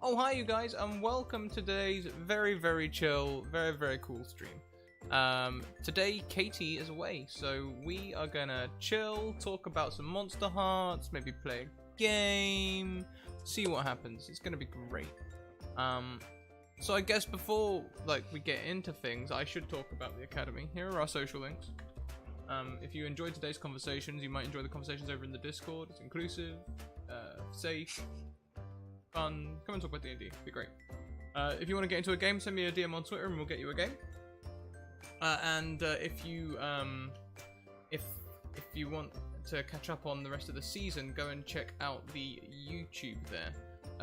Oh, hi you guys, and welcome to today's very chill, very cool stream. Today Katie is away, so we are gonna chill, talk about some Monster Hearts, maybe play a game, see what happens. It's gonna be great. So I guess before we get into things, I should talk about the Academy. Here are our social links. If you enjoyed today's conversations, you might enjoy the conversations over in the Discord. It's inclusive, safe, fun. Come and talk about D&D. It'd be great. If you want to get into a game, send me a DM on Twitter and we'll get you a game. If you want to catch up on the rest of the season, go and check out the YouTube there.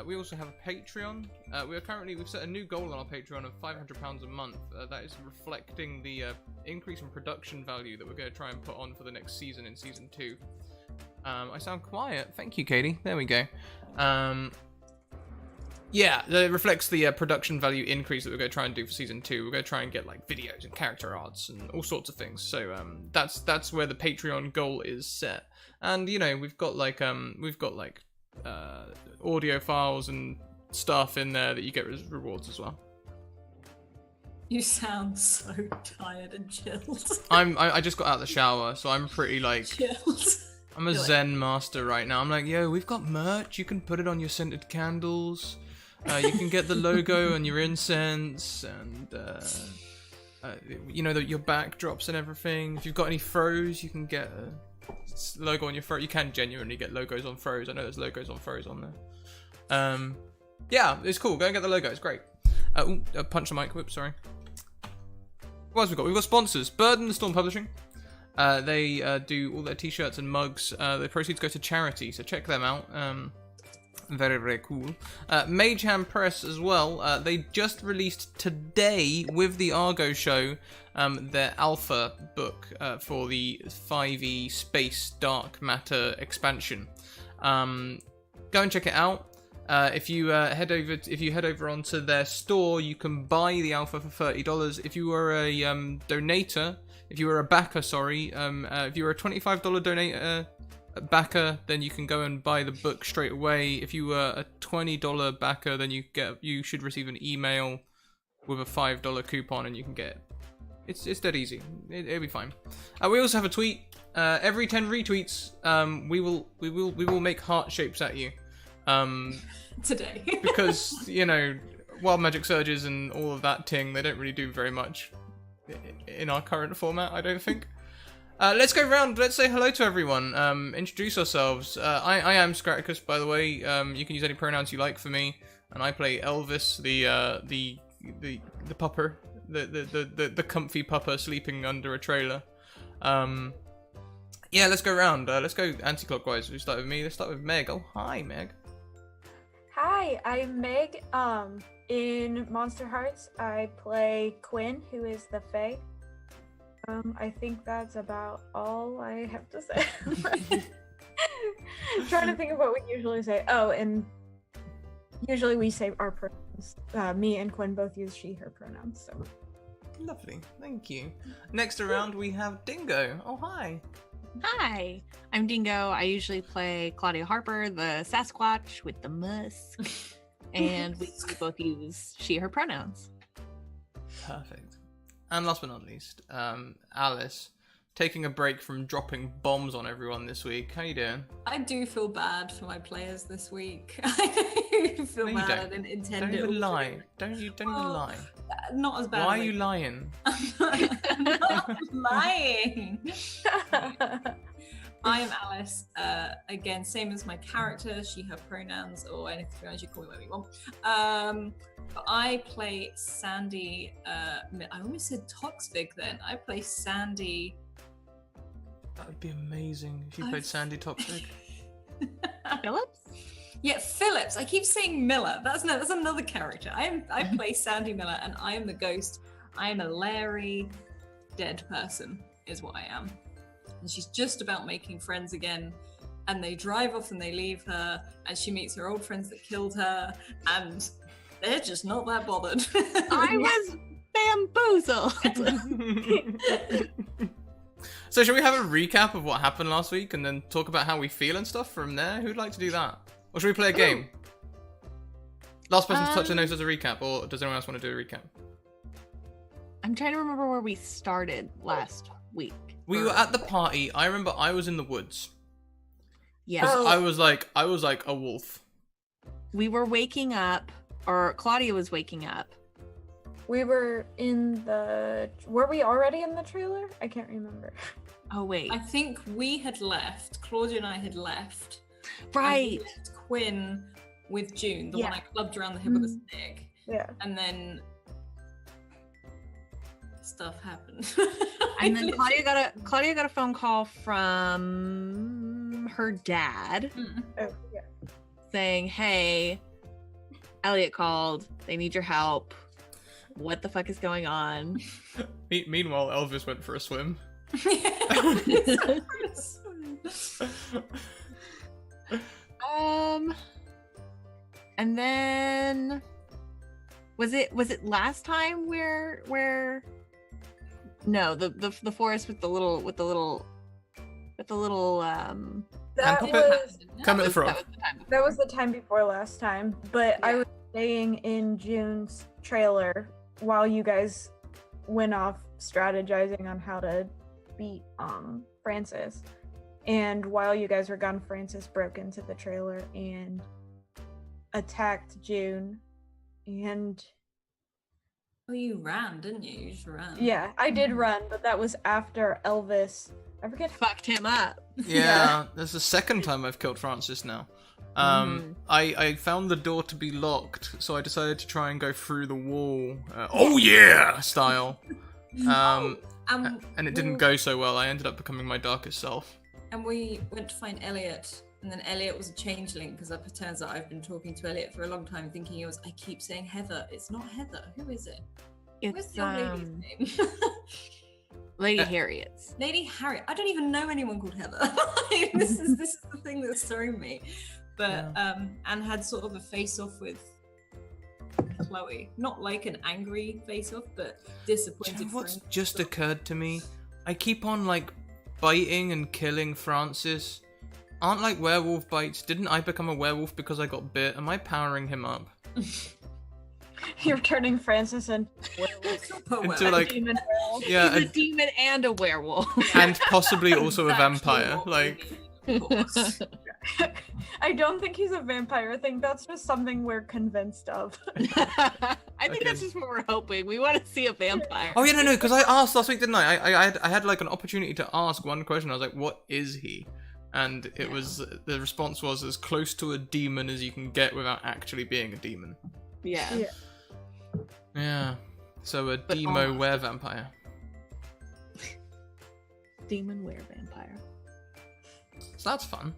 We also have a Patreon. We've set a new goal on our Patreon of £500 a month. That is reflecting the increase in production value that we're going to try and put on for the next season in season 2. I sound quiet. Thank you, Katie. There we go. Yeah, it reflects the production value increase that we're going to try and do for season 2. We're going to try and get videos and character arts and all sorts of things. So that's where the Patreon goal is set. And we've got audio files and stuff in there that you get as rewards as well. You sound so tired and chilled. I just got out of the shower, so I'm pretty chilled. I'm a Zen master right now. I'm yo, we've got merch. You can put it on your scented candles. You can get the logo and your incense, and your backdrops and everything. If you've got any throws, you can get a logo on your throw. You can genuinely get logos on throws. I know there's logos on throws on there. Yeah, it's cool. Go and get the logo. It's great. Punch the mic. Whoops, sorry. What else we got? We've got sponsors. Bird and the Storm Publishing. They do all their t-shirts and mugs. The proceeds go to charity, so check them out. Very cool. Mage Hand Press as well. They just released today with the Argo show their alpha book for the 5e Space Dark Matter expansion. Go and check it out. If you head over onto their store, you can buy the alpha for $30. If you are a donator, if you were a backer, sorry, if you were a $25 donator backer, then you can go and buy the book straight away. If you were a $20 backer, then you should receive an email with a $5 coupon, and you can get it. It's dead easy. It'll be fine. We also have a tweet. Every 10 retweets, we will make heart shapes at you. Today. Because Wild Magic Surges and all of that ting, they don't really do very much in our current format, I don't think. Let's go around. Let's say hello to everyone. Introduce ourselves. I am Scraticus, by the way. You can use any pronouns you like for me, and I play Elvis, the pupper, the comfy pupper sleeping under a trailer. Yeah, let's go around. Let's go anti-clockwise. We start with me. Let's start with Meg. Oh, hi, Meg. Hi, I'm Meg. In Monster Hearts, I play Quinn, who is the Fae. I think that's about all I have to say. Trying to think of what we usually say. Oh, and usually we say our pronouns. Me and Quinn both use she, her pronouns. So Lovely, thank you. Next around we have Dingo. Oh, hi. Hi, I'm Dingo. I usually play Claudia Harper, the Sasquatch with the musk, and we both use she, her pronouns. Perfect. And last but not least, Alice, taking a break from dropping bombs on everyone this week. How you doing? I do feel bad for my players this week. I do feel bad. I didn't intend Don't it. even lie. Don't even lie. Not as bad. Why are you lying? I'm not lying. I am Alice. Again, same as my character, she, her pronouns, or anything else you call me whatever you want. But I play Sandy. I almost said Toxvig then. I play Sandy. That would be amazing if you played Sandy Toxvig. Phillips? Yeah, Phillips. I keep saying Miller. That's another character. I play Sandy Miller, and I am the ghost. I am a Larry dead person, is what I am. And she's just about making friends again. And they drive off and they leave her, and she meets her old friends that killed her, and they're just not that bothered. I was bamboozled. So should we have a recap of what happened last week and then talk about how we feel and stuff from there? Who'd like to do that? Or should we play a game? Last person to touch the nose does a recap, or does anyone else want to do a recap? I'm trying to remember where we started last week. We were at the party. I remember I was in the woods. Yeah. Oh. I was like a wolf. We were waking up, or Claudia was waking up. We were in the. Were we already in the trailer? I can't remember. Oh, wait. I think we had left. Claudia and I had left. Right. And we left Quinn with June, the Yeah. one I clubbed around the hip with a stick. Yeah. And then stuff happened. And then Claudia got a phone call from her dad Oh, yeah. saying, "Hey, Elliot called. They need your help. What the fuck is going on?" Meanwhile, Elvis went for a swim. And then was it last time where no, the forest with the little That puppet? was Come at the frog. that was the time. that was the time before last time, but I Yeah. was staying in June's trailer while you guys went off strategizing on how to beat Francis. And while you guys were gone, Francis broke into the trailer and attacked June. And Oh, you ran, didn't you? You just ran. yeah, I did run, but that was after Elvis. I forget. Fucked him up. Yeah, that's the second time I've killed Francis now. I found the door to be locked, so I decided to try and go through the wall. Oh yeah, style. And it didn't go so well. I ended up becoming my darkest self. And we went to find Elliot, and then Elliot was a changeling, because it turns out I've been talking to Elliot for a long time, thinking I keep saying Heather. It's not Heather. Who is it? What's It's the old lady's name? Lady Harriet's. Lady Harriet. I don't even know anyone called Heather. Like, this is the thing that's throwing me. But Anne had sort of a face-off with Chloe. Not like an angry face-off, but disappointed. Do you know what's friend. just occurred to me? I keep on like biting and killing Francis. Aren't like werewolf bites? Didn't I become a werewolf because I got bit? Am I powering him up? You're turning Francis into Into like demon werewolf. yeah, He's a demon and a werewolf. and possibly also a That's actually vampire. what we Like need, of course. I don't think he's a vampire. I think that's just something we're convinced of. I think Okay. that's just what we're hoping. We want to see a vampire. oh yeah, no, because I asked last week, didn't I? I had like an opportunity to ask one question. I was like, what is he? And it was the response was as close to a demon as you can get without actually being a demon. Yeah. Yeah. Yeah. So a But demo almost. were-vampire. Demon were-vampire. So that's fun.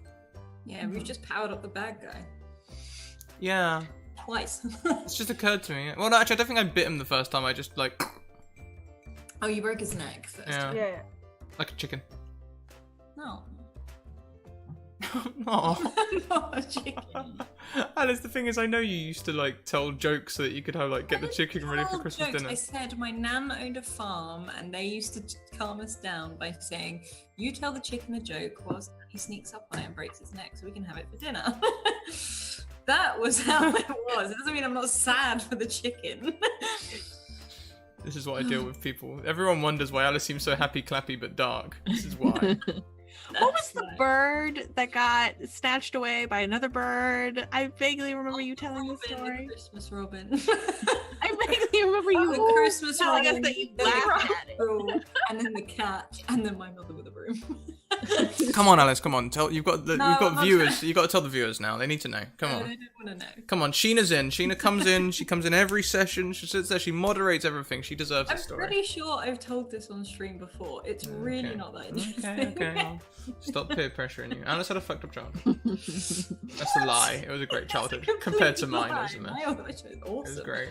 Yeah, we've just powered up the bad guy. Yeah. Twice. It's just occurred to me. Well, no, actually, I don't think I bit him the first time. I just like, Oh, you broke his neck first. yeah, Yeah. like a chicken. No. Oh. Not a chicken. Alice, the thing is, I know you used to like tell jokes so that you could have like get the chicken ready for Tell Christmas jokes. dinner. I said my nan owned a farm, and they used to calm us down by saying, "You tell the chicken a joke whilst he sneaks up on it and breaks its neck, so we can have it for dinner." That was how it was. It doesn't mean I'm not sad for the chicken. This is what I deal with people. Everyone wonders why Alice seems so happy, clappy, but dark. This is why. What was the That's bird that got snatched away by another bird? I vaguely remember why. you telling this Robin, story. the Christmas Robin. I vaguely remember you The Christmas telling us Robin, that you the laughed at it. crow, and then the cat, and then my mother with a broom. Come on, Alice. Come on. Tell you've got No, you've I'm got not viewers. trying. You got to tell the viewers now. They need to know. Come I on. don't want to know. Come on. Sheena's in. Sheena comes in. She comes in every session. She sits there. She moderates everything. She deserves I'm this story. pretty sure I've told this on stream before. It's really Okay. not that interesting. Okay. Well, stop peer pressuring you. Alice had a fucked up childhood. That's a lie. It was a great childhood compared to mine, wasn't it? My childhood was It was awesome. great.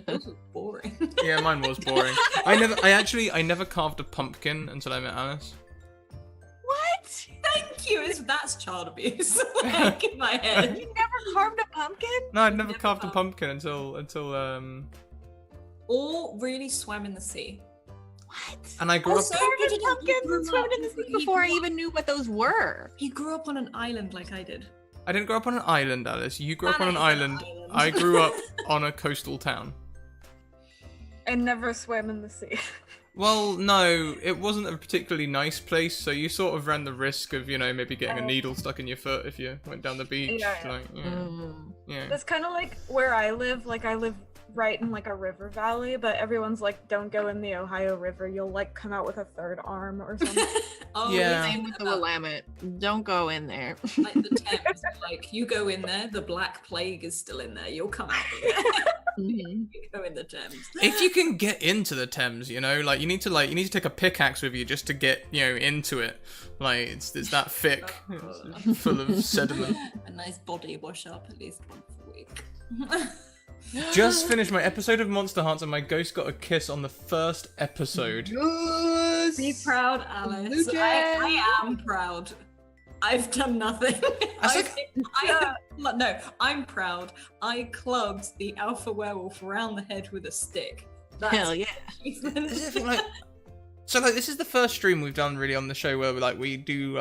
Yours was boring. Yeah, mine was boring. I never carved a pumpkin until I met Alice. What? Thank you. That's child abuse. Like, in my head. You never carved a pumpkin? No, I'd never Never carved a carved. pumpkin until Or really swam in the sea. What? and I grew Also- up. Carved you didn't- pumpkins you and swimming in the grew sea up- before I you grew even knew what those were. He grew up on an island like I did. I didn't grow up on an island, Alice. You grew up on an Planet is island. I grew up on a coastal town. And never swam in the sea. Well, no, it wasn't a particularly nice place, so you sort of ran the risk of, maybe getting a needle stuck in your foot if you went down the beach. Yeah. Yeah. That's kind of like where I live. Like, I live right in like a river valley, but everyone's like, don't go in the Ohio River. You'll like come out with a third arm or something. Yeah. Same with the Willamette. Don't go in there. Like the Thames, like you go in there, the Black Plague is still in there. You'll come out of it. You go in the Thames. If you can get into the Thames, like you need to take a pickaxe with you just to get into it. Like it's that thick, it's full of sediment. A nice body wash up at least once a week. Just finished my episode of Monster Hunter and my ghost got a kiss on the first episode. Yes! Be proud, Alice. I am proud. I've done nothing. No, I'm proud. I clubbed the alpha werewolf around the head with a stick. That's Hell yeah. achievement. This is the thing, so this is the first stream we've done really on the show where we do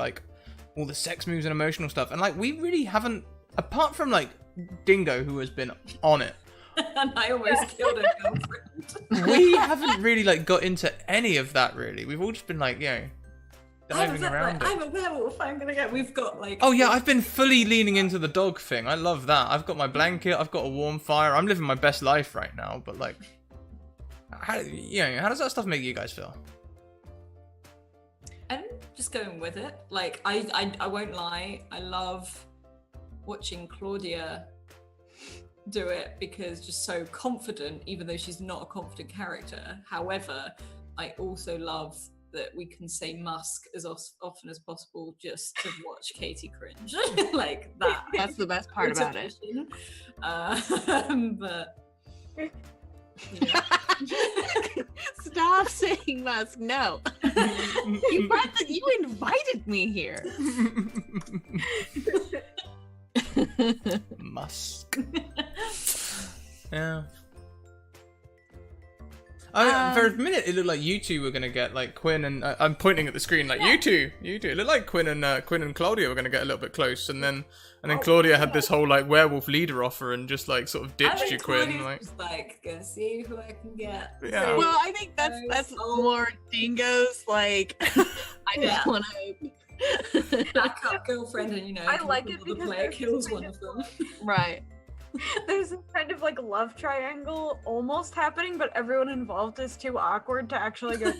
all the sex moves and emotional stuff, and we really haven't, apart from Dingo, who has been on it. And I almost killed a girlfriend. We haven't really got into any of that really. We've all just been diving around it. I'm a werewolf. I'm gonna go. We've got Oh yeah, I've been fully leaning into the dog thing. I love that. I've got my blanket. I've got a warm fire. I'm living my best life right now. But how does that stuff make you guys feel? I'm just going with it. I won't lie. I love watching Claudia do it because just so confident, even though she's not a confident character. However, I also love that we can say musk as often as possible just to watch Katie cringe. Like that. That's the best part about it. But yeah. Stop saying musk. No. You invited me here. Musk. Yeah. For a minute, it looked like you two were gonna get Quinn and I'm pointing at the screen you two. It looked like Quinn and Claudia were gonna get a little bit close, and then Claudia had this whole werewolf leader offer and just sort of ditched you, Quinn. Just gonna see who I can get. Yeah. Well, I think that's more Dingo's. I just want to backup girlfriend, and I like it the because player kills one of them. right. There's a kind of love triangle almost happening, but everyone involved is too awkward to actually go.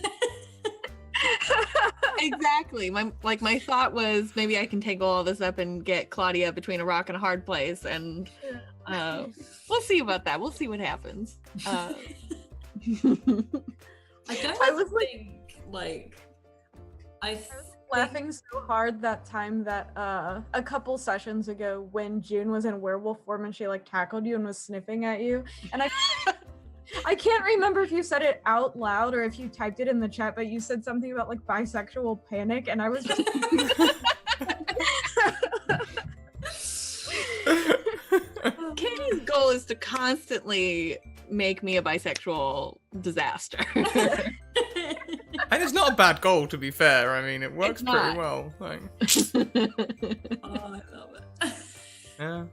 Exactly. My thought was maybe I can tangle all this up and get Claudia between a rock and a hard place, and we'll see about that. We'll see what happens. I was laughing so hard that time that a couple sessions ago when June was in werewolf form and she tackled you and was sniffing at you, and I can't remember if you said it out loud or if you typed it in the chat, but you said something about bisexual panic, and I was just Katie's goal is to constantly make me a bisexual disaster. And it's not a bad goal, to be fair. I mean, it works It's pretty not. well. Oh, I love it. Yeah.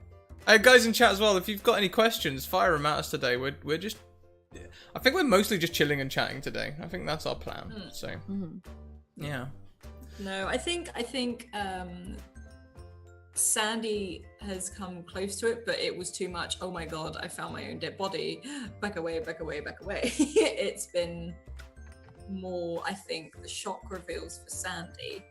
Hey, guys in chat as well, if you've got any questions, fire them at us today. We're just... I think we're mostly just chilling and chatting today. I think that's our plan. So, yeah. No, I think Sandy has come close to it, but it was too much. Oh my god, I found my own dead body. Back away, back away, back away. It's been more, I think, the shock reveals for Sandy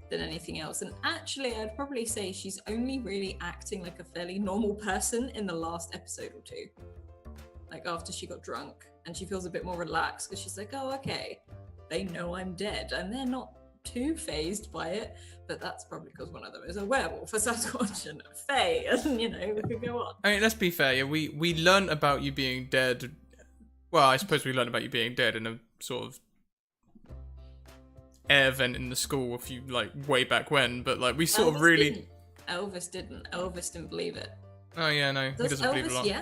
than anything else. And actually, I'd probably say she's only really acting like a fairly normal person in the last episode or two. After she got drunk, and she feels a bit more relaxed because she's like, oh, okay, they know I'm dead, and they're not too phased by it, but that's probably because one of them is a werewolf, a Sasquatch, and a fae, and we could go on. I mean, let's be fair. Yeah, we learned about you being dead. Well, I suppose we learned about you being dead in a sort of air vent in the school a few way back when, but we sort of really. Elvis didn't believe it. Oh yeah, no, he doesn't believe a lot. Yeah.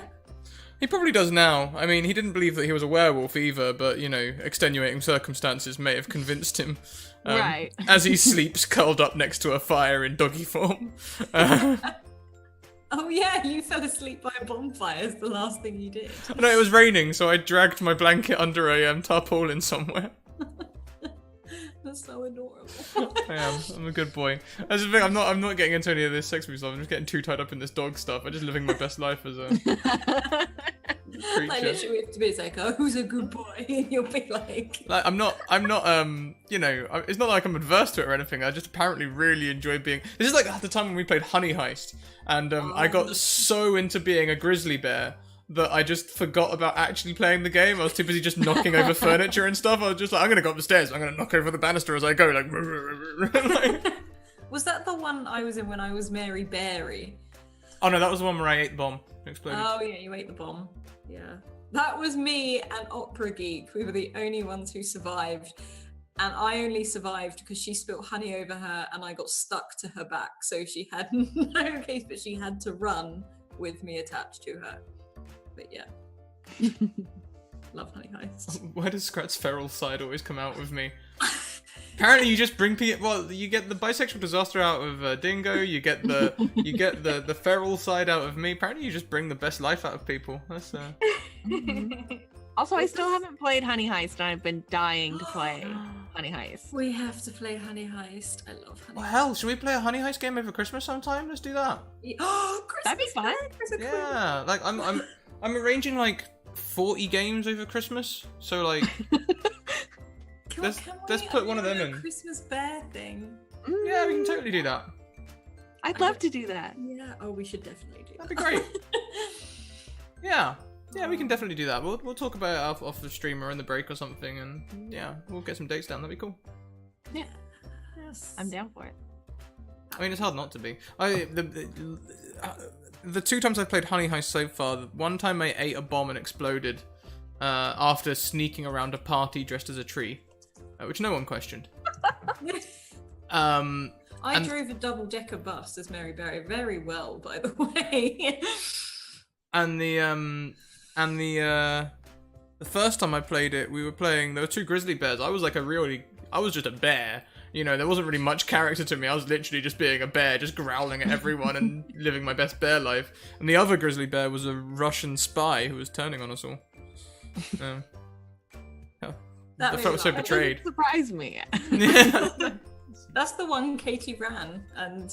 He probably does now. I mean, he didn't believe that he was a werewolf either, but, extenuating circumstances may have convinced him. Right. As he sleeps curled up next to a fire in doggy form. Oh yeah, you fell asleep by a bonfire is the last thing you did. No, it was raining, so I dragged my blanket under a tarpaulin somewhere. That's so adorable. I am. I'm a good boy. That's the thing. I'm not getting into any of this sex stuff. I'm just getting too tied up in this dog stuff. I'm just living my best life as a creature. Like literally, we have to be like, "Oh, who's a good boy?" And you'll be like, I'm not, you know, it's not like I'm adverse to it or anything. I just apparently really enjoy being. This is like at the time when we played Honey Heist, and I got so into being a grizzly bear that I just forgot about actually playing the game. I was too busy just knocking over furniture and stuff. I was just like, I'm gonna go up the stairs. I'm gonna knock over the banister as I go. Like, Was that the one I was in when I was Mary Berry? oh no, that was the one where I ate the bomb. It exploded. Oh yeah, you ate the bomb. Yeah. That was me and Opera Geek. We were the only ones who survived. And I only survived because she spilled honey over her and I got stuck to her back. So she had no case, but she had to run with me attached to her. But yeah. Love Honey Heist. Where does Scrat's feral side always come out with me? Apparently, you just bring people. Well, you get the bisexual disaster out of Dingo. You get the feral side out of me. Apparently, you just bring the best life out of people. That's Also, I still haven't played Honey Heist, and I've been dying to play Honey Heist. We have to play Honey Heist. I love Honey Well, Heist. hell, should we play a Honey Heist game over Christmas sometime? Let's do that. Oh, Christmas That'd be fun. Day, Yeah, like I'm arranging like 40 games over Christmas. So like, let's put one of them in. Christmas bear thing. Yeah, we can totally do that. I'd love to do that. Yeah. Oh, we should definitely do that. That'd be great. Yeah. Yeah, we can definitely do that. We'll talk about it off the stream or in the break or something, and yeah, we'll get some dates down. That'd be cool. Yeah, Yes. I'm down for it. I mean, it's hard not to be. The two times I've played Honey Heist so far, one time I ate a bomb and exploded after sneaking around a party dressed as a tree, which no one questioned. I drove a double-decker bus as Mary Berry very well, by the way. And the first time I played it, we were playing. There were two grizzly bears. I was just a bear. You know, there wasn't really much character to me. I was literally just being a bear, just growling at everyone and living my best bear life. And the other grizzly bear was a Russian spy who was turning on us all. Yeah. I felt so betrayed. It surprised me. Yeah. That's the one Katie ran, and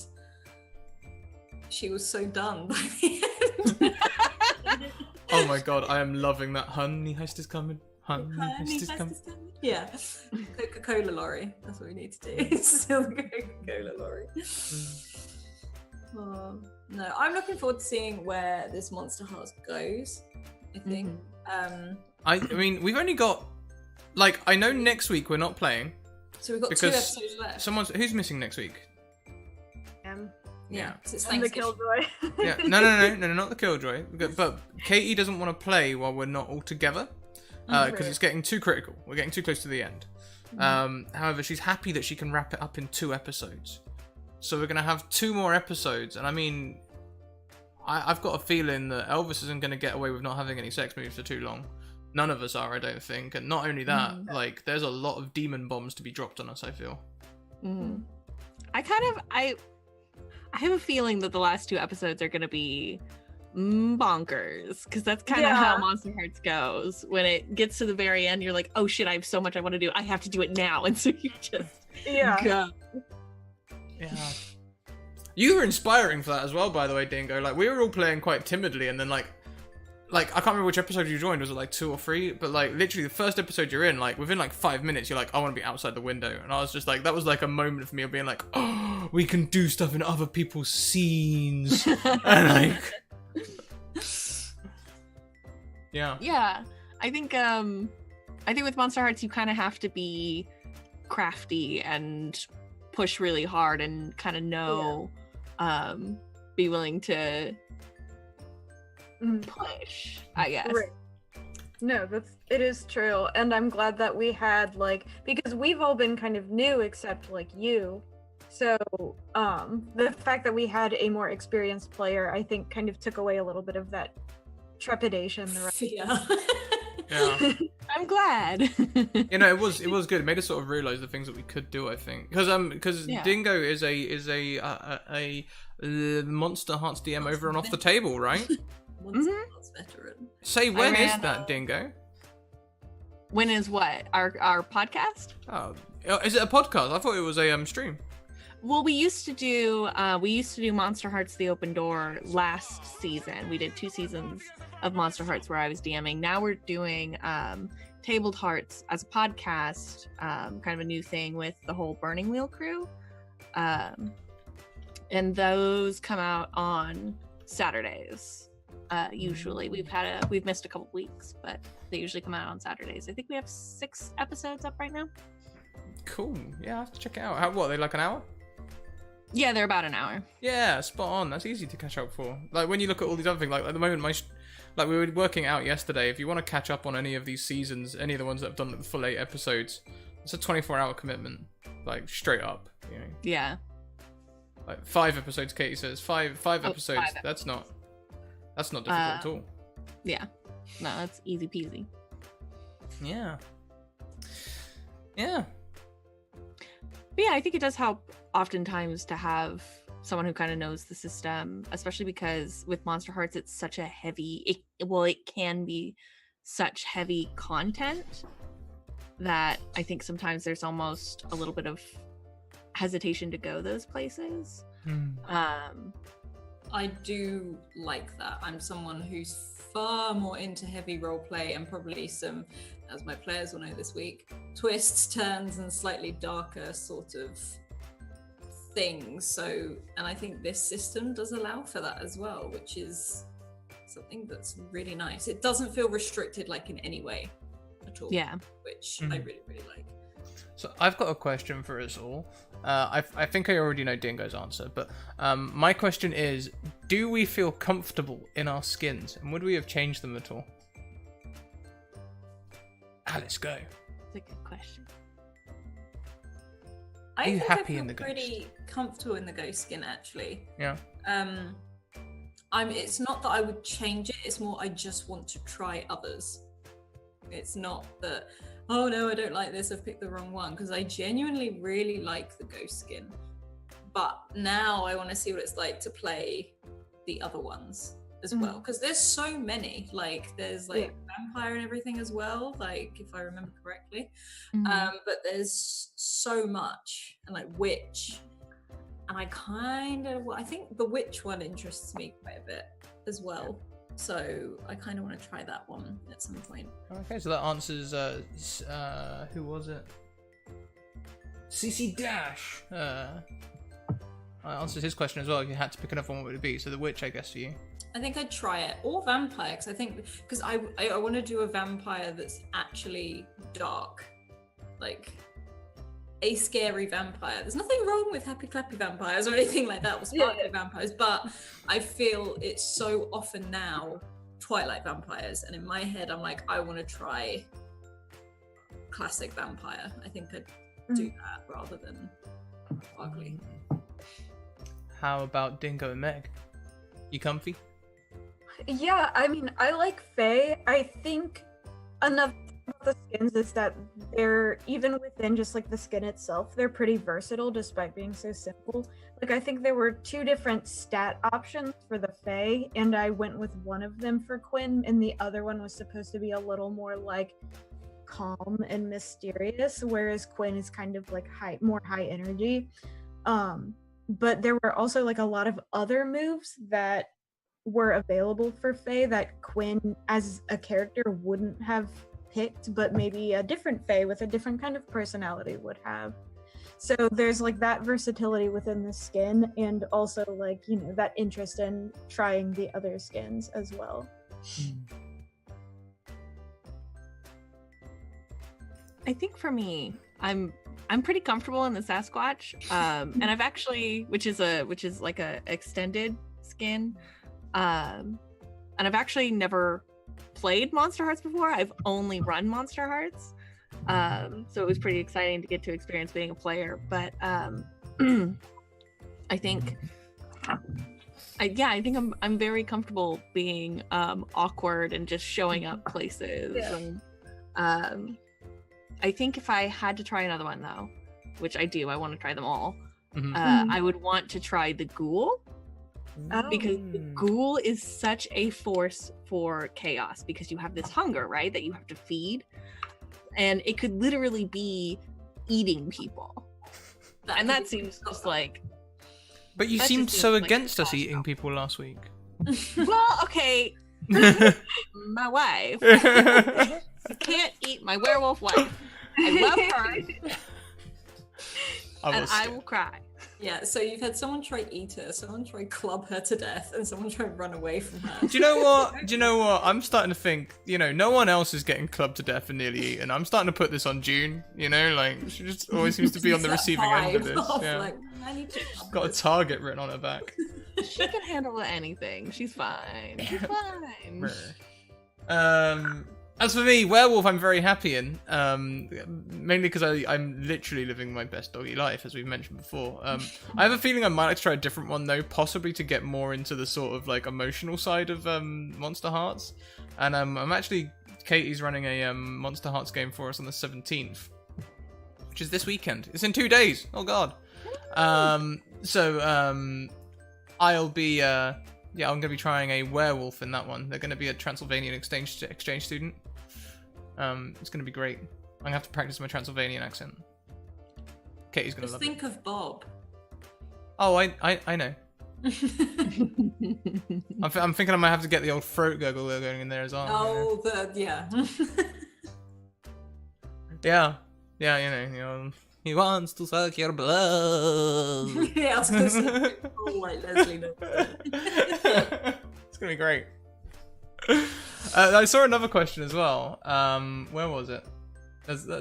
she was so done by the end. Oh my god, I am loving that. Honey Heist is coming. Honey Heist is coming. Yeah. Coca-Cola lorry. That's what we need to do. Still the Coca-Cola lorry. Oh, no, I'm looking forward to seeing where this Monster Hearts goes, I think. I mean, we've only got, like, I know next week we're not playing. So we've got Because 2 episodes left. Who's missing next week? Yeah. 'cause it's And the Thanksgiving. Killjoy. Yeah, no, not the Killjoy. But Katie doesn't want to play while we're not all together because it's getting too critical. We're getting too close to the end. However, she's happy that she can wrap it up in 2 episodes. So we're gonna have 2 more episodes, and I mean, I've got a feeling that Elvis isn't gonna get away with not having any sex moves for too long. None of us are, I don't think. And not only that, like, there's a lot of demon bombs to be dropped on us, I feel. I have a feeling that the last 2 episodes are going to be bonkers, because that's kind of how Monster Hearts goes. When it gets to the very end, you're like, oh shit, I have so much I want to do. I have to do it now. And so you just go. Yeah. You were inspiring for that as well, by the way, Dingo. Like, we were all playing quite timidly, and then like I can't remember which episode you joined. Was it like 2 or 3? But like literally the first episode you're in, like within like 5 minutes, you're like, I want to be outside the window. And I was just like, that was like a moment for me of being like, oh, we can do stuff in other people's scenes. And like, yeah. I think with Monster Hearts you kind of have to be crafty and push really hard and kind of know, be willing to push, I guess. Right. No, it is true, and I'm glad that we had, like, because we've all been kind of new except like you, so the fact that we had a more experienced player, I think, kind of took away a little bit of that trepidation. Fear. Yeah. I'm glad. You know, it was good. It made us sort of realize the things that we could do. I think because Yeah. Dingo is a Monster Hearts DM over and off the table, right? Monster Hearts veteran. Say when is ran, that, Dingo? When is what? Our podcast? Oh, is it a podcast? I thought it was a stream. Well, we used to do Monster Hearts The Open Door last season. We did 2 seasons of Monster Hearts where I was DMing. Now we're doing Tabled Hearts as a podcast, kind of a new thing with the whole Burning Wheel crew. And those come out on Saturdays. Usually we've missed a couple weeks, but they usually come out on Saturdays. I think we have 6 episodes up right now. Cool. Yeah, I have to check it out. How, what, are they like an hour? Yeah, they're about an hour. Yeah, spot on. That's easy to catch up for. Like when you look at all these other things, like at the moment, like we were working out yesterday. If you want to catch up on any of these seasons, any of the ones that have done the full 8 episodes, it's a 24-hour commitment, like straight up. You know, Yeah. like 5 episodes. Katie says five episodes. 5 That's not difficult at all. Yeah. No, that's easy peasy. Yeah. Yeah. But yeah, I think it does help oftentimes to have someone who kind of knows the system, especially because with Monster Hearts, it's such a heavy, it can be such heavy content that I think sometimes there's almost a little bit of hesitation to go those places. I do like that. I'm someone who's far more into heavy roleplay and probably some, as my players will know this week, twists, turns, and slightly darker sort of things. So, and I think this system does allow for that as well, which is something that's really nice. It doesn't feel restricted like in any way at all. Yeah. Which I really, really like. So I've got a question for us all. I think I already know Dingo's answer, but my question is, do we feel comfortable in our skins, and would we have changed them at all? Alice, go. That's a good question. I you think happy I feel in the ghost? pretty comfortable in the ghost skin actually. Yeah. It's not that I would change it, it's more I just want to try others. It's not that, oh no, I don't like this, I've picked the wrong one, because I genuinely really like the ghost skin. But now I want to see what it's like to play the other ones as well, because there's so many. Like there's like vampire and everything as well, like if I remember correctly. But there's so much, and like witch, and I think the witch one interests me quite a bit as well. So I kind of want to try that one at some point. Okay, so that answers who was it? CC Dash. Answers his question as well. If you had to pick another one, what would it be? So the witch, I guess, for you. I think I'd try it, or vampire, because I think I want to do a vampire that's actually dark, like a scary vampire. There's nothing wrong with happy clappy vampires or anything like that, or sparkly vampires, but I feel it's so often now Twilight vampires, and in my head I'm like, I want to try classic vampire. I think I'd do that rather than ugly. How about Dingo and Meg? You comfy? Yeah, I mean, I like Fae. I think another thing about the skins is that they're, even within just like the skin itself, they're pretty versatile despite being so simple. Like, I think there were 2 different stat options for the Fae, and I went with one of them for Quinn, and the other one was supposed to be a little more like calm and mysterious, whereas Quinn is kind of like more high energy. But there were also like a lot of other moves that were available for Fae that Quinn as a character wouldn't have picked, but maybe a different Fae with a different kind of personality would have. So there's like that versatility within the skin, and also like, you know, that interest in trying the other skins as well. I think for me, I'm pretty comfortable in the Sasquatch, and I've actually, which is like a extended skin, and I've actually never played Monster Hearts before. I've only run Monster Hearts, so it was pretty exciting to get to experience being a player. But I think I think I'm very comfortable being awkward and just showing up places. Yeah. And, I think if I had to try another one though, which I do, I want to try them all. Mhm. I would want to try the ghoul, because the ghoul is such a force for chaos, because you have this hunger, right, that you have to feed, and it could literally be eating people, and that seems just like. But you That seemed just so seems like against us awesome. eating people last week. Well, okay, my wife. I can't eat my werewolf wife. I love her, and I will cry. Yeah, so you've had someone try eat her, someone try club her to death, and someone try run away from her. Do you know what? Do you know what? I'm starting to think, no one else is getting clubbed to death and nearly eaten. I'm starting to put this on June, like, she just always seems to be on the receiving end of this. Yeah. Like, I need to Got a target written on her back. She can handle anything. She's fine. She's fine. As for me, werewolf, I'm very happy in. Mainly because I'm literally living my best doggy life, as we've mentioned before. I have a feeling I might like to try a different one though, possibly to get more into the sort of like emotional side of Monster Hearts. And I'm actually, Katie's running a Monster Hearts game for us on the 17th, which is this weekend. It's in 2 days. Oh god. I'll be I'm going to be trying a werewolf in that one. They're going to be a Transylvanian exchange student. It's going to be great. I'm going to have to practice my Transylvanian accent. Katie's going to Just love think it. of Bob. Oh, I know. I'm thinking I might have to get the old throat gurgle going in there as well. Oh, yeah. He wants to suck your blood. Yeah, I was gonna say, like Leslie Knope. It's gonna be great. I saw another question as well. Where was it?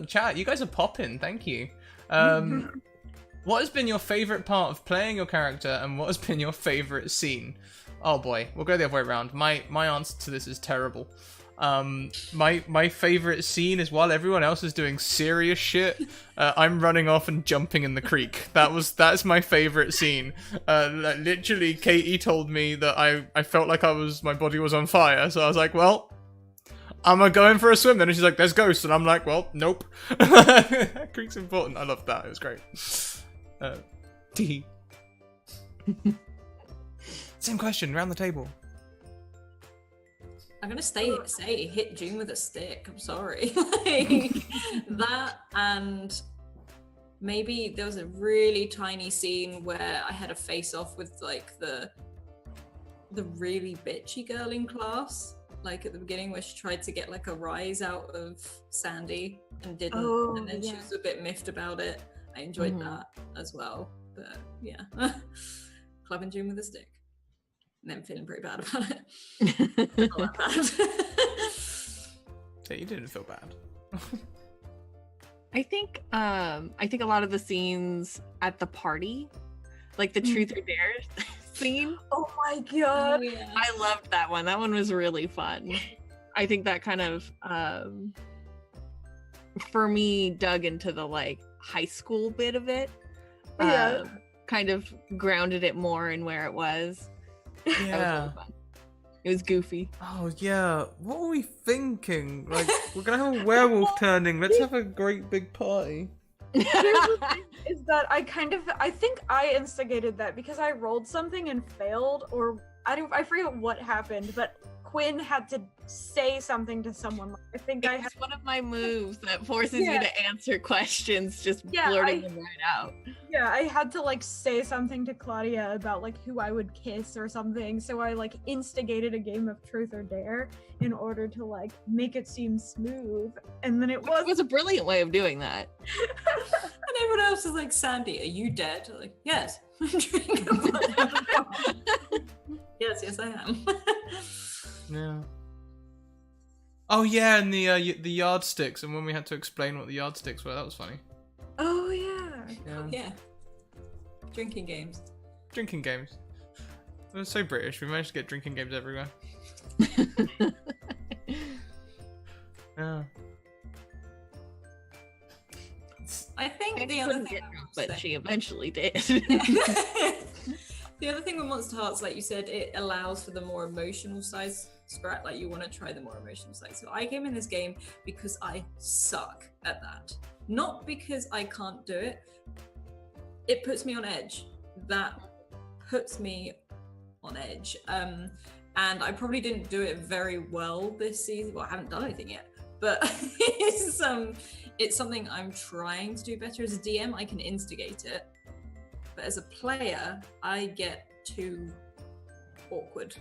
Chat, you guys are popping. Thank you. What has been your favorite part of playing your character, and what has been your favorite scene? Oh boy, we'll go the other way around. My answer to this is terrible. My favorite scene is while everyone else is doing serious shit, I'm running off and jumping in the creek. That's my favorite scene. Like, literally, Katie told me that I felt like my body was on fire, so I was like, well, I'm going for a swim then, and she's like, there's ghosts, and I'm like, well, nope. Creek's important. I loved that. It was great. Same question around the table. I'm gonna say hit June with a stick. I'm sorry. Like, that, and maybe there was a really tiny scene where I had a face off with like the really bitchy girl in class, like at the beginning, where she tried to get like a rise out of Sandy and didn't, and then she was a bit miffed about it. I enjoyed that as well. But yeah, clubbing June with a stick. And then feeling pretty bad about it. Not that bad. Yeah, you didn't feel bad. I think a lot of the scenes at the party, like the truth or dare scene. Oh my god. Oh, yeah. I loved that one. That one was really fun. I think that kind of for me dug into the like high school bit of it. Yeah. Kind of grounded it more in where it was. That was really fun. It was goofy. Oh yeah, what were we thinking? Like, we're gonna have a werewolf turning. Let's have a great big party. Here's the thing, is that I think I instigated that because I rolled something and failed, or I forget what happened, but Quinn had to say something to someone. I think I had It's one of my moves that forces you to answer questions, just Yeah, blurting them right out. I had to like say something to Claudia about like who I would kiss or something, so I like instigated a game of truth or dare in order to like make it seem smooth, and then it It was a brilliant way of doing that. And everyone else is like, Sandy, are you dead? I'm like, yes. Yes, I am. Yeah. Oh yeah, and the yardsticks, and when we had to explain what the yardsticks were, that was funny. Oh yeah. Yeah. Drinking games. Drinking games. It was so British. We managed to get drinking games everywhere. Yeah. I think Sandy the other couldn't thing get I drunk, would but say- she eventually did. The other thing with Monster Hearts, like you said, it allows for the more emotional side. Scrat, like you want to try the more emotional side. So I came in this game because I suck at that. Not because I can't do it. It puts me on edge. That puts me on edge. And I probably didn't do it very well this season. Well, I haven't done anything yet. But it's something I'm trying to do better. As a DM, I can instigate it. But as a player, I get too awkward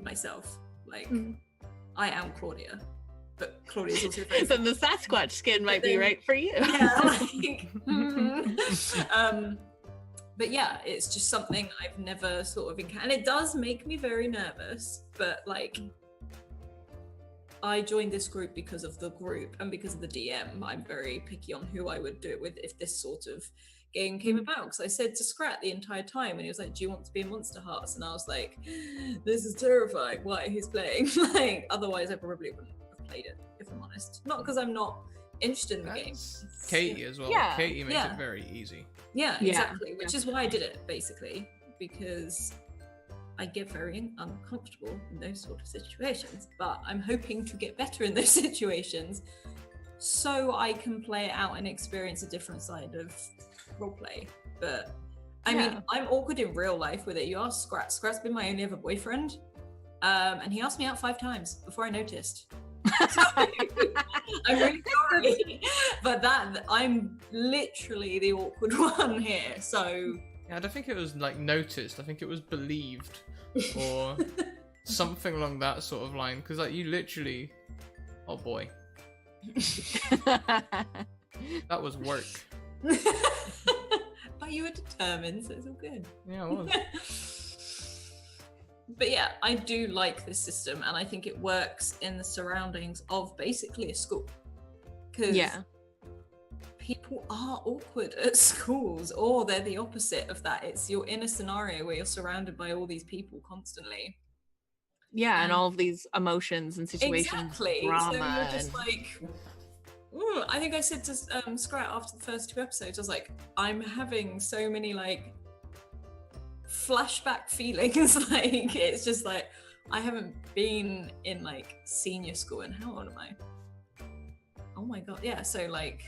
myself. Like, I am Claudia, but Claudia's also very Then the Sasquatch skin might be right for you. Yeah, like, but yeah, it's just something I've never sort of encountered. And it does make me very nervous, but like, I joined this group because of the group and because of the DM. I'm very picky on who I would do it with if this sort of game came about, because I said to Scrat the entire time, and he was like, do you want to be in Monster Hearts? And I was like, this is terrifying. Why he's playing? Like, otherwise I probably wouldn't have played it, if I'm honest. Not because I'm not interested in the game. Katie as well. Yeah. Katie makes it very easy. Yeah, exactly. Which is why I did it, basically, because I get very uncomfortable in those sort of situations. But I'm hoping to get better in those situations so I can play it out and experience a different side of roleplay. But I mean, I'm awkward in real life with it. You ask Scrat. Scrat's been my only other boyfriend, and he asked me out 5 times before I noticed. So, I'm really sorry, but that I'm literally the awkward one here. So yeah, I don't think it was like noticed. I think it was believed, or something along that sort of line. Because like you literally, oh boy, that was work. But you were determined, so it's all good. Yeah, it was. But yeah, I do like this system, and I think it works in the surroundings of basically a school. Because people are awkward at schools, or they're the opposite of that. It's you're in a scenario where you're surrounded by all these people constantly. Yeah, and all of these emotions and situations, exactly. drama. So you're just like, I think I said to Scrat after the first 2 episodes, I was like, I'm having so many like flashback feelings. Like, it's just like, I haven't been in like senior school, and how old am I? Oh my god, yeah. So like,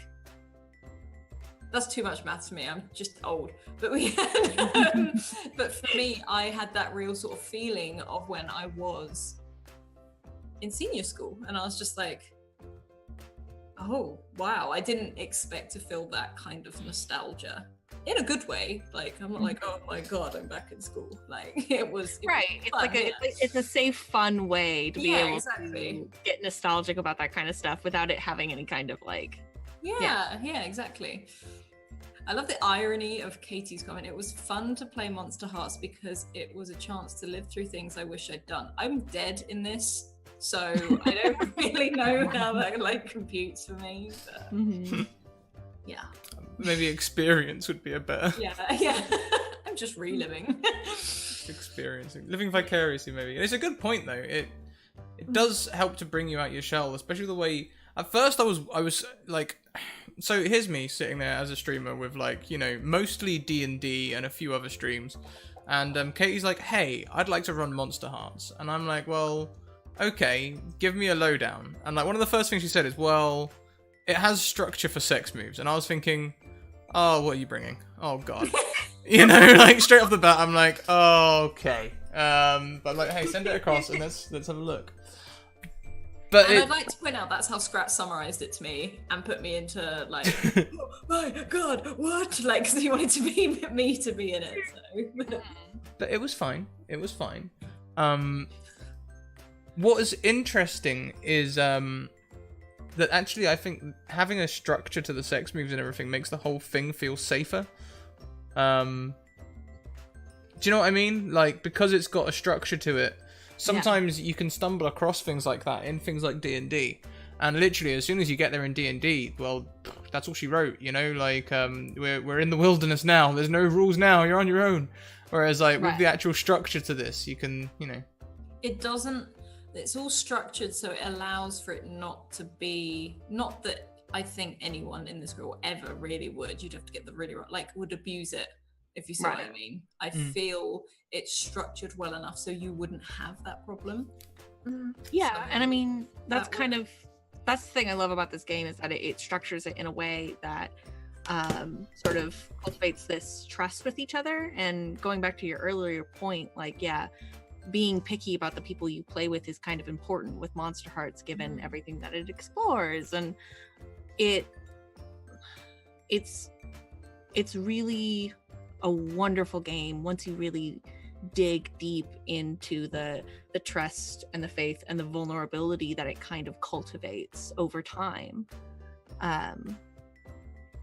that's too much maths for me. I'm just old. But we had, but for me, I had that real sort of feeling of when I was in senior school, and I was just like, oh wow, I didn't expect to feel that kind of nostalgia in a good way. Like, I'm not like, oh my god, I'm back in school. Like, it was right. It's fun, like it's a safe, fun way to be able to get nostalgic about that kind of stuff without it having any kind of like. Yeah, exactly. I love the irony of Katie's comment. It was fun to play Monster Hearts because it was a chance to live through things I wish I'd done. I'm dead in this, so I don't really know how that like computes for me. But yeah. Maybe experience would be a better. Yeah. I'm just reliving. Experiencing, living vicariously, maybe. And it's a good point though. It does help to bring you out your shell, especially the way. At first, I was like, so here's me sitting there as a streamer with like, you know, mostly D&D and a few other streams, and Katie's like, hey, I'd like to run Monster Hearts, and I'm like, well, okay, give me a lowdown. And like one of the first things she said is, well, it has structure for sex moves, and I was thinking, oh, what are you bringing? Oh god. You know, like straight off the bat, I'm like, oh, okay. But like, hey, send it across and let's have a look. But I'd like to point out that's how Scrat summarized it to me and put me into like, oh my god, what? Like, because he wanted to be me to be in it. So. But it was fine. It was fine. What is interesting is that actually I think having a structure to the sex moves and everything makes the whole thing feel safer. Do you know what I mean? Like, because it's got a structure to it, sometimes you can stumble across things like that in things like D&D. And literally, as soon as you get there in D&D, well, that's all she wrote, you know? Like, we're in the wilderness now. There's no rules now. You're on your own. Whereas, like, with the actual structure to this, you can, you know... It doesn't... It's all structured so it allows for it not to be... Not that I think anyone in this group ever really would. You'd have to get the really right... Like, would abuse it if you see what I Right. mean. I feel it's structured well enough so you wouldn't have that problem. Yeah, So and I mean that's that kind of that's the thing I love about this game is that it structures it in a way that sort of cultivates this trust with each other. And going back to your earlier point, like being picky about the people you play with is kind of important with Monster Hearts, given everything that it explores, and it's really a wonderful game once you really dig deep into the trust and the faith and the vulnerability that it kind of cultivates over time.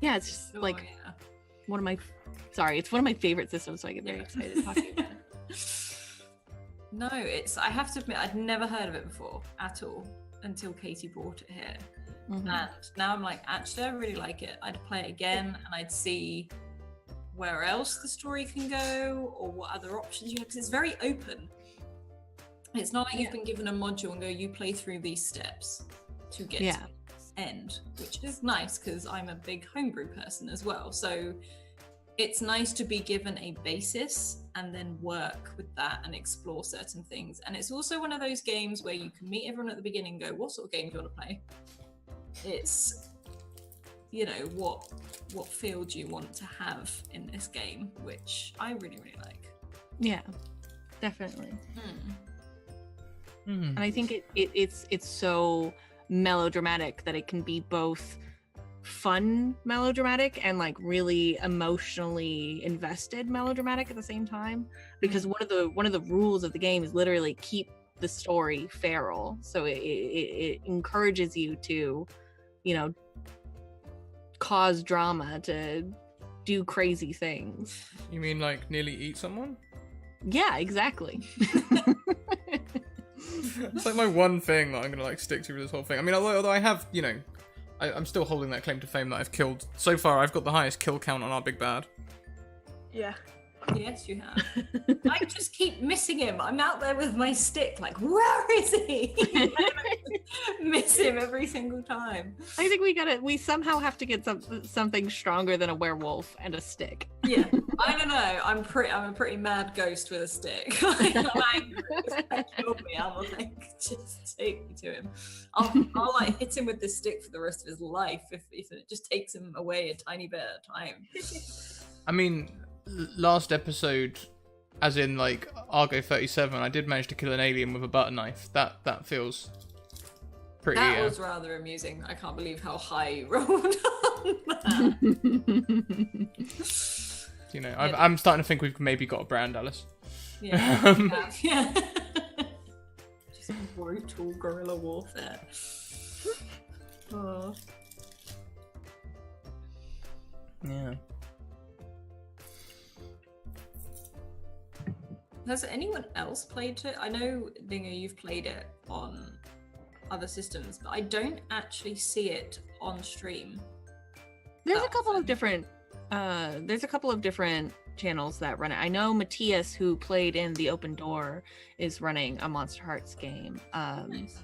It's just like one of my it's one of my favorite systems, so I get very excited talking about it. No, I have to admit, I'd never heard of it before at all until Katie brought it here. Mhm. And now I'm like, actually, I really like it. I'd play it again and I'd see where else the story can go or what other options you have, because it's very open. It's not like you've been given a module and go, you play through these steps to get to the end, which is nice because I'm a big homebrew person as well. So it's nice to be given a basis and then work with that and explore certain things. And it's also one of those games where you can meet everyone at the beginning and go, what sort of game do you want to play? It's, what feel do you want to have in this game, which I really, really like. Yeah, definitely. Mhm. And I think it's so melodramatic that it can be both fun melodramatic and like really emotionally invested melodramatic at the same time, because one of the rules of the game is literally keep the story feral, so it encourages you to cause drama, to do crazy things. You mean like nearly eat someone? Yeah, exactly. It's like my one thing that I'm gonna like stick to with this whole thing. I mean, although I have, I'm still holding that claim to fame that I've killed. So far, I've got the highest kill count on our big bad. Yeah. Yes, you have. I just keep missing him. I'm out there with my stick, like, where is he? Miss him every single time. I think we somehow have to get something stronger than a werewolf and a stick. Yeah, I don't know. I'm a pretty mad ghost with a stick. Like, I'm angry. Like, kill me. I'm like, just take me to him. I'll like hit him with this stick for the rest of his life if it just takes him away a tiny bit at a time. I mean, last episode, as in like Argo 37, I did manage to kill an alien with a butter knife. That feels pretty. That was rather amusing. I can't believe how high you rolled on that. I'm starting to think we've maybe got a brand, Alice. Yeah. Yeah. Just brutal guerrilla warfare. Oh. Yeah. Has anyone else played it? I know, Dingo, you've played it on other systems, but I don't actually see it on stream. There's a couple of different channels that run it. I know Matthias, who played in the Open Door, is running a Monster Hearts game. Nice.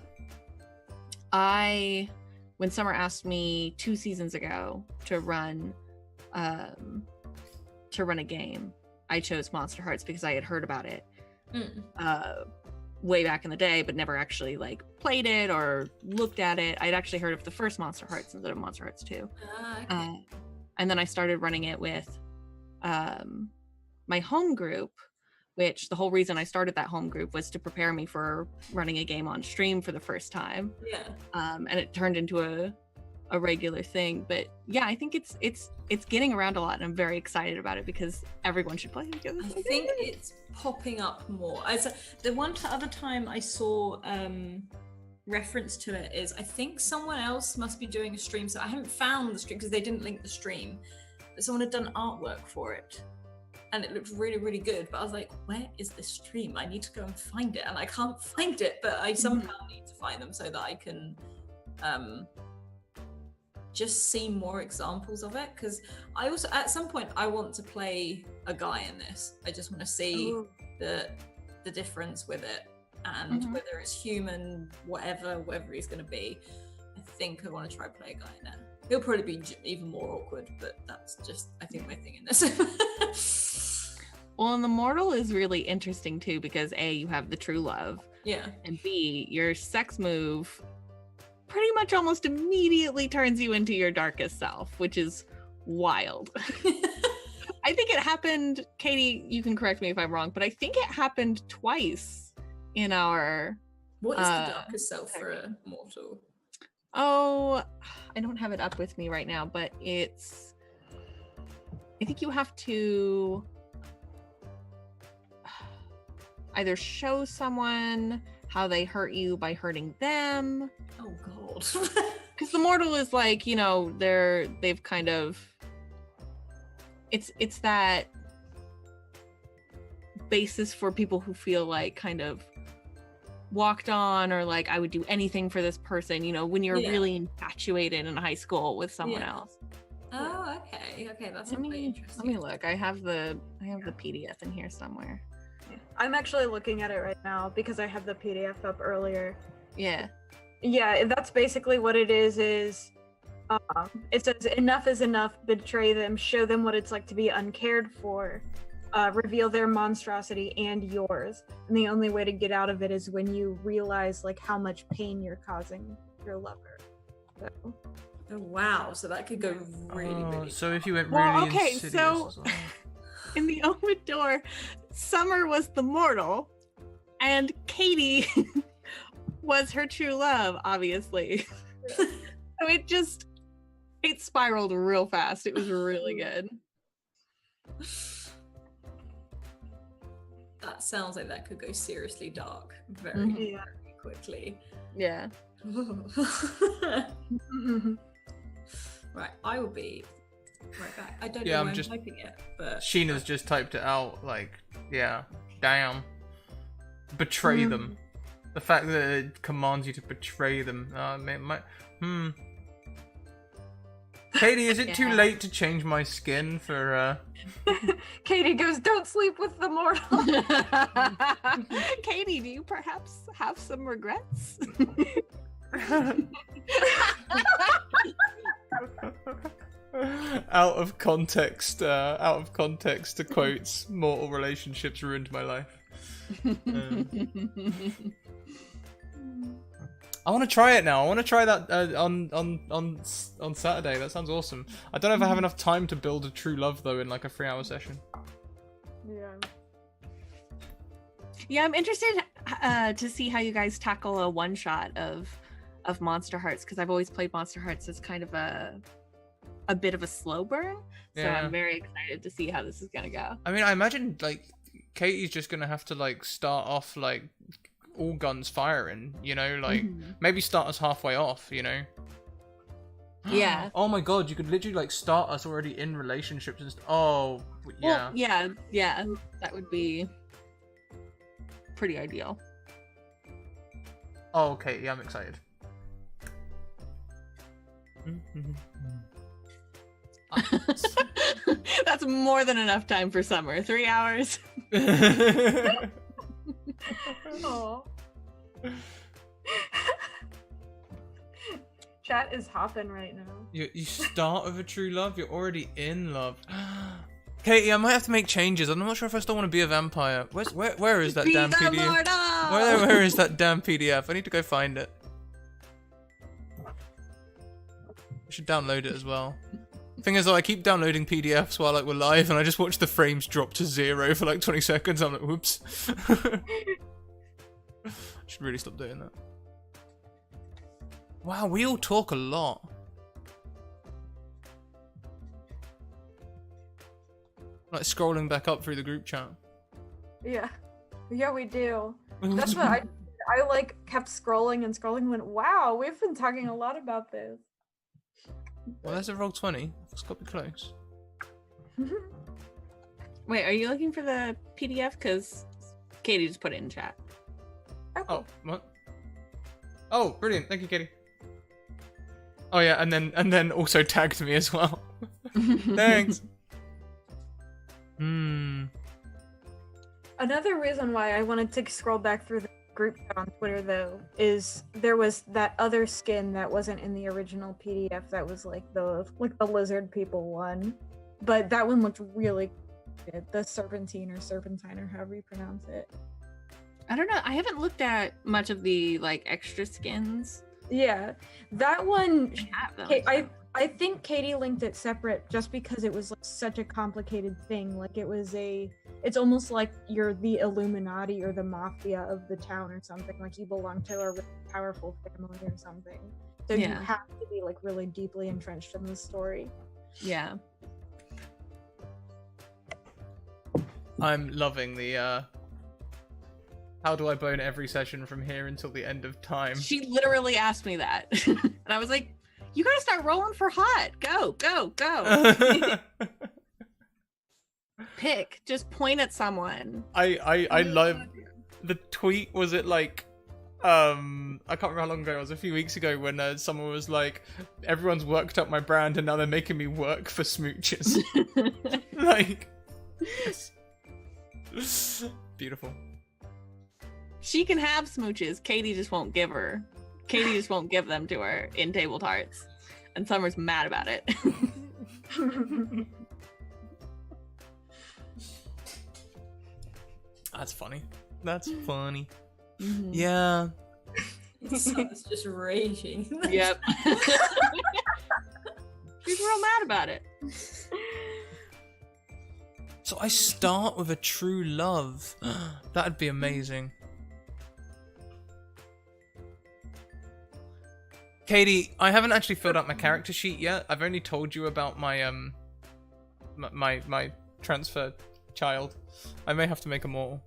When Summer asked me 2 seasons ago to run a game, I chose Monster Hearts because I had heard about it way back in the day, but never actually like played it or looked at it. I'd actually heard of the first Monster Hearts instead of Monster Hearts 2. Okay. And then I started running it with my home group, which the whole reason I started that home group was to prepare me for running a game on stream for the first time. Yeah. And it turned into a regular thing. But yeah, I think it's getting around a lot, and I'm very excited about it because everyone should play it. I think it's popping up more. The other time I saw reference to it is, I think someone else must be doing a stream, so I haven't found the stream because they didn't link the stream, but someone had done artwork for it and it looked really, really good, but I was like, where is this stream? I need to go and find it, and I can't find it, but I somehow need to find them so that I can just see more examples of it, because I also, at some point, I want to play a guy in this. I just want to see the difference with it, and whether it's human, whatever he's going to be. I think I want to try play a guy in it. It'll probably be even more awkward, but that's just, I think, my thing in this. Well, and the mortal is really interesting too because A, you have the true love, Yeah. and B, your sex move pretty much almost immediately turns you into your darkest self, which is wild. I think it happened, Katie, you can correct me if I'm wrong, but I think it happened twice in our... What is the darkest self for a mortal? Oh, I don't have it up with me right now, but it's... I think you have to either show someone how they hurt you by hurting them. Oh god. Because the mortal is like, you know, they've kind of... It's that basis for people who feel like kind of walked on, or like I would do anything for this person, you know, when you're really infatuated in high school with someone else. Oh, okay. That's quite interesting. Let me look. I have the PDF in here somewhere. I'm actually looking at it right now because I have the PDF up earlier. Yeah. Yeah, that's basically what it is it says enough is enough, betray them, show them what it's like to be uncared for, reveal their monstrosity and yours. And the only way to get out of it is when you realize like how much pain you're causing your lover. So. Oh wow, so that could go really so if you went really okay, insidious so as well. in the open door, Summer was the mortal, and Katie was her true love, obviously. So it spiraled real fast. It was really good. That sounds like that could go seriously dark very quickly. Yeah. Right, I will be right back. I don't Yeah, know I'm why I'm just- typing it, but Sheena's just typed it out, like, yeah, damn. Betray them. The fact that it commands you to betray them. Katie, is it too late to change my skin for, Katie goes, don't sleep with the mortal. Katie, do you perhaps have some regrets? out of context to quotes, mortal relationships ruined my life. I want to try it now. I want to try that on Saturday. That sounds awesome. I don't know if I have enough time to build a true love though in like a 3-hour session. Yeah. Yeah, I'm interested to see how you guys tackle a one-shot of Monster Hearts, because I've always played Monster Hearts as kind of a bit of a slow burn. So Yeah. I'm very excited to see how this is gonna go. I mean, I imagine like Katie's just gonna have to like start off like all guns firing, you know, like maybe start us halfway off, you know. Yeah. Oh my god, you could literally like start us already in relationships and oh yeah. Well, yeah, that would be pretty ideal. Oh, okay, yeah, I'm excited. That's more than enough time for Summer. 3 hours. Aw. Chat is hopping right now. You start with a true love, you're already in love. Katie, I might have to make changes. I'm not sure if I still want to be a vampire. Where is that Be damn the PDF? mortal! Where is that damn PDF? I need to go find it. I should download it as well. Thing is, though, I keep downloading PDFs while like we're live, and I just watch the frames drop to 0 for like 20 seconds. I'm like, whoops. I should really stop doing that. Wow, we all talk a lot. Like scrolling back up through the group chat. Yeah. Yeah, we do. That's what I like kept scrolling and scrolling and went, wow, we've been talking a lot about this. Well, there's a roll 20. It's got to be close. Wait, are you looking for the PDF? Because Katie just put it in chat. Oh, what? Oh, brilliant. Thank you, Katie. Oh yeah, and then also tagged me as well. Thanks. Another reason why I wanted to scroll back through the group chat on Twitter though is there was that other skin that wasn't in the original PDF that was like the lizard people one, but that one looked really good. The serpentine or however you pronounce it. I don't know. I haven't looked at much of the like extra skins. Yeah, that one. I think Katie linked it separate just because it was like such a complicated thing. Like it's almost like you're the Illuminati or the mafia of the town or something. Like you belong to a really powerful family or something. So you have to be like really deeply entrenched in the story. Yeah. I'm loving the how do I bone every session from here until the end of time? She literally asked me that. And I was like, you gotta start rolling for hot. Go. Pick. Just point at someone. I love the tweet. Was it like I can't remember how long ago it was, a few weeks ago, when someone was like, everyone's worked up my brand and now they're making me work for smooches. Like beautiful. She can have smooches. Katie just won't give her. Katie just won't give them to her in Table Tarts. And Summer's mad about it. That's funny. That's funny. Mm-hmm. Yeah. Summer's just raging. Yep. She's real mad about it. So I start with a true love. That'd be amazing. Katie, I haven't actually filled out my character sheet yet. I've only told you about my my transfer child. I may have to make a more.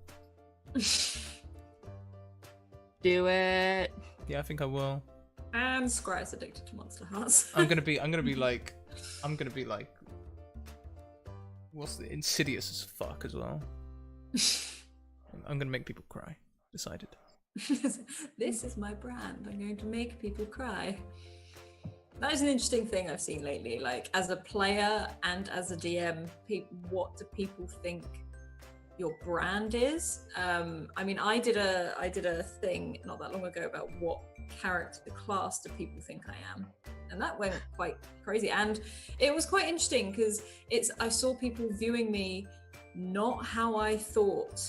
Do it. Yeah, I think I will. And Scry's addicted to Monster Hearts. I'm gonna be like what's the insidious as fuck as well. I'm gonna make people cry. Decided. This is my brand. I'm going to make people cry. That is an interesting thing I've seen lately. Like, as a player and as a DM, what do people think your brand is? I mean, I did a thing not that long ago about what character class do people think I am, and that went quite crazy. And it was quite interesting because I saw people viewing me not how I thought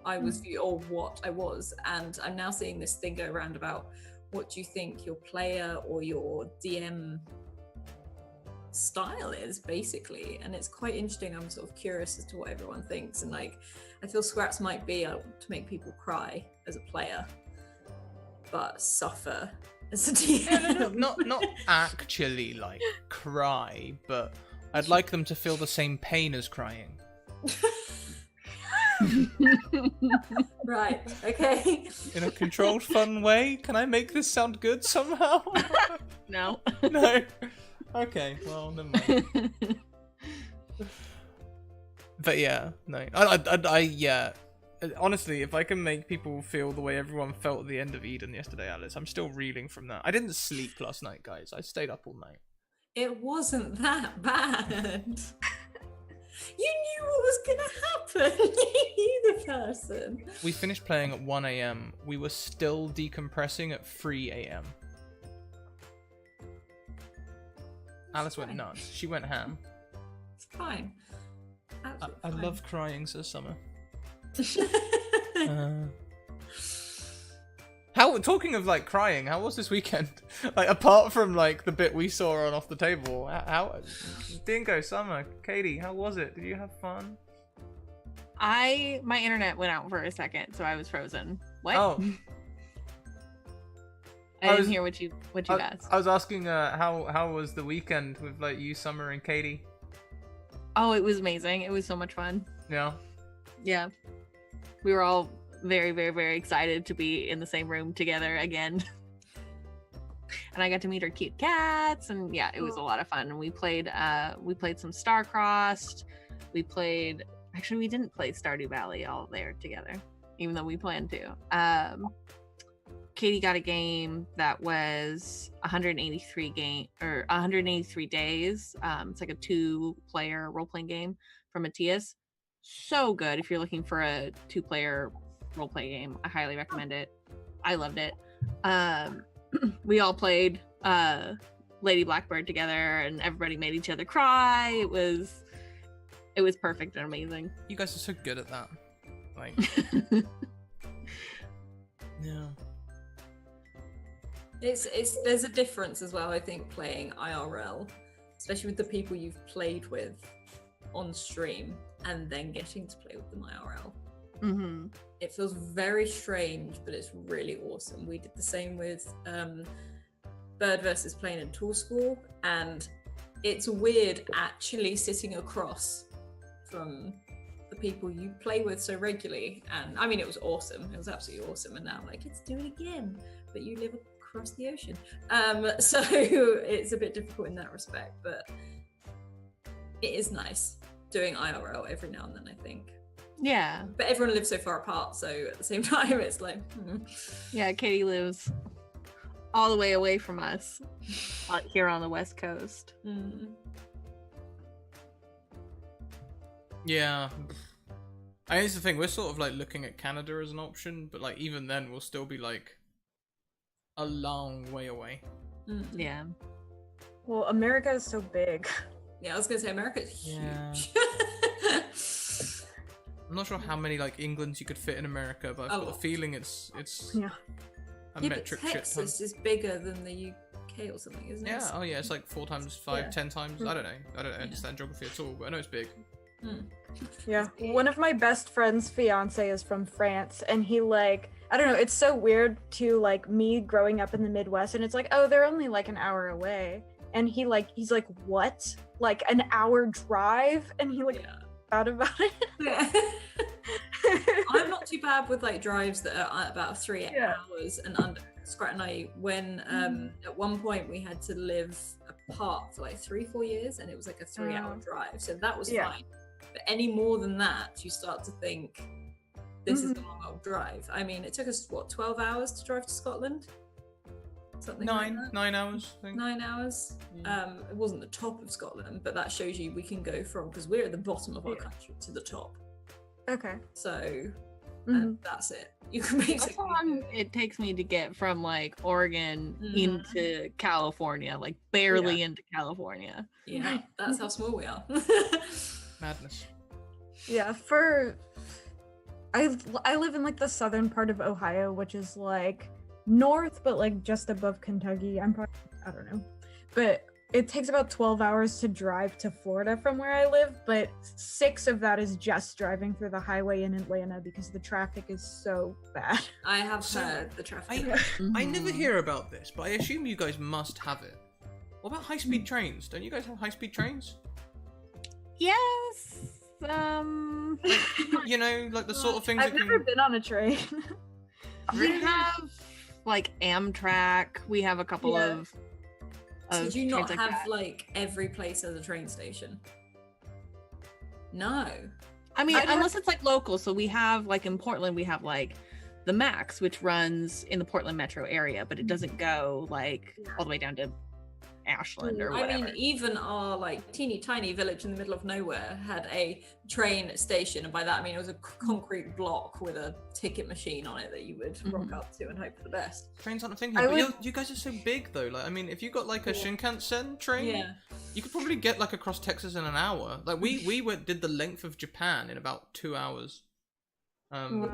I was or what I was, and I'm now seeing this thing go around about what do you think your player or your DM style is, basically. And it's quite interesting. I'm sort of curious as to what everyone thinks, and like I feel Scraps might be to make people cry as a player but suffer as a DM. Not actually like cry, but I'd like them to feel the same pain as crying. Right, okay. In a controlled, fun way? Can I make this sound good somehow? No. No? Okay, well, never mind. But yeah, no. Yeah. Honestly, if I can make people feel the way everyone felt at the end of Eden yesterday, Alice, I'm still reeling from that. I didn't sleep last night, guys. I stayed up all night. It wasn't that bad. You knew what was gonna happen. You knew the person. We finished playing at 1 a.m. We were still decompressing at 3 a.m. Alice went nuts. She went ham. It's fine. I love crying, says Summer. How, talking of like crying, how was this weekend? Like, apart from like the bit we saw on Off the Table, how Dingo, Summer, Katie, how was it? Did you have fun? My internet went out for a second, so I was frozen. What? Oh. I didn't hear what you asked. I was asking how was the weekend with like you, Summer, and Katie? Oh, it was amazing. It was so much fun. Yeah. Yeah. We were all very, very, very excited to be in the same room together again. And I got to meet our cute cats, and yeah, it was a lot of fun. And we played some Starcrossed. We didn't play Stardew Valley all there together, even though we planned to. Katie got a game that was 183 days. It's like a 2-player role-playing game from Matthias. So good if you're looking for a 2-player role-play game. I highly recommend it. I loved it. We all played Lady Blackbird together, and everybody made each other cry. It was perfect and amazing. You guys are so good at that. Like, yeah. There's a difference as well, I think, playing IRL, especially with the people you've played with on stream, and then getting to play with them IRL. Mm-hmm. It feels very strange, but it's really awesome. We did the same with Bird versus Plane and Tool School, and it's weird actually sitting across from the people you play with so regularly. And I mean, it was awesome. It was absolutely awesome. And now I'm like, let's do it again, but you live across the ocean. So it's a bit difficult in that respect, but it is nice doing IRL every now and then, I think. Yeah. But everyone lives so far apart, so at the same time, it's like, Yeah, Katie lives all the way away from us here on the West Coast. Yeah. I mean, it's the thing, we're sort of like looking at Canada as an option, but like even then we'll still be like a long way away. Yeah. Well, America is so big. Yeah, I was gonna say America's huge. Yeah. I'm not sure how many like Englands you could fit in America, but I've got a feeling it's Yeah. a Yeah, but metric shit ton. Texas is bigger than the UK or something, isn't it? Yeah, oh yeah, it's like 4 times 5, Yeah. 10 times. I don't know. I don't understand geography at all, but I know it's big. Yeah. One of my best friend's fiance is from France, and he like, I don't know, it's so weird to like me growing up in the Midwest, and it's like, oh, they're only like an hour away. And he's like, what? Like an hour drive? And he like thought about it. Yeah. I'm not too bad with like drives that are about 3 hours and under. Scrat and I, when at one point we had to live apart for like 3-4 years, and it was like a 3-hour drive, so that was fine. But any more than that, you start to think this is a long old drive. I mean, it took us what, 12 hours to drive to Scotland? Something like that. 9 hours, I think. 9 hours. Yeah. It wasn't the top of Scotland, but that shows you we can go from, because we're at the bottom of our country, to the top. Okay. So and that's it. You can basically. That's how long it takes me to get from like Oregon into California, like barely into California. Yeah, that's how small we are. Madness. Yeah, I live in like the southern part of Ohio, which is like north, but like just above Kentucky. I don't know, but it takes about 12 hours to drive to Florida from where I live, but 6 of that is just driving through the highway in Atlanta because the traffic is so bad. I have heard the traffic. I never hear about this, but I assume you guys must have it. What about high-speed trains? Don't you guys have high-speed trains? Yes. You know, like the sort of things I've that never been on a train. We have like Amtrak. We have a couple of. So do you not trains have that. like every place as a train station? No. I mean, unless it's like local. So we have like in Portland, we have like the Max, which runs in the Portland metro area, but it doesn't go like all the way down to Ashland or whatever. I mean, even our like teeny tiny village in the middle of nowhere had a train station, and by that I mean it was a concrete block with a ticket machine on it that you would rock up to and hope for the best. Trains aren't a thing here, but you guys are so big though. Like, I mean, if you got like a Shinkansen train, you could probably get like across Texas in an hour. Like we did the length of Japan in about 2 hours. I mean,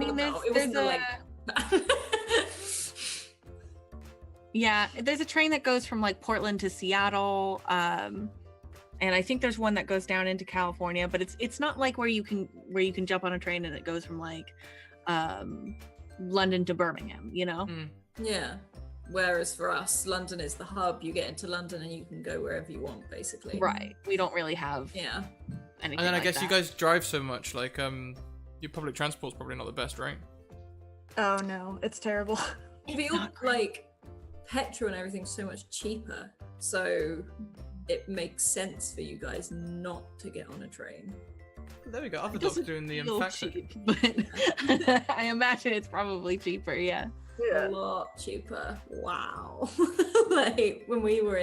there's a train that goes from like Portland to Seattle, and I think there's one that goes down into California, but it's not like where you can jump on a train and it goes from like London to Birmingham, you know? Yeah. Whereas for us, London is the hub. You get into London and you can go wherever you want, basically. Right. We don't really have anything. And then I guess you guys drive so much, like your public transport's probably not the best, right? Oh no, it's terrible. Like petrol and everything's so much cheaper, so it makes sense for you guys not to get on a train. There we go. Other dogs doing the fact check. But I imagine it's probably cheaper. Yeah. A lot cheaper. Wow. Like when we were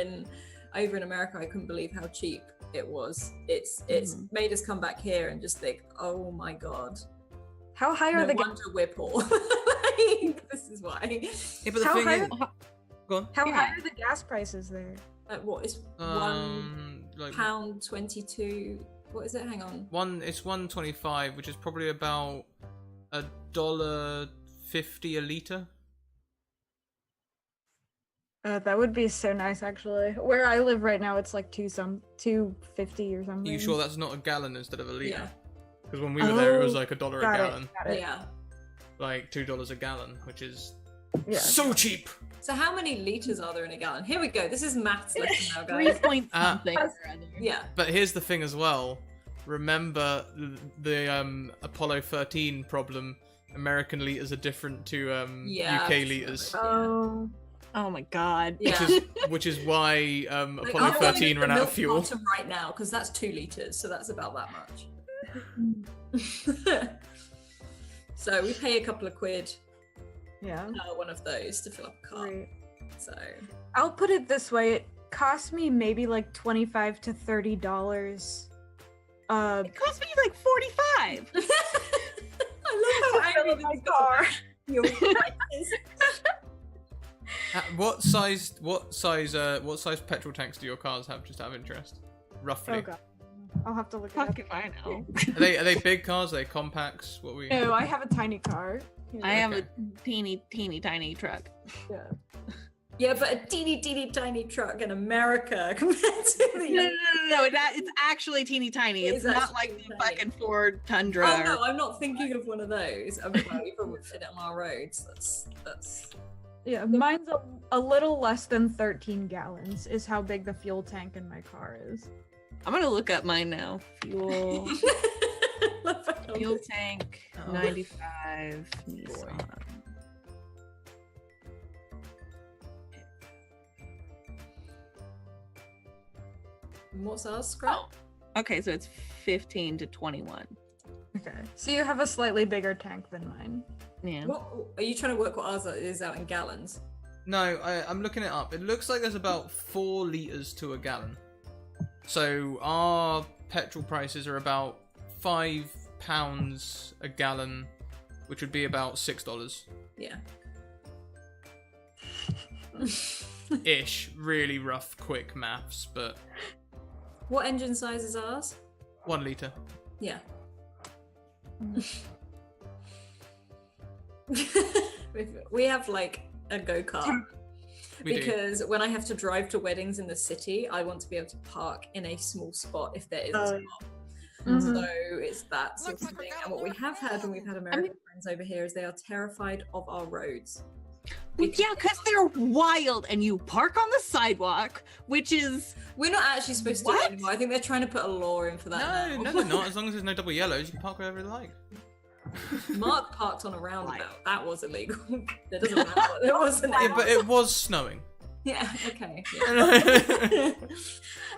over in America, I couldn't believe how cheap it was. It's made us come back here and just think, oh my god, How high are No the wonder we're poor. Like, this is why. Yeah, but the How thing high is, go on. how Yeah. high are the gas prices there? What is Like £1.22? What is it? Hang on. it's $1.25, which is probably about $1.50 a liter. That would be so nice, actually. Where I live right now, it's like $2.50 or something. Are you sure that's not a gallon instead of a liter? Yeah. Because when we were there, it was Oh, like $1 a Got gallon, it. Got it. Yeah. like $2 a gallon, which is Yeah. so cheap. So how many liters are there in a gallon? Here we go. This is maths lesson now, 3 guys. point Ah. something or other. Yeah. But here's the thing as well. Remember the Apollo 13 problem. American liters are different to Yeah. UK liters, Oh. Oh my god. Yeah. which is why Like, Apollo I'm going 13 to ran the out of milk fuel. carton right now because that's 2 liters, so that's about that much. So we pay a couple of quid Yeah. one of those to fill up a car. Great. So I'll put it this way: it cost me maybe like $25 to $30. It cost me like 45. I love how fill angry up my this car. your prices. What size petrol tanks do your cars have? Just out of interest, roughly. Oh god. I'll have to look it up. Fuck if I know. Are they big cars? Are they compacts? What we? No, I have a tiny car. I have a Okay. teeny tiny truck. Yeah. Yeah, but a teeny tiny truck in America compared to the No. It's actually teeny tiny. It It's is not actually like teeny the tiny. fucking Ford Tundra. Oh or- no, I'm not thinking of one of those. I mean, well, we probably would fit it on our roads. That's Yeah, mine's a little less than 13 gallons is how big the fuel tank in my car is. I'm gonna look up mine now. Fuel fuel tank Oh. 95 Nissan. What's ours, Scrap? Oh. Okay, so it's 15 to 21. Okay. So you have a slightly bigger tank than mine. Yeah. What are you trying to work what ours is out in gallons? No, I'm looking it up. It looks like there's about 4 liters to a gallon. So our petrol prices are about £5 a gallon, which would be about $6 Yeah. ish. Really rough, quick maths, but What engine size is ours? 1 liter. Yeah. We have like a go-kart We do. because when I have to drive to weddings in the city, I want to be able to park in a small spot if there is a Oh, spot. Mhm. So it's that sort of thing. And what we have had when we've had American friends over here is they are terrified of our roads. Well, yeah, because they're wild and you park on the sidewalk, which is We're not actually supposed to do What? it anymore. I think they're trying to put a law in for that No, now. no, they're not. As long as there's no double yellows, you can park wherever you like. Mark parked on a roundabout. That was illegal. That doesn't matter. It wasn't. Yeah, but it was snowing. Yeah, okay.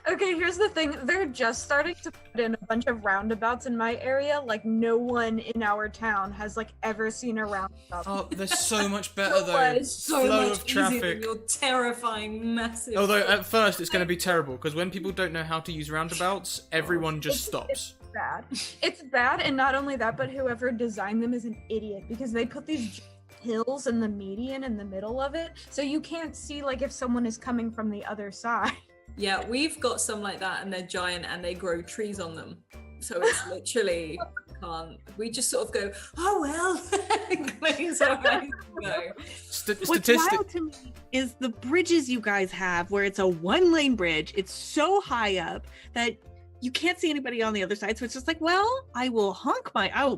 Okay, here's the thing. They're just starting to put in a bunch of roundabouts in my area. Like, no one in our town has, like, ever seen a roundabout. Oh, they're so much better though. It's so Flow much of easier than traffic. your terrifying, massive. Although at first it's going to be terrible because when people don't know how to use roundabouts, everyone just stops. Bad. It's bad, and not only that, but whoever designed them is an idiot because they put these hills in the median in the middle of it, so you can't see, like, if someone is coming from the other side. Yeah, we've got some like that, and they're giant, and they grow trees on them. So it's literally can't. We just sort of go, oh well, and close our eyes and go. what's Statistic. wild to me is the bridges you guys have where it's a 1-lane bridge. It's so high up that you can't see anybody on the other side. So it's just like, well, I will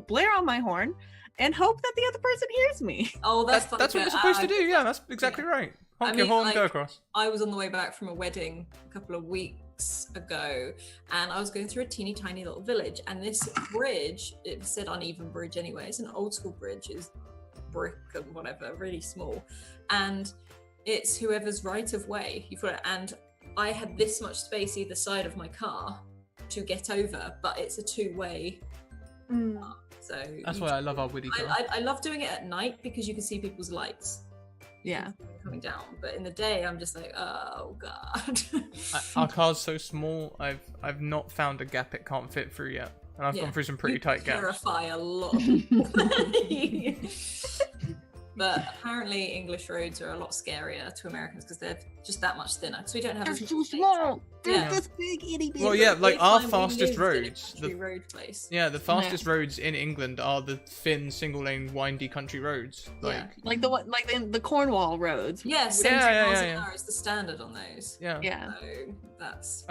blare on my horn and hope that the other person hears me. Oh, That's funny, what you're but supposed to do. Yeah, that's exactly right. Honk your mean, horn, like- go across. I was on the way back from a wedding a couple of weeks ago, and I was going through a teeny tiny little village, and this bridge, it said uneven bridge anyway, it's an old school bridge, it's brick and whatever, really small, and it's whoever's right of way, you've got it, and I had this much space either side of my car to get over, but it's a two-way, so That's you why I love our witty car. I love doing it at night because you can see people's lights Yeah. coming down, but in the day I'm just like, oh god. Our car's so small. I've not found a gap it can't fit through yet. and I've gone through some pretty tight gaps. Terrify a lot of people. But apparently English roads are a lot scarier to Americans because they're just that much thinner. Because we don't have They're as too small. They're Yeah. this big itty bitty. Well, yeah, like We our find we fastest lived in a roads. country road place. Yeah, the fastest roads in England are the thin, single-lane, windy country roads. Like, Yeah. Like the one, like the Cornwall roads. Yeah, 70 yeah, miles yeah, an yeah. hour is the standard on those. yeah. Yeah. So that's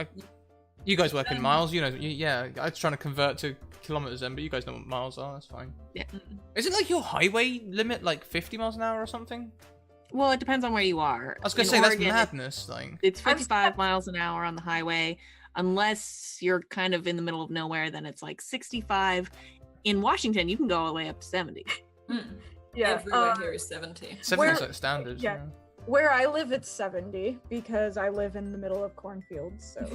You guys work in miles, you know. Yeah, I was trying to convert to kilometers then, but you guys know what miles are. That's fine. Yeah. Isn't like your highway limit like 50 miles an hour or something? Well, it depends on where you are. I was gonna In say Oregon, that's madness. Like, It's 55 miles an hour on the highway. Unless you're kind of in the middle of nowhere, then it's like 65. In Washington, you can go all the way up to 70. Yeah. everywhere here is 70. 70's like standards. yeah. Where I live, it's 70 because I live in the middle of cornfields. So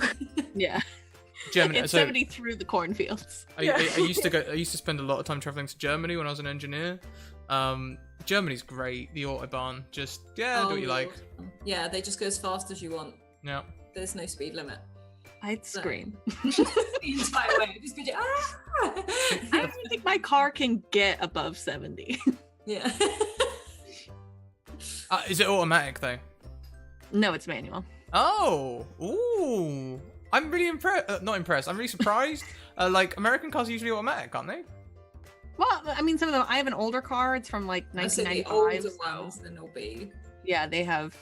Yeah. Germany. It's So 70 through the cornfields. I used to spend a lot of time traveling to Germany when I was an engineer. Germany's great. The autobahn, just do what you like. Yeah, they just go as fast as you want. Yeah. There's no speed limit. I'd scream. The entire way. Just be I don't think my car can get above 70. Yeah. Is it automatic though? No, it's manual. Oh, ooh! I'm really impressed. Not impressed. I'm really surprised. Like American cars are usually automatic, aren't they? Well, I mean, some of them. I have an older car. It's from like I said the 1995. older ones, then they'll be. Yeah, they have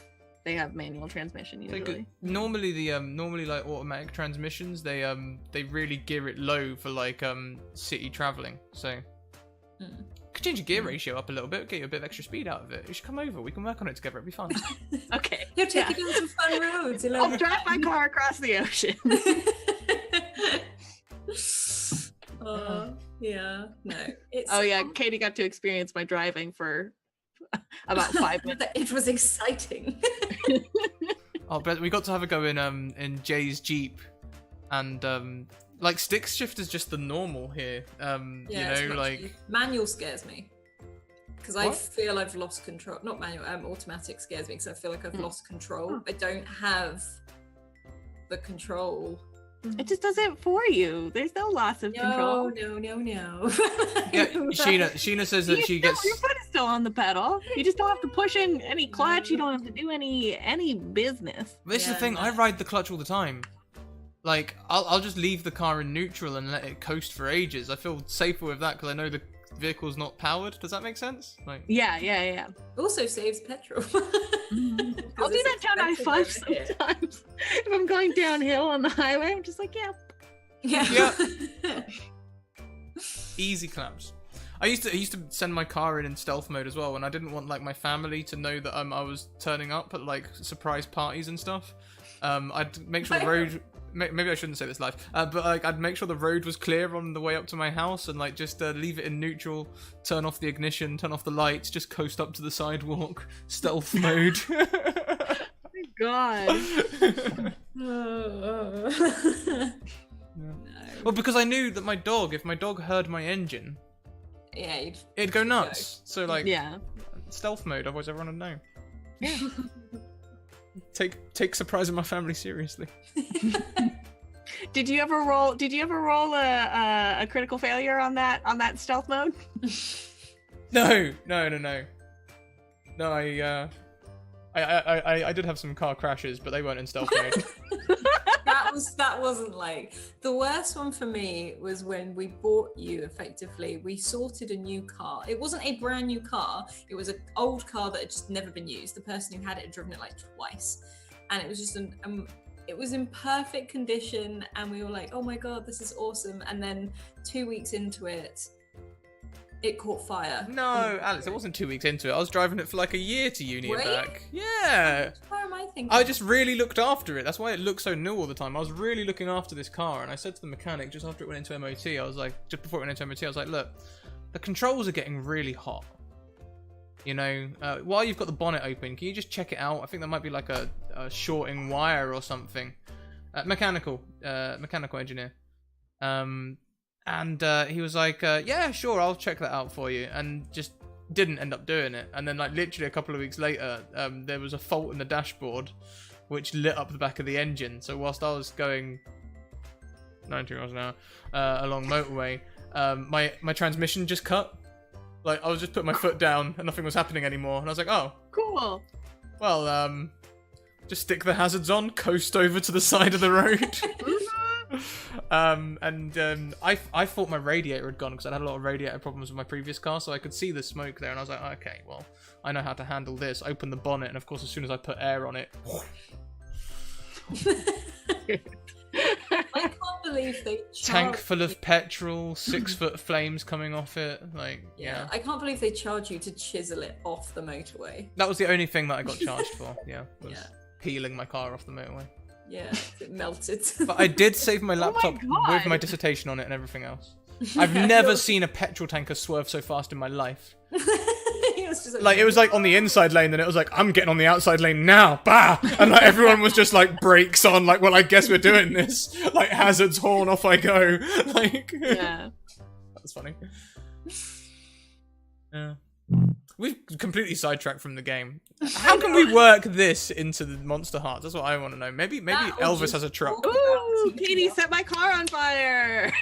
manual transmission So usually. normally normally like automatic transmissions, they really gear it low for like city traveling. So could change your gear ratio up a little bit, get you a bit of extra speed out of it. You should come over. We can work on it together. It'd be fun. Okay. He'll take you down some fun roads. I'll drive my car across the ocean. Yeah, no. It's, Oh yeah, Katie got to experience my driving for about 5 minutes. It was exciting. Oh, but we got to have a go in Jay's Jeep, and like stick shift is just the normal here. Yeah, it's you know, much like easier. Manual scares me because I What? feel I've lost control. Not manual, automatic scares me because I feel like I've lost control. I don't have the control. It just does it for you. There's no loss of control. No. yeah, Sheena says that she gets. Your foot is still on the pedal. You just don't have to push in any clutch. You don't have to do any business. This is the Yeah, thing. no. I ride the clutch all the time. Like I'll just leave the car in neutral and let it coast for ages. I feel safer with that because I know the vehicle's not powered. Does that make sense? Like, Yeah. Also saves petrol. I'll do that down I-5 sometimes. If I'm going downhill on the highway, I'm just like, Yeah. easy claps. I used to send my car in stealth mode as well, and I didn't want like my family to know that I was turning up at like surprise parties and stuff. I'd make sure the road. Maybe I shouldn't say this live, but like I'd make sure the road was clear on the way up to my house, and like just leave it in neutral, turn off the ignition, turn off the lights, just coast up to the sidewalk, stealth mode. God. No. Well, because I knew that if my dog heard my engine, Yeah, it'd go nuts. So like, Yeah. stealth mode. Otherwise, everyone would know. Yeah. Take surprising my family seriously. Did you ever roll a critical failure on that stealth mode? No. I did have some car crashes, but they weren't in stealth mode. that wasn't like the worst one for me was when we bought you effectively. We sorted a new car. It wasn't a brand new car. It was an old car that had just never been used. The person who had it had driven it like twice, and it was just it was in perfect condition. And we were like, oh my god, this is awesome. And then 2 weeks into it, it caught fire. No, Alex, it wasn't 2 weeks into it. I was driving it for like a year to uni Were and you? back. Yeah. Where am I thinking? I just really looked after it. That's why it looked so new all the time. I was really looking after this car, and I said to the mechanic just after it went into MOT, I was like, just before it went into MOT, I was like, look, the controls are getting really hot. You know, while you've got the bonnet open, can you just check it out? I think there might be like a shorting wire or something. Mechanical engineer. And he was like, yeah, sure, I'll check that out for you. And just didn't end up doing it. And then like literally a couple of weeks later, there was a fault in the dashboard, which lit up the back of the engine. So whilst I was going 90 miles an hour along motorway, my transmission just cut. Like, I was just putting my foot down and nothing was happening anymore. And I was like, oh, Cool. well, just stick the hazards on, coast over to the side of the road. I thought my radiator had gone because I had a lot of radiator problems with my previous car, so I could see the smoke there, and I was like, okay, well, I know how to handle this. Open the bonnet, and of course, as soon as I put air on it, I can't believe they tank charge full of petrol, 6-foot flames coming off it. Like, yeah. I can't believe they charge you to chisel it off the motorway. That was the only thing that I got charged for. Yeah, was Yeah. peeling my car off the motorway. Yeah, it melted. But I did save my laptop God. with my dissertation on it and everything else. I've never seen a petrol tanker swerve so fast in my life. It was just Like, it was like on the inside lane, then it was like, I'm getting on the outside lane now, bah! And like everyone was just like brakes on, like, well, I guess we're doing this. Like, hazards, horn, off I go. Like, Yeah. that was funny. Yeah. We've completely sidetracked from the game. How can we work this into the Monster Hearts? That's what I want to know. Maybe That or Elvis just has a truck. talk about Ooh, teaching Katie us. set my car on fire.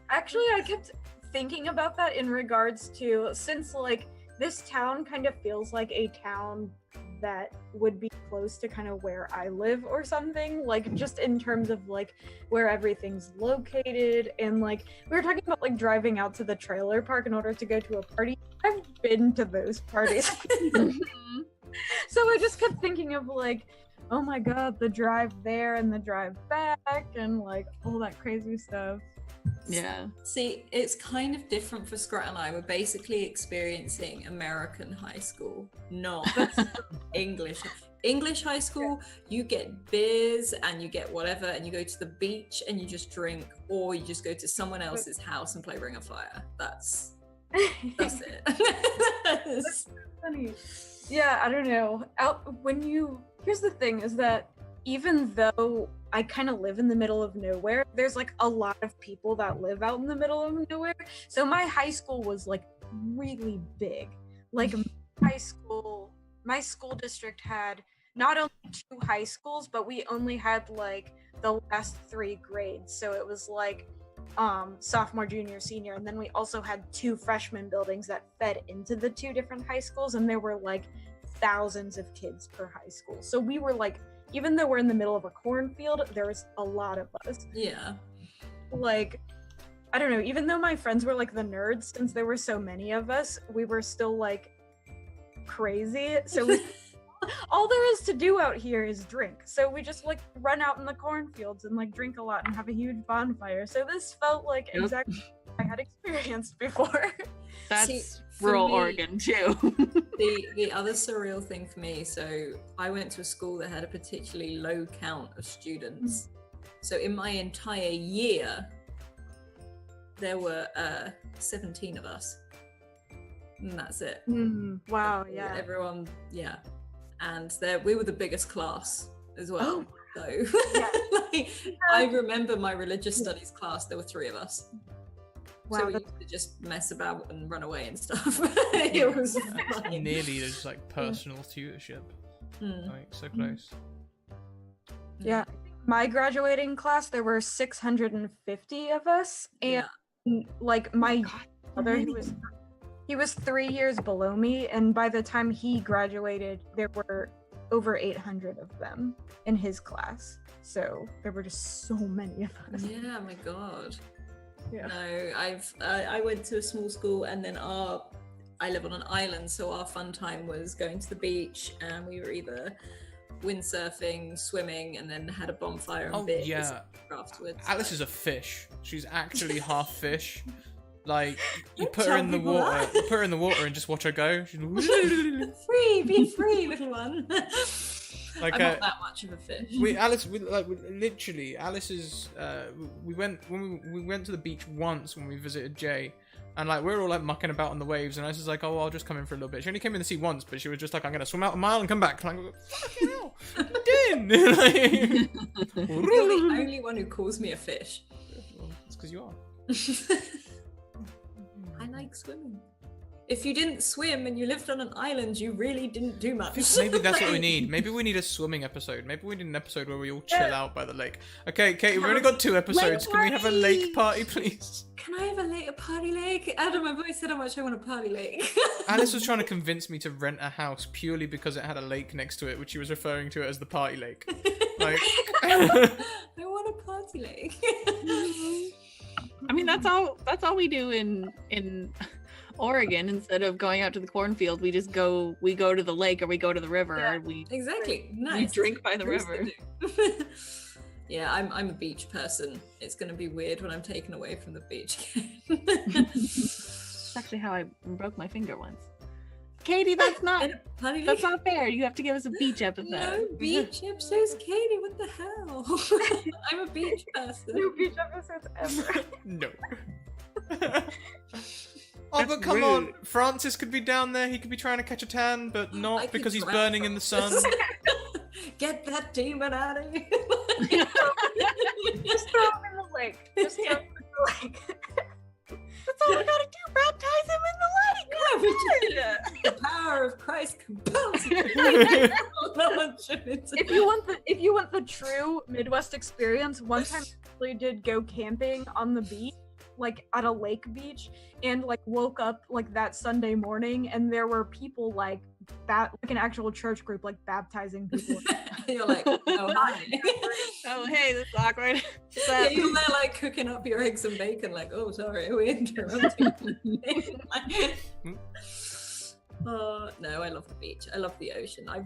Actually, I kept thinking about that in regards to, since like this town kind of feels like a town that would be close to kind of where I live or something, like just in terms of like where everything's located, and like we were talking about like driving out to the trailer park in order to go to a party. I've been to those parties. So I just kept thinking of like, oh my god, the drive there and the drive back and like all that crazy stuff. Yeah. See, it's kind of different for Scrat and I. We're basically experiencing American high school, not English. English high school, you get beers and you get whatever, and you go to the beach and you just drink, or you just go to someone else's house and play Ring of Fire. That's it. Funny. Yeah, I don't know. Here's the thing is that even though I kind of live in the middle of nowhere, there's like a lot of people that live out in the middle of nowhere. So my high school was like really big. Like my school district had not only 2 high schools, but we only had like the last 3 grades. So it was like sophomore, junior, senior, and then we also had 2 freshman buildings that fed into the 2 different high schools, and there were like thousands of kids per high school. So we were like, even though we're in the middle of a cornfield, there was a lot of us. Yeah. Like, I don't know, even though my friends were like the nerds, since there were so many of us, we were still like crazy. So we, all there is to do out here is drink. So we just like run out in the cornfields and like drink a lot and have a huge bonfire. So this felt like Yep. exactly what I had experienced before. That's See, for rural me- Oregon too. The other surreal thing for me, so I went to a school that had a particularly low count of students. So in my entire year, there were 17 of us. And that's it. Wow, yeah. Everyone, yeah. And we were the biggest class as well. So Yeah. like, I remember my religious studies class, there were 3 of us. Wow, So we that's- used to just mess about and run away and stuff. It was fine. Nearly just like personal tutorship. Mm. Like, so close. Yeah. My graduating class, there were 650 of us, and like my brother, he was 3 years below me, and by the time he graduated, there were over 800 of them in his class. So there were just so many of us. Yeah, my god. Yeah. No, I went to a small school, and then I live on an island, so our fun time was going to the beach, and we were either windsurfing, swimming, and then had a bonfire and Oh, beers yeah. afterwards. Alice is a fish. She's actually half fish. Like, you Don't put her tell in the people water, that. you put her in the water and just watch her go. She's free, be free, little one. like I'm not that much of a fish. Alice literally Alice's we went to the beach once when we visited Jay, and like we were all like mucking about on the waves, and Alice was like, oh, I'll just come in for a little bit. She only came in to see once, but she was just like, I'm gonna swim out a mile and come back. And I'm like, fucking hell, what are you doing? Like, You're the only one who calls me a fish. well, it's because you are. I like swimming. if you didn't swim and you lived on an island, you really didn't do much. Maybe that's what we need. Maybe we need a swimming episode. Maybe we need an episode where we all chill out by the lake. Okay, Katie, we've only got 2 episodes. Can we have a lake party, please? Can I have a party lake? Adam, I've always said how much I want a party lake. Alice was trying to convince me to rent a house purely because it had a lake next to it, which she was referring to it as the party lake. Like, I want a party lake. I mean, that's all we do in Oregon. Instead of going out to the cornfield, we go to the lake or we go to the river. Yeah. And we Nice. drink by the Nice to river. do. Yeah, I'm a beach person. It's gonna be weird when I'm taken away from the beach again. That's actually how I broke my finger once. Katie, that's not fair. You have to give us a beach episode. No beach episodes, Katie. What the hell? I'm a beach person. No beach episodes ever. no. Oh, but come on. Francis could be down there. He could be trying to catch a tan, but I not could because he's drown burning in the sun. Francis. Get that demon out of here. Just throw him in the lake. Just throw him in the lake. That's all we gotta do. Baptize him in the lake. Yeah, we just- the power of Christ compels you. If you want the true Midwest experience, one time I actually did go camping on the beach, like at a lake beach, and like woke up like that Sunday morning, and there were people like an actual church group like baptizing people. You're like, oh hi. Oh, hey, this is awkward. Yeah, you're there like cooking up your eggs and bacon, like, oh sorry, we interrupted. Oh no, I love the beach. I love the ocean. I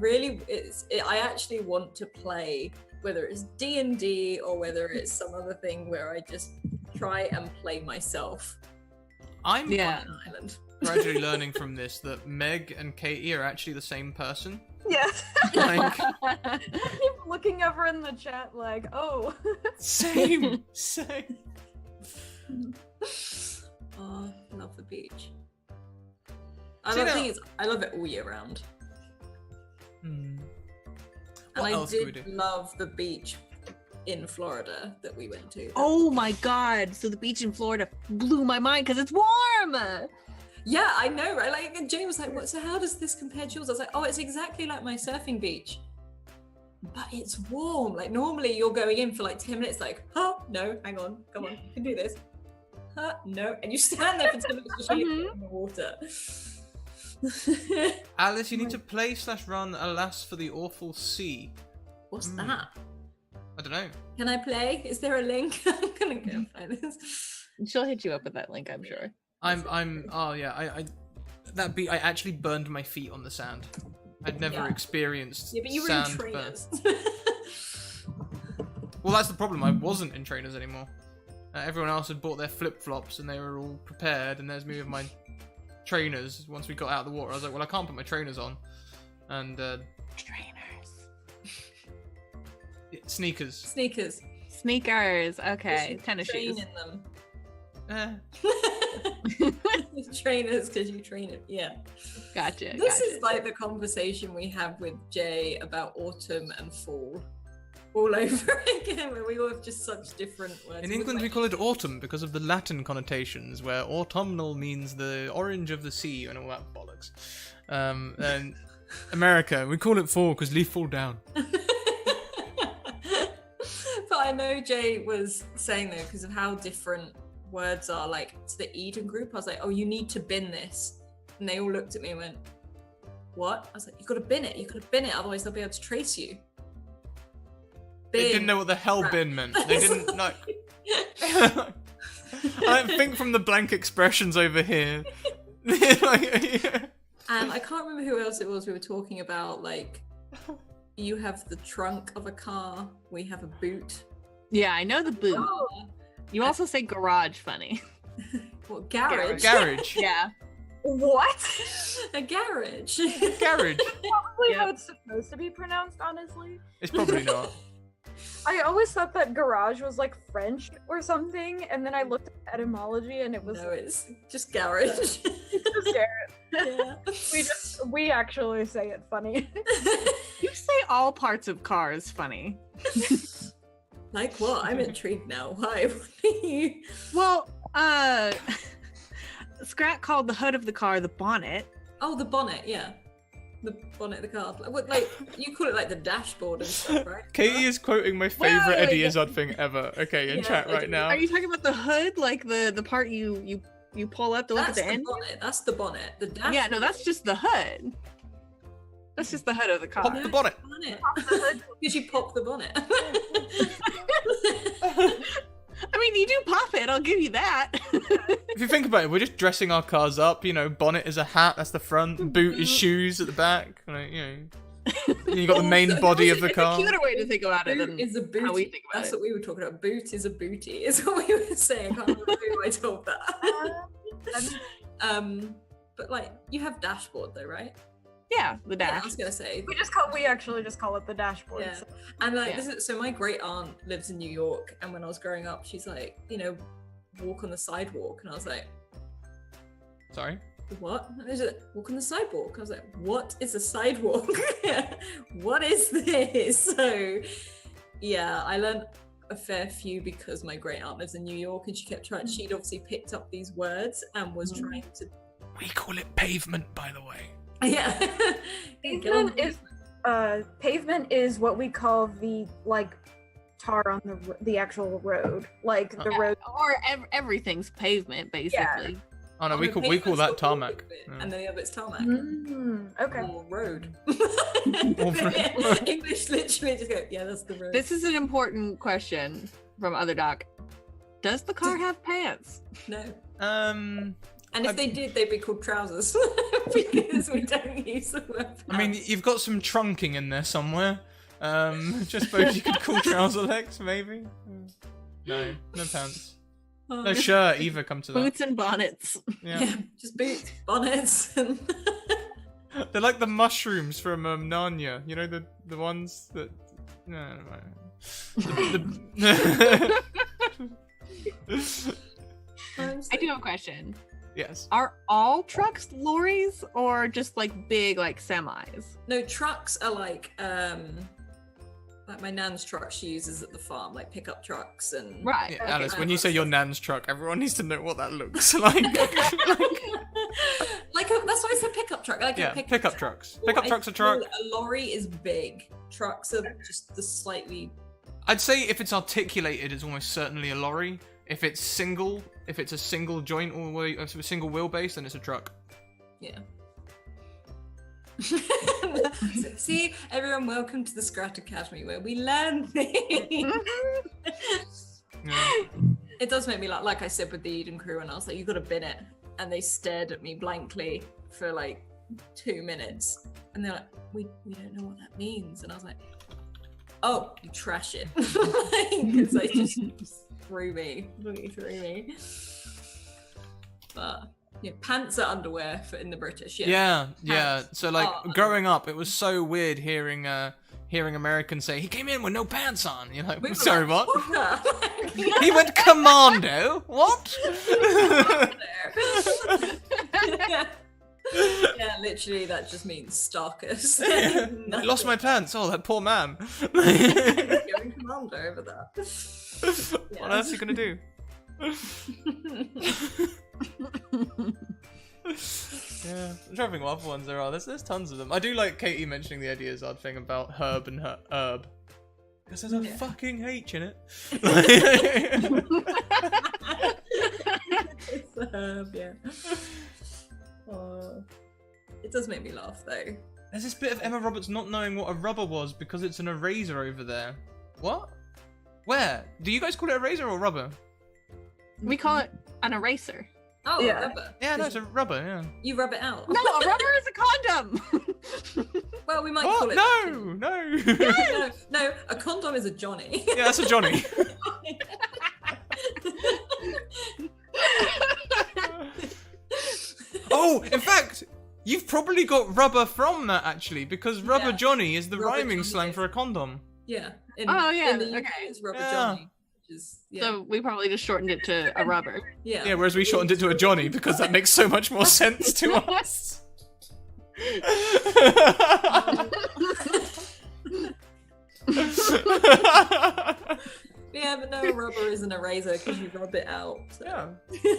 actually want to play, whether it's D&D or whether it's some other thing where I just try and play myself I'm on an island. gradually learning from this that Meg and Katie are actually the same person. Yes. Like, I keep looking over in the chat like, oh. same. Oh, I love the beach. See, now- I love it all year round. Hmm. And What I else could we did do? love the beach in Florida that we went to. Oh my god. So the beach in Florida blew my mind because it's warm. Yeah, I know, right? Like, and Jane was like, "What? So how does this compare to yours?" I was like, "Oh, it's exactly like my surfing beach, but it's warm. Like normally you're going in for like 10 minutes, like, oh no, hang on, come on, you can do this. No, and you stand there for 10 minutes just in the water." Alice, you need to play/run Alas for the Awful Sea. What's that? I don't know. Can I play? Is there a link? I'm gonna go find this. She'll hit you up with that link, I'm sure. Oh yeah, I actually burned my feet on the sand. I'd never Yeah. experienced Yeah, but you were in sand burn. trainers. Well, that's the problem. I wasn't in trainers anymore. Everyone else had bought their flip-flops and they were all prepared, and there's me with my trainers. Once we got out of the water, I was like, well, I can't put my trainers on. And Trainers. sneakers. Sneakers. Okay. Tennis train shoes. in them. Eh. Trainers because you train it. Yeah. Gotcha. This is like the conversation we have with Jay about autumn and fall all over again, where we all have just such different words. In England, we call it autumn because of the Latin connotations, where autumnal means the orange of the sea and all that bollocks. And America, we call it fall because leaf fall down. But I know Jay was saying though, because of how different words are, like to the Eden group, I was like, oh, you need to bin this. And they all looked at me and went, what? I was like, you gotta bin it, otherwise they'll be able to trace you. They didn't know what the hell bin meant. They didn't know. I think from the blank expressions over here. And I can't remember who else it was we were talking about, like, you have the trunk of a car, we have a boot. Yeah, I know the boot. Oh, You also say garage funny. what, garage? Garage. Yeah. What? A garage. Garage. Probably Yep. how it's supposed to be pronounced, honestly. It's probably not. I always thought that garage was like French or something, and then I looked at etymology and it was No, it's just garage. just Garrett. Yeah. We actually say it funny. You say all parts of cars funny. Like what? I'm intrigued now. Why? What are you? Well, Scrat called the hood of the car the bonnet. Oh, the bonnet, yeah. The bonnet of the car. Like you call it like the dashboard and stuff, right? Katie is quoting my favorite wait, Eddie wait. Izzard thing ever. Okay, in Yeah, chat I right do. now. Are you talking about the hood, like the part you pull up to look That's at the the end? bonnet. That's the bonnet. The dashboard. Yeah, no, that's just the hood. That's just the hood of the car. Pop the bonnet. Because you pop the bonnet. I mean, you do pop it. I'll give you that. If you think about it, we're just dressing our cars up. You know, bonnet is a hat. That's the front. Boot is shoes at the back. Like, you know, and you got the main Also, body of the It's car. a cuter way to think about it Boot than is a booty. how we think about That's it. what we were talking about. Boot is a booty. Is what we were saying. I can't remember who I told that. But like you have dashboard though, right? Yeah, the Yeah, I dash. was gonna say. we actually just call it the dashboard. Yeah. so- And like Yeah. this is so my great aunt lives in New York, and when I was growing up, she's like, you know, walk on the sidewalk, and I was like, Sorry. what? And she's like, walk on the sidewalk. I was like, what is a sidewalk? What is this? So yeah, I learned a fair few because my great aunt lives in New York, and she kept trying. She'd obviously picked up these words and was trying to. We call it pavement, by the way. Yeah. Get on Pavement is what we call the like tar on the actual road, like the Yeah, road. or everything's pavement, basically. Oh no, on we the call pavement's that got tarmac. bit, Yeah. and then the other bit's tarmac. Okay. Or road. Or road. English literally just go, yeah, that's the road. This is an important question from Other Doc. Does the car have pants? No. I- And if they did, they'd be called trousers because we don't use the word. I mean, you've got some trunking in there somewhere. Just suppose you could call trouser legs, maybe. No pants. Oh, No shirt either. Come to that. Boots and bonnets. Yeah. yeah, just boots, bonnets, and They're like the mushrooms from Narnia. You know the ones that. No. I do have a question. Yes. Are all trucks lorries or just like big like semis? no trucks are like my nan's truck she uses at the farm, like pickup trucks and Right. Yeah, okay. Alice, when you say your nan's truck, everyone needs to know what that looks like. that's why I said pickup truck. Like Yeah, a pickup trucks. Or Pickup I trucks are feel truck. A lorry is big. Trucks are just the slightly. I'd say if it's articulated, it's almost certainly a lorry. If it's a single joint or a single wheelbase, then it's a truck. Yeah. See, everyone, welcome to the Scrat Academy where we learn things. Yeah. It does make me laugh. Like I said with the Eden crew, and I was like, "You got to bin it," and they stared at me blankly for like 2 minutes, and they're like, "We don't know what that means," and I was like, "Oh, you trash it," because they just threw me. But yeah, pants are underwear for in the British. Yeah. Yeah. Pants. So like Oh, growing up, it was so weird hearing Americans say he came in with no pants on. You're like, We were sorry, like, what? the? He went commando. What? Yeah, literally, that just means stalkers. I lost my pants. Oh, that poor man. Going commando over that. What else are you gonna do? Yeah, I'm trying to think what other ones there are. There's tons of them. I do like Katie mentioning the Eddie Izzard thing about herb and herb. Because there's a Yeah. fucking H in it. It's a herb, yeah. Oh, it does make me laugh though. There's this bit of Emma Roberts not knowing what a rubber was because it's an eraser over there. What? Where? Do you guys call it eraser or rubber? We call it an eraser. Oh, Yeah. rubber. Yeah, no, it's a rubber, yeah. You rub it out. No, a rubber is a condom. Well, we might call What? it. No! No, a condom is a Johnny. Yeah, that's a Johnny. Oh, in fact, you've probably got rubber from that actually, because rubber Yeah. Johnny is the Rubber rhyming Johnny slang is- for a condom. Yeah. Oh, yeah, In the UK, okay. it's rubber Yeah. Johnny. Which is, yeah. So we probably just shortened it to a rubber. yeah. Yeah, whereas we shortened it to a Johnny because that makes so much more sense to us. Yeah, but no, rubber isn't a razor because you rub it out. So. Yeah.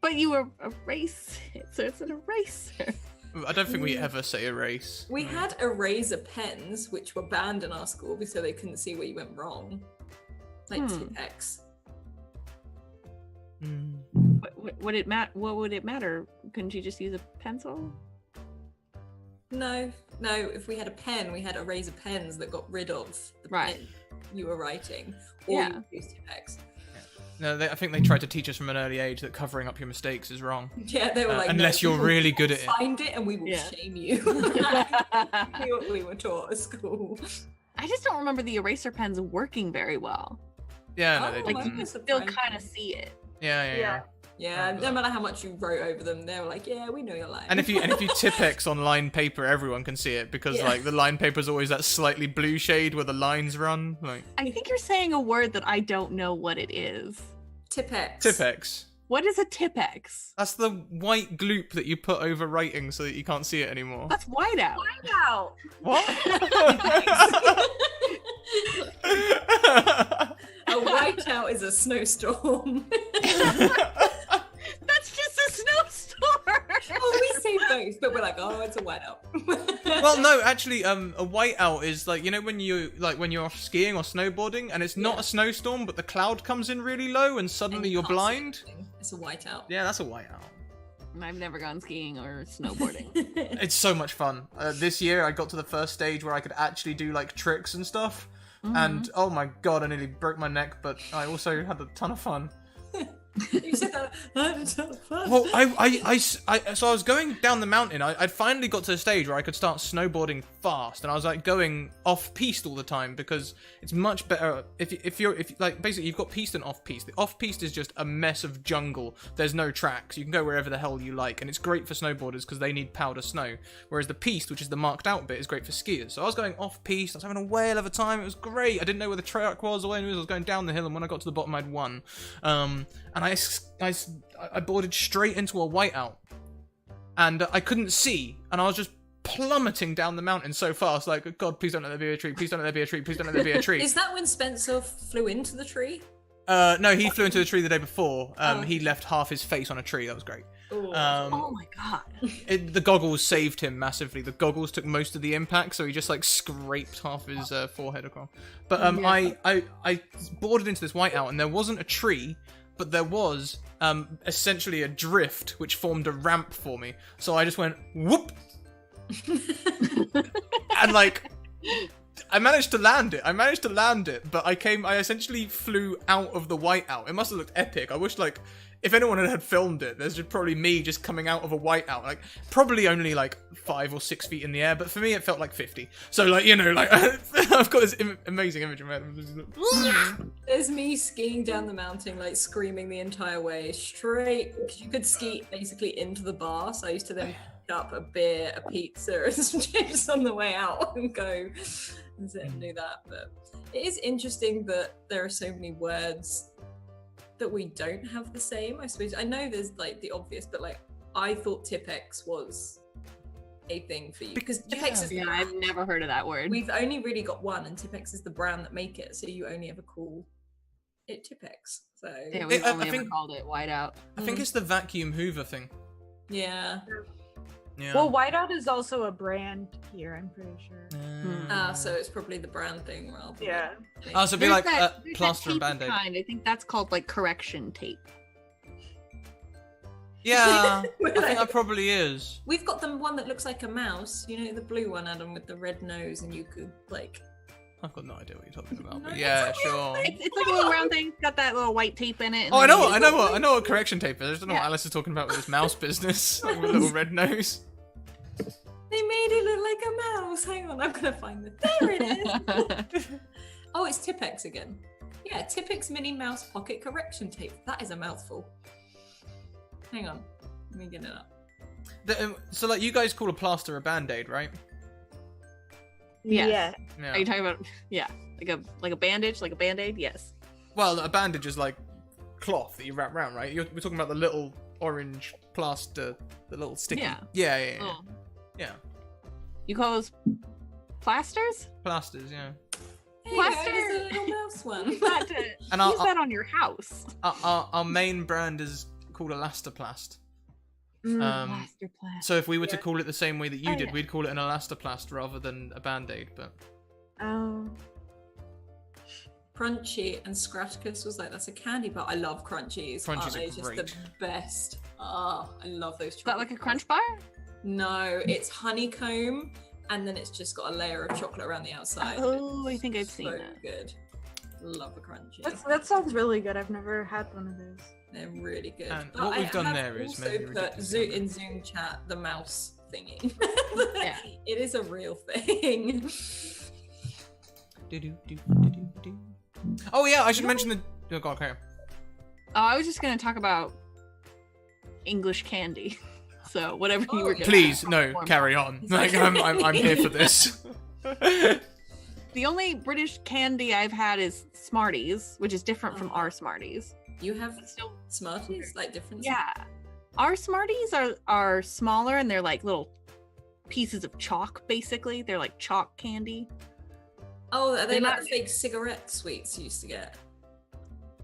But you erase it, so it's an eraser. I don't think we ever say erase. We had eraser pens, which were banned in our school so they couldn't see where you went wrong. Like Tipp-Ex. What would it matter? Couldn't you just use a pencil? No. If we had a pen, we had eraser pens that got rid of the pen you were writing. Or you used Tipp-Ex. No, I think they tried to teach us from an early age that covering up your mistakes is wrong. Yeah, they were like, unless you're really good at it. Find it and we will shame you. We were taught at school. I just don't remember the eraser pens working very well. Yeah, no, they Like didn't. you can still kind of see it. Yeah. Yeah, no matter how much you wrote over them, they were like, yeah, we know you're lying. And if you Tipp-Ex on line paper, everyone can see it because like the line paper is always that slightly blue shade where the lines run. Like I think you're saying a word that I don't know what it is. Tipp-Ex. Tipp-Ex. What is a Tipp-Ex? That's the white gloop that you put over writing so that you can't see it anymore. That's whiteout. Whiteout. What? A whiteout is a snowstorm. That's just a snowstorm. Oh, we say both, but we're like, oh, it's a whiteout. Well, no, actually, a whiteout is like, you know, when you're off skiing or snowboarding and it's not a snowstorm, but the cloud comes in really low and suddenly you're blind. It's a whiteout. Yeah, that's a whiteout. I've never gone skiing or snowboarding. It's so much fun. This year, I got to the first stage where I could actually do like tricks and stuff, and oh my god, I nearly broke my neck, but I also had a ton of fun. You said that. I had a ton of fun. Well, so I was going down the mountain. I'd finally got to a stage where I could start snowboarding fast, and I was like going off piste all the time because it's much better if you're like basically you've got piste and off piste. The off piste is just a mess of jungle. There's no tracks. You can go wherever the hell you like, and it's great for snowboarders because they need powder snow. Whereas the piste, which is the marked out bit, is great for skiers. So I was going off piste. I was having a whale of a time. It was great. I didn't know where the track was. All I knew was I was going down the hill, and when I got to the bottom, I'd won. And I boarded straight into a whiteout, and I couldn't see, and I was just plummeting down the mountain so fast, like, God, please don't let there be a tree, please don't let there be a tree, please don't let there be a tree. Is that when Spencer flew into the tree? No, he flew into the tree the day before. He left half his face on a tree. That was great. Oh my god. The goggles saved him massively. The goggles took most of the impact, so he just like scraped half his forehead across. But I boarded into this whiteout, and there wasn't a tree, but there was essentially a drift which formed a ramp for me. So I just went whoop, and like I managed to land it. But I essentially flew out of the whiteout. It must have looked epic. I wish like if anyone had filmed it, there's just probably me just coming out of a whiteout, like probably only like 5 or 6 feet in the air, but for me it felt like 50. So like, you know, like I've got this amazing image in my head. There's me skiing down the mountain, like screaming the entire way straight, because you could ski basically into the bar. So I used to then pick up a beer, a pizza, and some chips on the way out and go and sit and do that. But it is interesting that there are so many words that we don't have the same, I suppose. I know there's like the obvious, but like I thought Tipp-Ex was a thing for you because Tipp-Ex is I've never heard of that word. We've only really got one, and Tipp-Ex is the brand that make it, so you only ever call it Tipp-Ex. So yeah, we've only ever called it whiteout. I think it's the vacuum Hoover thing. Yeah. Yeah. Well, whiteout is also a brand here, I'm pretty sure. So it's probably the brand thing rather than Yeah. Oh, so it'd be There's like there's plaster and that tape band-aid. kind. I think that's called like correction tape. Yeah, I think that probably is. We've got the one that looks like a mouse, you know, the blue one, Adam, with the red nose, and you could like. I've got no idea what you're talking about, but No, yeah, it's sure. It's like a little round thing. It's got that little white tape in it. and Oh, I then know what correction tape is. I just don't know what Alice is talking about with this mouse business with a little red nose. They made it look like a mouse. Hang on, I'm gonna find it. There it is. Oh, it's Tipp-Ex again. Yeah, Tipp-Ex Mini Mouse Pocket Correction Tape. That is a mouthful. Hang on, let me get it up. So, like, you guys call a plaster a band-aid, right? Yes. Yeah. Are you talking about like a bandage, like a band-aid? Yes. Well, a bandage is like cloth that you wrap around, right? We're talking about the little orange plaster, the little sticky. Yeah. Oh. Yeah. You call those plasters? Plasters, yeah. Hey, Plaster. there's a little mouse one. Use that to And use that on your house. Our main brand is called elastoplast. Mm. Masterplan. So if we were to Yeah. call it the same way that you Oh, did, yeah. we'd call it an elastoplast rather than a band-aid. But Oh. Crunchy and Scratchicus was like, that's a candy bar. I love crunchies. Crunchies Aren't they are just great. the best? Ah, I love those. Is that like a chocolate crunch bars. bar? No, it's honeycomb, and then it's just got a layer of chocolate around the outside. Oh, I It's think I've seen so that. good. Love a crunchy. That sounds really good. I've never had one of those. They're really good. And But what we've I done have there is also maybe put ridiculously in Zoom chat the mouse thingy. Yeah. It is a real thing. Do-do-do-do-do-do. Oh yeah, I should mention the. Oh god, okay. Oh, I was just gonna talk about English candy. So whatever you were. Oh, Gonna Please, no, inform. carry on. Like I'm here for this. The only British candy I've had is Smarties, which is different from our Smarties. You have It's still Smarties, like different. Yeah. Our Smarties are smaller and they're like little pieces of chalk, basically. They're like chalk candy. Oh, are they They're like not- the fake cigarette sweets you used to get?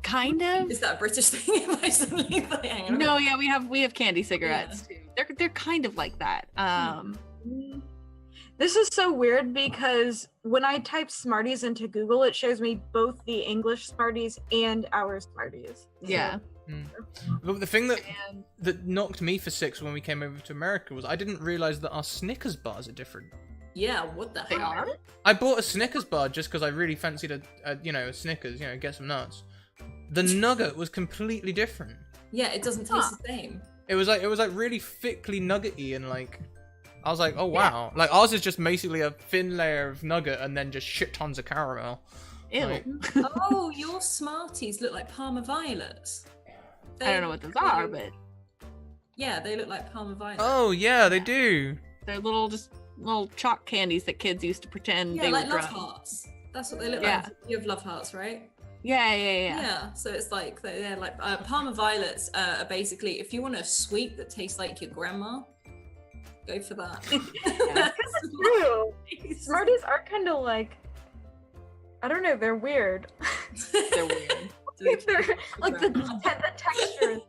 Kind of. Is that a British thing? Am I suddenly like, hang on. No, yeah, we have candy cigarettes too. They're kind of like that. This is so weird because when I type Smarties into Google, it shows me both the English Smarties and our Smarties. Yeah. But the thing that And knocked me for six when we came over to America was I didn't realize that our Snickers bars are different. Yeah, what the they hell? are? I bought a Snickers bar just because I really fancied a Snickers, get some nuts. The nugget was completely different. Yeah, it doesn't taste the same. It was like really thickly nuggety and like I was like, oh wow. Like ours is just basically a thin layer of nugget and then just shit tons of caramel. Ew. Like- Oh, your Smarties look like Parma Violets. I don't know what those are, but Yeah, they look like Parma Violets. Oh yeah, they do. they're little chalk candies that kids used to pretend yeah, they like were love drugs. hearts. That's what they look Yeah. like. You have love hearts, right? Yeah. So it's like they're like Parma Violets are basically if you want a sweet that tastes like your grandma, go for that. True. Smarties are kind of like, I don't know, they're weird. They're weird. They're like the texture is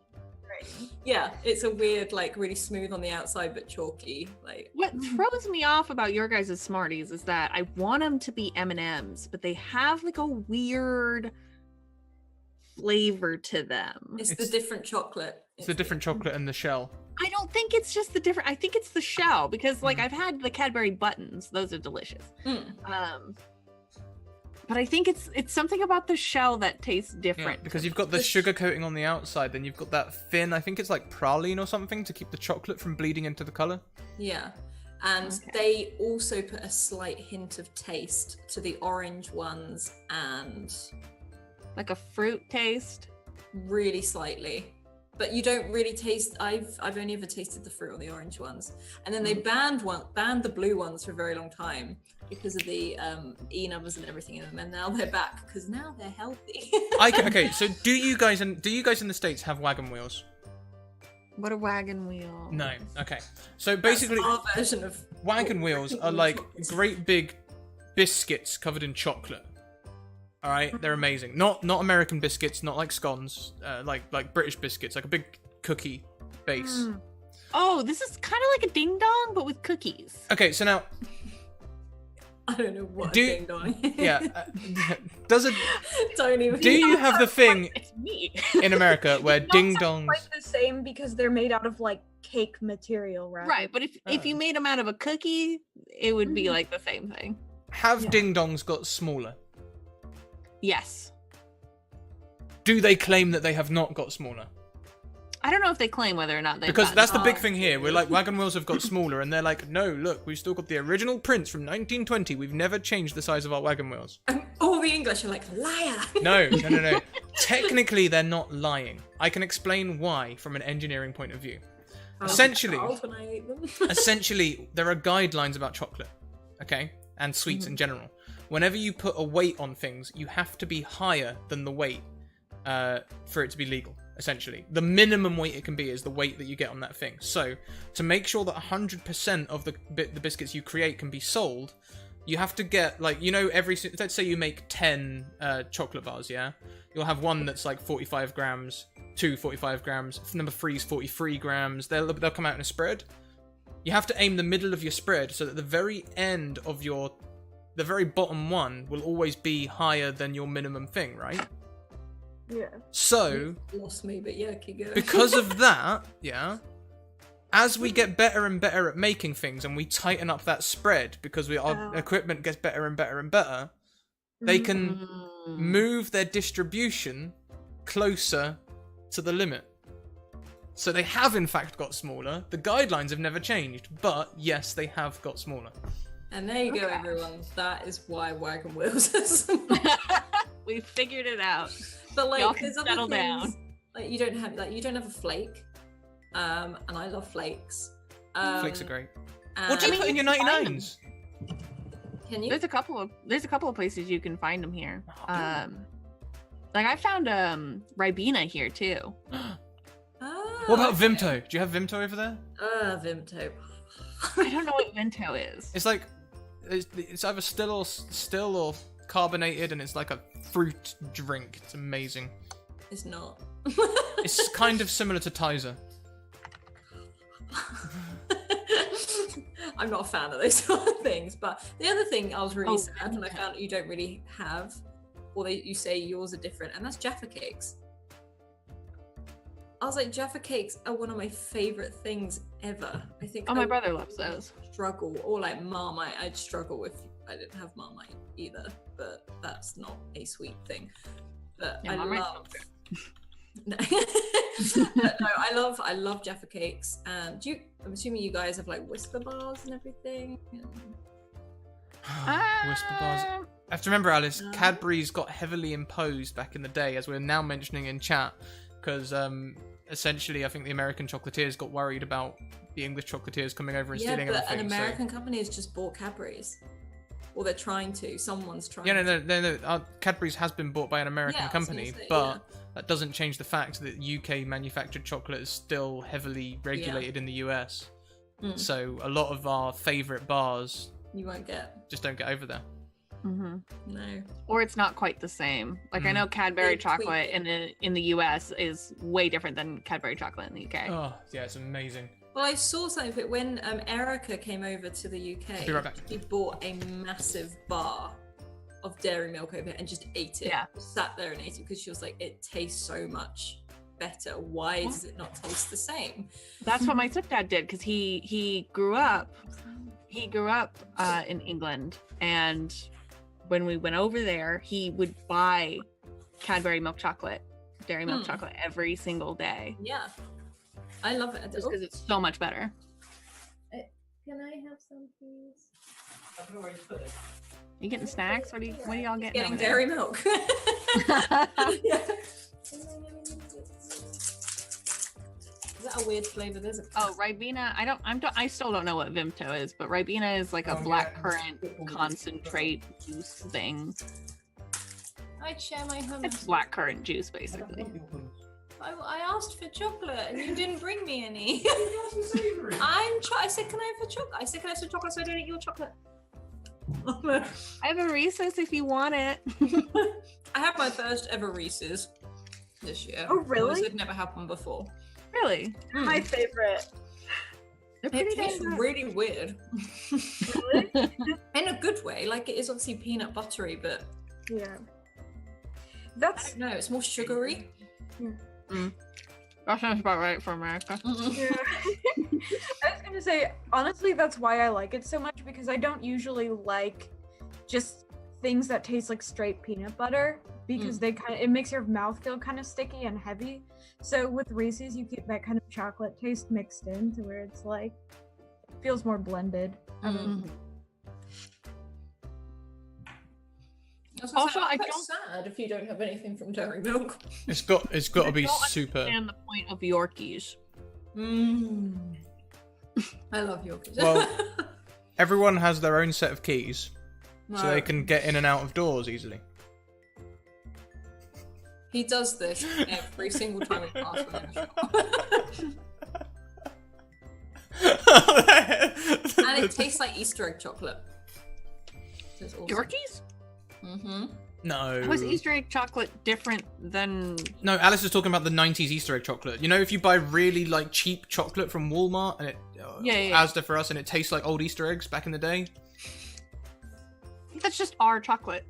great. Yeah, it's a weird, like really smooth on the outside but chalky. Like What throws me off about your guys' Smarties is that I want them to be M&Ms, but they have like a weird flavor to them. it's the It's- different chocolate. It's the different chocolate and the shell. I don't think it's just the different. I think it's the shell because like Mm. I've had the Cadbury buttons; those are delicious. Mm. But I think it's something about the shell that tastes Yeah, different. because you've got the sugar coating on the outside, then you've got that thin, I think it's like praline or something to keep the chocolate from bleeding into the color. Yeah. And Okay. they also put a slight hint of taste to the orange ones and like a fruit taste. really slightly. But you don't really taste I've only ever tasted the fruit on the orange ones. And then they banned the blue ones for a very long time because of the E numbers and everything in them, and now they're back because now they're healthy. Okay, so do you guys in the States have wagon wheels? What a wagon wheel. No. Okay. So That's basically our version of wagon wheels are like great big biscuits covered in chocolate. All right, they're amazing. Not American biscuits, not like scones, like British biscuits, like a big cookie base. Mm. Oh, this is kind of like a ding dong, but with cookies. Okay, so now, I don't know what Do- ding dong. yeah, does Don't even. do you have the thing It's me. in America where Not ding quite dongs? the same because they're made out of like cake material, right? Right, but if you made them out of a cookie, it would be Mhm. like the same thing. Have Yeah. ding dongs got smaller? Yes. Do they claim that they have not got smaller? I don't know if they claim whether or not they. Because that's the big Oh, thing here. We're like, wagon wheels have got smaller, and they're like, no, look, we've still got the original prints from 1920. We've never changed the size of our wagon wheels. All the English are like liar. No. Technically, they're not lying. I can explain why from an engineering point of view. Essentially- Alternate them. Essentially, there are guidelines about chocolate, okay, and sweets in general. Whenever you put a weight on things, you have to be higher than the weight for it to be legal. Essentially, the minimum weight it can be is the weight that you get on that thing. So, to make sure that 100% of the biscuits you create can be sold, you have to get like let's say you make 10 chocolate bars, yeah, you'll have one that's like 45 grams, 2, 45 grams. Number 3 is 43 grams. They'll come out in a spread. You have to aim the middle of your spread so that the very end of the very bottom one will always be higher than your minimum thing, right? Yeah. So, Lost me, but yeah, keep going. because of that, yeah, as we get better and better at making things and we tighten up that spread because our equipment gets better and better and better, they can move their distribution closer to the limit. So they have in fact got smaller. The guidelines have never changed, but yes, they have got smaller. And there you go, everyone. That is why wagon wheels is. We figured it out. But like, Y'all can there's other settle things, down. like you don't have a flake, and I love flakes. Flakes are great. And What do you put in your 99s? Can you? There's a couple of places you can find them here. Oh, Like I found Ribena here too. What about Vimto? Do you have Vimto over there? Vimto. I don't know what Vento is. It's like it's either still or carbonated, and it's like a fruit drink. It's amazing. It's not. It's kind of similar to Tizer. I'm not a fan of those sort of things. But the other thing I was really sad when I Vimto. found that you don't really have, or you say yours are different, and that's Jaffa cakes. I was like, Jaffa cakes are one of my favorite things ever. I think. Oh, my brother loves those. Struggle, or like Marmite. I'd struggle if I didn't have Marmite either, but that's not a sweet thing. But Yeah, I Marmite's love. But no, I love Jaffa cakes. And I'm assuming you guys have like Whisper bars and everything. Whisper bars. I have to remember, Alice, Cadbury's got heavily imposed back in the day, as we're now mentioning in chat, because essentially I think the American chocolatiers got worried about the English chocolatiers coming over and stealing but everything. an American company has just bought Cadbury's. Or they're trying to. Someone's trying Yeah, no. Cadbury's has been bought by an American Yeah, I was company, gonna say, but that doesn't change the fact that UK manufactured chocolate is still heavily regulated in the US. Mm. So a lot of our favourite bars You won't get. just don't get over there. Mm-hmm. No. Or it's not quite the same. Like I know Cadbury They tweak chocolate it. in the US is way different than Cadbury chocolate in the UK. Oh, yeah, it's amazing. Well, I saw something of it when Erica came over to the UK. Be right back. She bought a massive bar of dairy milk over and just ate it. Yeah. Just sat there and ate it because she was like, it tastes so much better. Why does it not taste the same? That's what my stepdad did because he grew up in England, and when we went over there, he would buy Cadbury milk chocolate, dairy milk chocolate every single day Yeah. I love it. just because it's so much better. Can I have some, please? You getting snacks? What are y'all getting? Getting over dairy milk. there? Yeah. Is that a weird flavor? There's a Oh, Ribena. I still don't know what Vimto is, but Ribena is like a blackcurrant concentrate juice thing. I'd share my hummus. It's blackcurrant juice, basically. I asked for chocolate and you didn't bring me any. I said, can I have the chocolate? I said, can I have some chocolate so I don't eat your chocolate? I have a Reese's if you want it. I had my first ever Reese's this year. Oh, really? It never happened before. Really? My favorite. They're It pretty tastes damn good. really weird. Really? In a good way. Like, it is obviously peanut buttery, but Yeah. I That's don't know, it's more sugary. That sounds about right for America. yeah. I was gonna say, honestly, that's why I like it so much, because I don't usually like just things that taste like straight peanut butter, because it makes your mouth feel kind of sticky and heavy. So with Reese's, you get that kind of chocolate taste mixed in to where it's like it feels more blended. I don't know. Also, I I'm quite don't- sad if you don't have anything from dairy milk. It's got to be don't super. And the point of Yorkies. I love Yorkies. Well, everyone has their own set of keys, so they can get in and out of doors easily. He does this every single time we pass one. And it tastes like Easter egg chocolate. So it's awesome. Yorkies? Mm-hmm. No. Was Easter egg chocolate different than? No, Alice is talking about the 90s Easter egg chocolate. You know, if you buy really like cheap chocolate from Walmart and it Yeah. Asda for us, and it tastes like old Easter eggs back in the day. I think that's just our chocolate.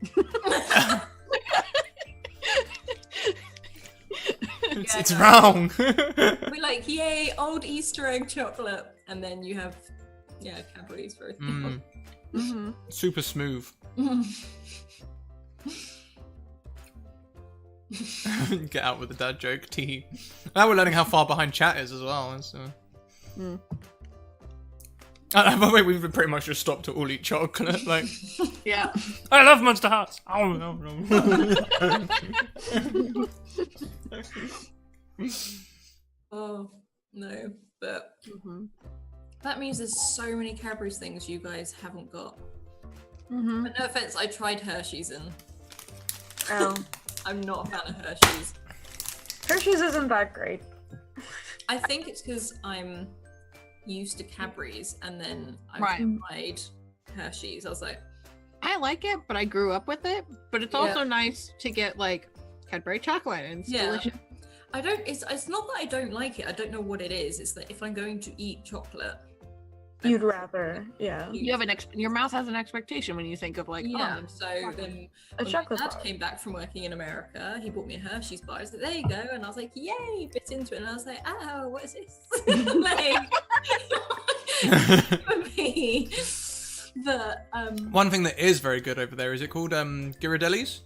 It's wrong. We're like, yay, old Easter egg chocolate, and then you have, Cadbury's very thin. Mm-hmm. Super smooth. Get out with the dad joke, T. Now we're learning how far behind chat is as well. By the way, we've pretty much just stopped to all eat chocolate. Like, Yeah. I love Monster Hearts. Oh no. Oh no, but Mm-hmm. that means there's so many Cadbury's things you guys haven't got. Mm-hmm. But no offense, I tried Hershey's and Oh, I'm not a fan of Hershey's. Hershey's isn't that great. I think it's because I'm used to Cadbury's and then I Right. tried Hershey's. I was like, I like it, but I grew up with it. But it's also nice to get like Cadbury chocolate, and it's delicious. I don't. It's not that I don't like it. I don't know what it is. It's that if I'm going to eat chocolate, You'd rather, yeah. You have your mouth has an expectation when you think of like, yeah. oh, So then A when chocolate my dad bar. came back from working in America, he bought me a Hershey's bar. I was like, there you go, and I was like, yay, bit into it, and I was like, oh, what is this? Like, for me. But One thing that is very good over there is it called Ghirardelli's?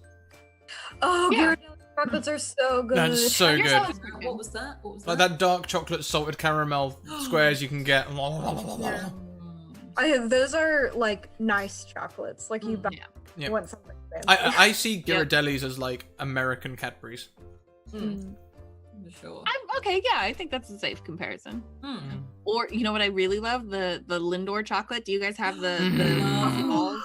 Oh, Yeah. Ghirardelli chocolates are so good. That's so Yours good. always what was that? What was Like that? that dark chocolate salted caramel squares you can get. Yeah. Those are like nice chocolates. Like you buy yeah. Yeah. you want something fancy. I see Ghirardelli's as like American Cadbury's. Mm, for sure. Okay, yeah, I think that's a safe comparison. Mm. Or you know what I really love? The Lindor chocolate. Do you guys have the Mhm. puffy balls?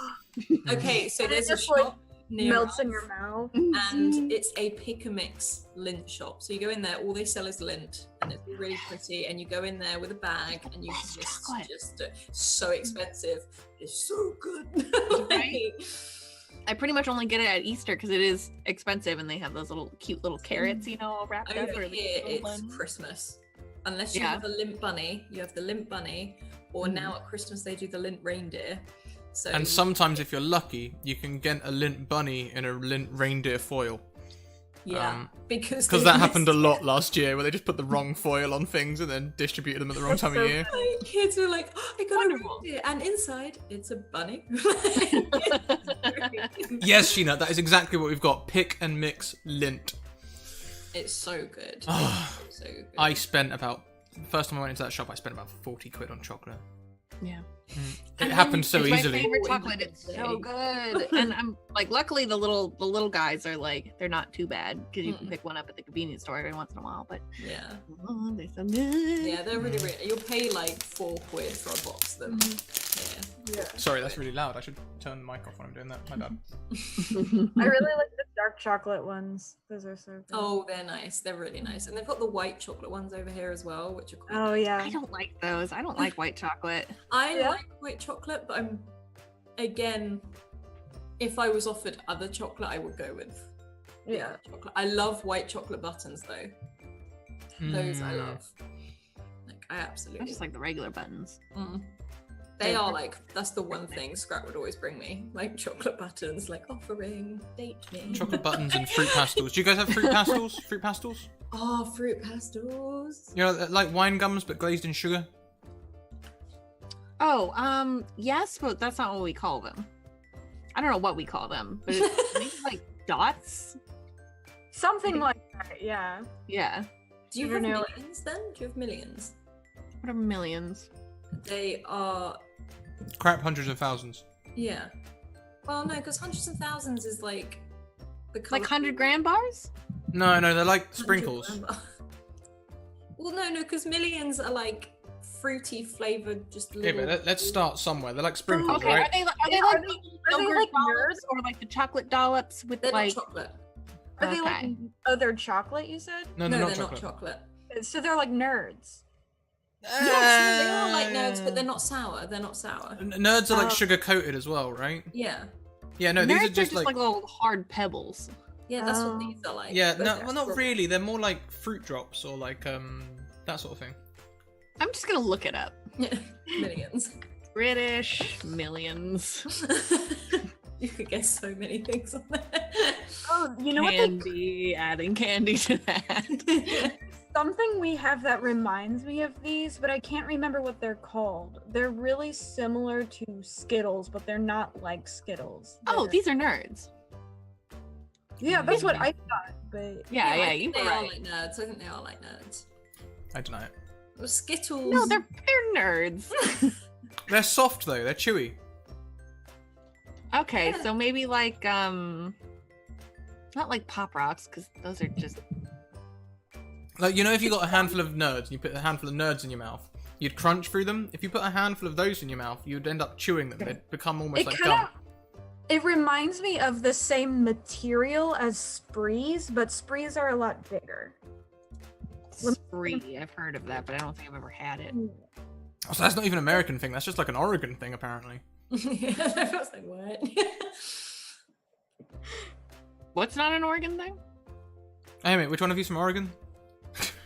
Okay, so And there's it a just, like, shop near melts in us, your mouth. and it's a pick a mix lint shop. So you go in there, all they sell is lint, and it's really pretty. And you go in there with a bag, and you Best can chocolate. just so expensive. It's so good. Right? I pretty much only get it at Easter because it is expensive, and they have those little cute little carrots, you know, all wrapped up. Over or the here, little it's buns. Christmas. Unless you Yeah. have a lint bunny, you have the lint bunny, or Mhm. now at Christmas they do the lint reindeer. So And sometimes, if you're lucky, you can get a lint bunny in a lint reindeer foil. yeah, because Because they that happened a missed lot it. last year, where they just put the wrong foil on things and then distributed them at the wrong time of year. Like, kids were like, oh, I got Wonderful. a reindeer, and inside it's a bunny. Yes, Sheena, that is exactly what we've got. Pick and mix lint. It's so good. Oh, It's so good. I spent about... The first time I went into that shop, I spent about 40 quid on chocolate. Yeah. It happened so It's my easily. favorite Oh, chocolate. It's so good. And I'm like, luckily the little guys are like, they're not too bad because you can Mm. pick one up at the convenience store every once in a while. But Yeah, oh, they're so good. yeah, they're really, really. You'll pay like 4 quid for a box of them. Yeah. Sorry, that's really loud. I should turn the mic off when I'm doing that. My bad. I really like the dark chocolate ones. Those are so good. Oh, they're nice. They're really nice, and they've got the white chocolate ones over here as well, which are cool. Oh yeah. I don't like those. I don't like white chocolate. I Yeah. like white chocolate, but I'm again, if I was offered other chocolate, I would go with Yeah. chocolate. I love white chocolate buttons though. Those I Mm. love. Like I I absolutely. just like the regular buttons. Mm. They are like that's the one thing Scrap would always bring me, like chocolate buttons, like offering date me. Chocolate buttons and fruit pastels. Do you guys have fruit pastels? Fruit pastels? Oh, fruit pastels. You know, like wine gums but glazed in sugar? Oh, yes, but that's not what we call them. I don't know what we call them, but it's maybe like dots. Something like that. Yeah. Yeah. Do you Never have knew. millions then? Do you have millions? What are millions? They are, Crap, hundreds of thousands. yeah. Well, no, because hundreds and thousands is like the Like 100 bars? No, they're like 100 sprinkles. gram bar. Well, no, because millions are like fruity flavored, just Yeah, little. but let's start somewhere. They're like sprinkles, Okay, right? are they Yeah, like are the they yogurt like dollops or like the chocolate dollops with They're like not chocolate. Are they like Okay. other chocolate? You said. No, No, they're they're not not chocolate. chocolate. So they're like nerds. Yes, they are like nerds, but they're not sour. They're not sour. Nerds are like Oh. sugar coated as well, right? Yeah. Yeah, no, Nerds these are just like little hard pebbles. Yeah, that's what these are like. yeah, but no, they're well, not strawberry. really. They're more like fruit drops or like that sort of thing. I'm just gonna look it up. Millions. British millions. You could guess so many things on there. Oh, you know what? Candy, adding candy to that. Something we have that reminds me of these, but I can't remember what they're called. They're really similar to Skittles, but they're not like Skittles. Oh, They're- these are nerds. yeah, that's what I thought. But Yeah, I you think were they are right. like nerds. I think they are like nerds. I deny it. Well, Skittles. No, they're nerds. They're soft though. They're chewy. Okay, Yeah. so maybe like not like Pop Rocks, because those are just Like, you know, if you got a handful of nerds and you put a handful of nerds in your mouth, you'd crunch through them. If you put a handful of those in your mouth, you'd end up chewing them. They'd become almost it like kind gum. of it reminds me of the same material as Sprees, but Sprees are a lot bigger. Spree. I've heard of that, but I don't think I've ever had it. Oh, so that's not even an American thing. That's just like an Oregon thing, apparently. Yeah, I was like, what? What's not an Oregon thing? Hey, mate, which one of you's from Oregon?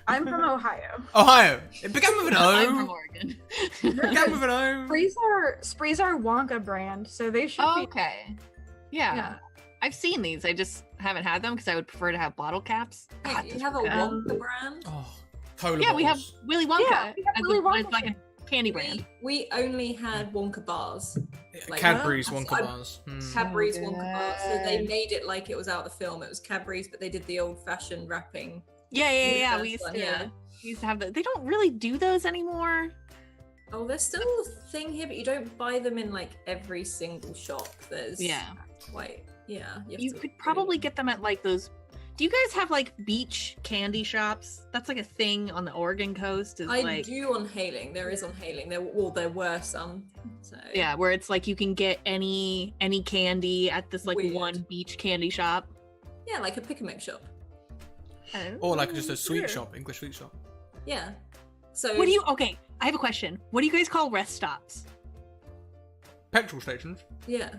I'm from Ohio. Ohio. It began with an I'm from O. Oregon. It began with an O. Sprees are Wonka brand, so they should be. Okay. Yeah. Yeah. I've seen these. I just haven't had them because I would prefer to have bottle caps. Wait, God, you those have a were good. Wonka brand? Oh, cola Yeah, we have bottles. Willy Wonka. Yeah, we have as Willy a- Wonka. It's like a candy brand. We only had Wonka bars. Like, Cadbury's huh? Wonka I- bars. Hmm. Cadbury's So Wonka bars. So they good. made it like it was out of the film. It was Cadbury's, but they did the old-fashioned wrapping. Yeah. the We first used one, to. yeah. We used to have that. They don't really do those anymore. Oh, there's still a thing here, but you don't buy them in like every single shop. There's Yeah. quite have You to could really probably look. get them at like those. Do you guys have like beach candy shops? That's like a thing on the Oregon coast. Is I like do on Hailing. There is on Hailing. There were some. So yeah, where it's like you can get any candy at this like Weird. one beach candy shop. yeah, like a pick and mix shop. Or like just a sweet Weird. shop, English sweet shop. Yeah. So What do you? Okay, I have a question. What do you guys call rest stops? Petrol stations. Yeah.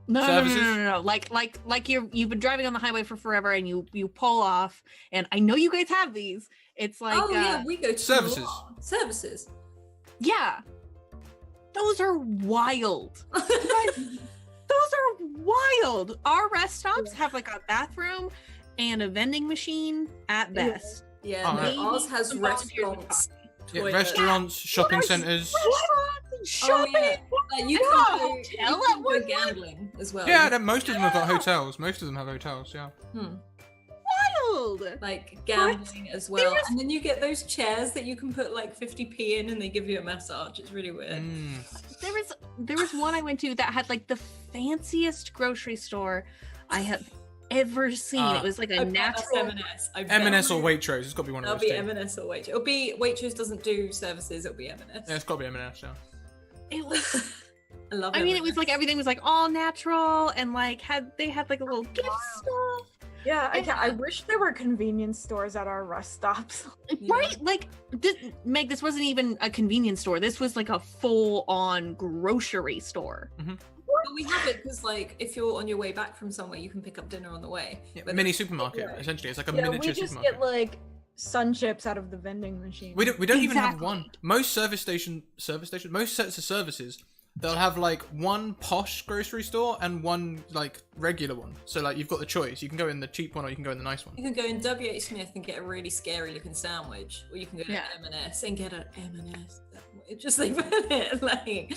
No, Services? no. Like you've been driving on the highway for forever, and you pull off, and I know you guys have these. It's like oh yeah, we go to services. a lot. Services. yeah, those are wild. Those are wild. Our rest stops have like a bathroom and a vending machine at Yeah. best. Yeah, Oh, no, right. ours has Some volunteers would restaurants. Yeah, toilets. restaurants, shopping centres. Oh, Shopping. yeah. You I can got a go, hotel you at can one go point. gambling as well. Yeah, most of them have got hotels. Most of them have hotels, yeah. Wild. Like gambling as well. was- And then you get those chairs that you can put like 50p in and they give you a massage. It's really weird. Mm. There was one I went to that had like the fanciest grocery store I have ever seen. Ah. It was like I a bet that's natural. M&S. I bet. M&S or Waitrose. It's got to be one of It'll those be two. M&S or Waitrose. It'll be Waitrose doesn't do services. It'll be M&S. Yeah, it's got to be M&S, yeah. It was. I love. I mean, it was M&S. like everything was like all natural and like they had like a little gift stuff. Yeah, I Yeah. wish there were convenience stores at our rest stops. Yeah. Right? Like, Meg, this wasn't even a convenience store. This was like a full-on grocery store. But we have it because, like, if you're on your way back from somewhere, you can pick up dinner on the way. Yeah, Whether- mini supermarket, Yeah. essentially. It's like a Yeah, we miniature just supermarket. get like sun chips out of the vending machine. We don't even have Exactly. one. Most service station, most sets of services, they'll have like one posh grocery store and one like regular one. So like you've got the choice. You can go in the cheap one or you can go in the nice one. You can go in W.H. Smith and get a really scary looking sandwich, or you can go to Yeah. M&S and get an M&S sandwich. Just like it, like,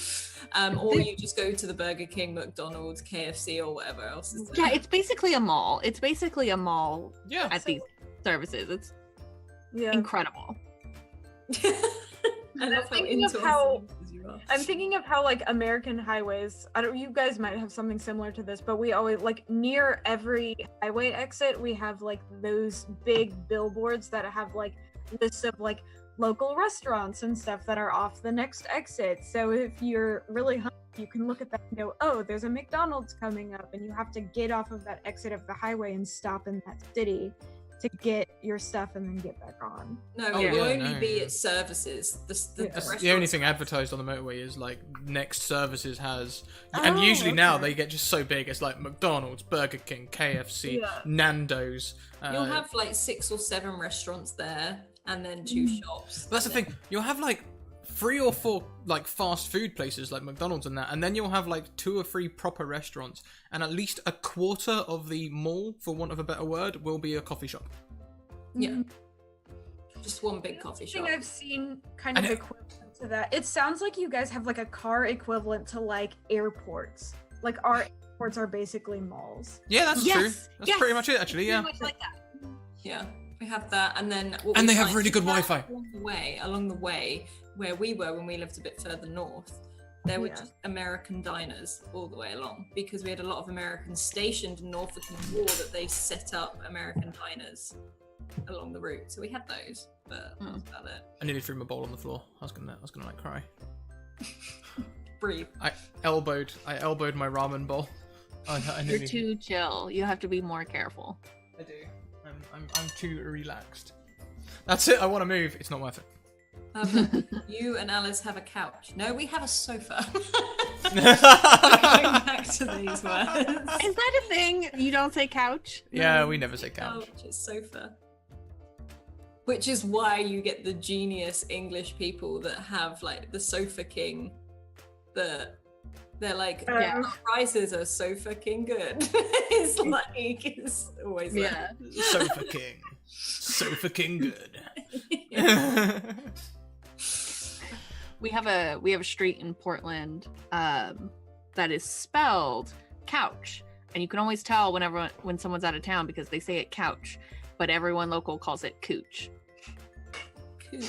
or you just go to the Burger King, McDonald's, KFC, or whatever else is there. Yeah, it's basically a mall. It's basically a mall Yeah. at these services. It's Yeah. incredible. I love how thinking of into how- our services you are. I'm thinking of how like American highways. I don't. You guys might have something similar to this, but we always like near every highway exit we have like those big billboards that have like lists of like local restaurants and stuff that are off the next exit. So if you're really hungry, you can look at that and go, "Oh, there's a McDonald's coming up," and you have to get off of that exit of the highway and stop in that city to get your stuff and then get back on. No, Oh, it will yeah, only no, be yeah. at services. The Yeah. The only restaurants- thing advertised on the motorway is like Next Services has, and Oh, usually now okay. they get just so big. It's like McDonald's, Burger King, KFC, Yeah. Nando's. You'll have like 6 or 7 restaurants there, and then 2 shops. But that's the thing. You'll have like 3 or 4 like fast food places like McDonald's and that, and then you'll have like 2 or 3 proper restaurants, and at least a quarter of the mall, for want of a better word, will be a coffee shop. Yeah. Just one big coffee I think shop. I've seen kind And of it- equivalent to that. It sounds like you guys have like a car equivalent to like airports. Like our airports are basically malls. Yeah, that's Yes, true. That's yes. pretty much it, actually. Yeah. Pretty much like that. Yeah, we have that, and then what And we they have find really good is that Wi-Fi. Along the way, where we were when we lived a bit further north, there were Yeah. just American diners all the way along because we had a lot of Americans stationed in Norfolk and War that they set up American diners along the route. So we had those, but that was about it. I nearly threw my bowl on the floor. I was gonna like cry. Breathe. I elbowed my ramen bowl. I You're nearly. too chill. You have to be more careful. I do. I'm too relaxed. That's it. I want to move. It's not worth it. You and Alice have a couch. No, we have a sofa. Going back to these words. Is that a thing? You don't say couch? Yeah, we never say couch. Couch, it's sofa. Which is why you get the genius English people that have like the Sofa King. They're like, Yeah. our prices are so fucking good. It's always like, Yeah. Sofa King. Sofa King good. We have a street in Portland that is spelled couch, and you can always tell when someone's out of town because they say it couch, but everyone local calls it cooch. Cooch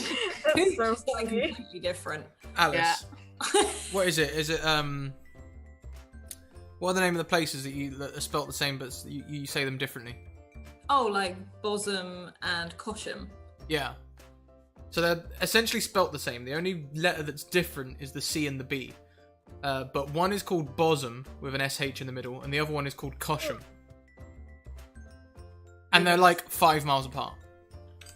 That's so is something funny. completely different. Alice, what is it? Is it what are the name of the places that are spelt the same but you say them differently? Oh, like Bosom and Cosham. Yeah. So they're essentially spelt the same. The only letter that's different is the C and the B. But one is called Bosom with an SH in the middle, and the other one is called Cosham. And they're like 5 miles apart.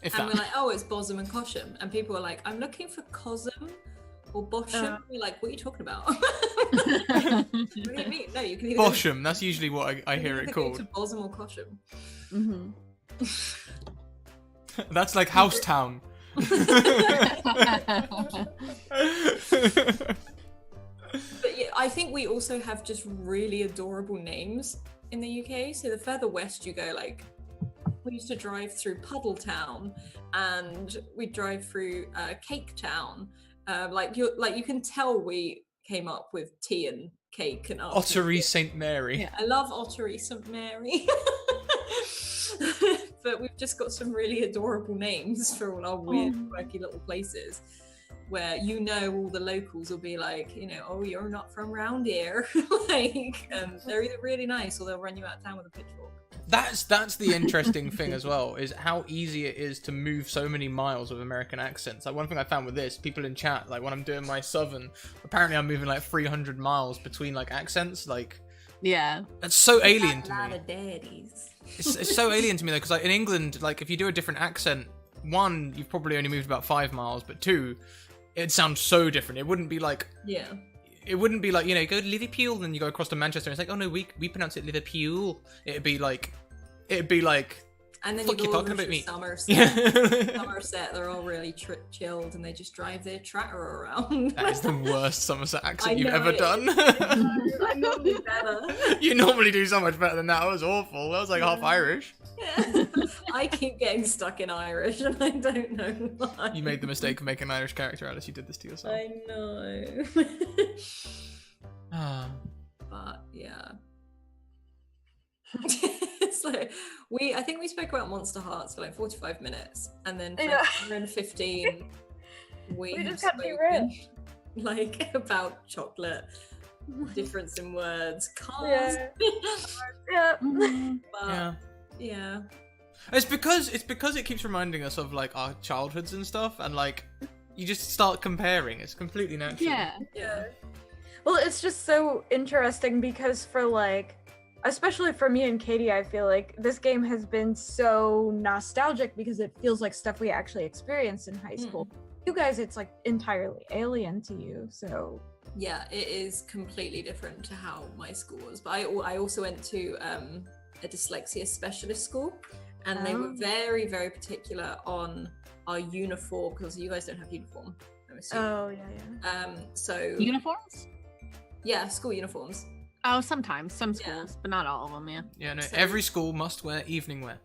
If And that. we're like, oh, it's Bosom and Cosham. And people are like, I'm looking for Cosm or Bosham. We're like, what are you talking about? What do you mean? No, you can either Bosham, that's usually what I you hear can it either go called. to Bosom or Cosham. Mm-hmm. That's like Housetown. But yeah, I think we also have just really adorable names in the UK. So the further west you go, like we used to drive through Puddletown, and we drive through Cake Town. You can tell we came up with tea and cake and after- Ottery St. Mary. Yeah. I love Ottery St Mary. But we've just got some really adorable names for all our weird, quirky little places where all the locals will be like, oh, you're not from round here. They're either really nice or they'll run you out of town with a pitchfork. That's the interesting thing as well, is how easy it is to move so many miles with American accents. Like one thing I found with this, people in chat, like when I'm doing my southern, apparently I'm moving like 300 miles between like accents. Like Yeah. that's so alien to A lot me. of daddies. It's so alien to me though, because like in England, like if you do a different accent, one, you've probably only moved about 5 miles, but two, it sounds so different. It wouldn't be like Yeah. you go to Liverpool and you go across to Manchester and it's like, oh no, we pronounce it Liverpool. It'd be like And then Fuck, you you're go talking over about to me. Somerset. yeah. Somerset, they're all really chilled and they just drive their tratter around. That is the worst Somerset accent I you've know ever it done. I normally better. You normally do so much better than that. That was awful. That was like half Irish. Yeah. I keep getting stuck in Irish and I don't know why. You made the mistake of making an Irish character, Alice. You did this to yourself. I know. Ah. But yeah. So I think we spoke about Monster Hearts for like 45 minutes and then for Yeah. an hour and 15 we We have just got spoken like about chocolate, difference in words, cars. Yeah. But Yeah. yeah. It's because it keeps reminding us of like our childhoods and stuff, and like you just start comparing. It's completely natural. Yeah. Yeah. Well, it's just so interesting because for like especially for me and Katie, I feel like this game has been so nostalgic because it feels like stuff we actually experienced in high school. You guys, it's like entirely alien to you, so Yeah, it is completely different to how my school was. But I also went to a dyslexia specialist school, and they were very, very particular on our uniform, because you guys don't have uniform, I'm assuming. oh yeah. So Uniforms? yeah, school uniforms. Oh, sometimes. Some Yeah. schools, but not all of them, yeah. Yeah, no, So- every school must wear evening wear.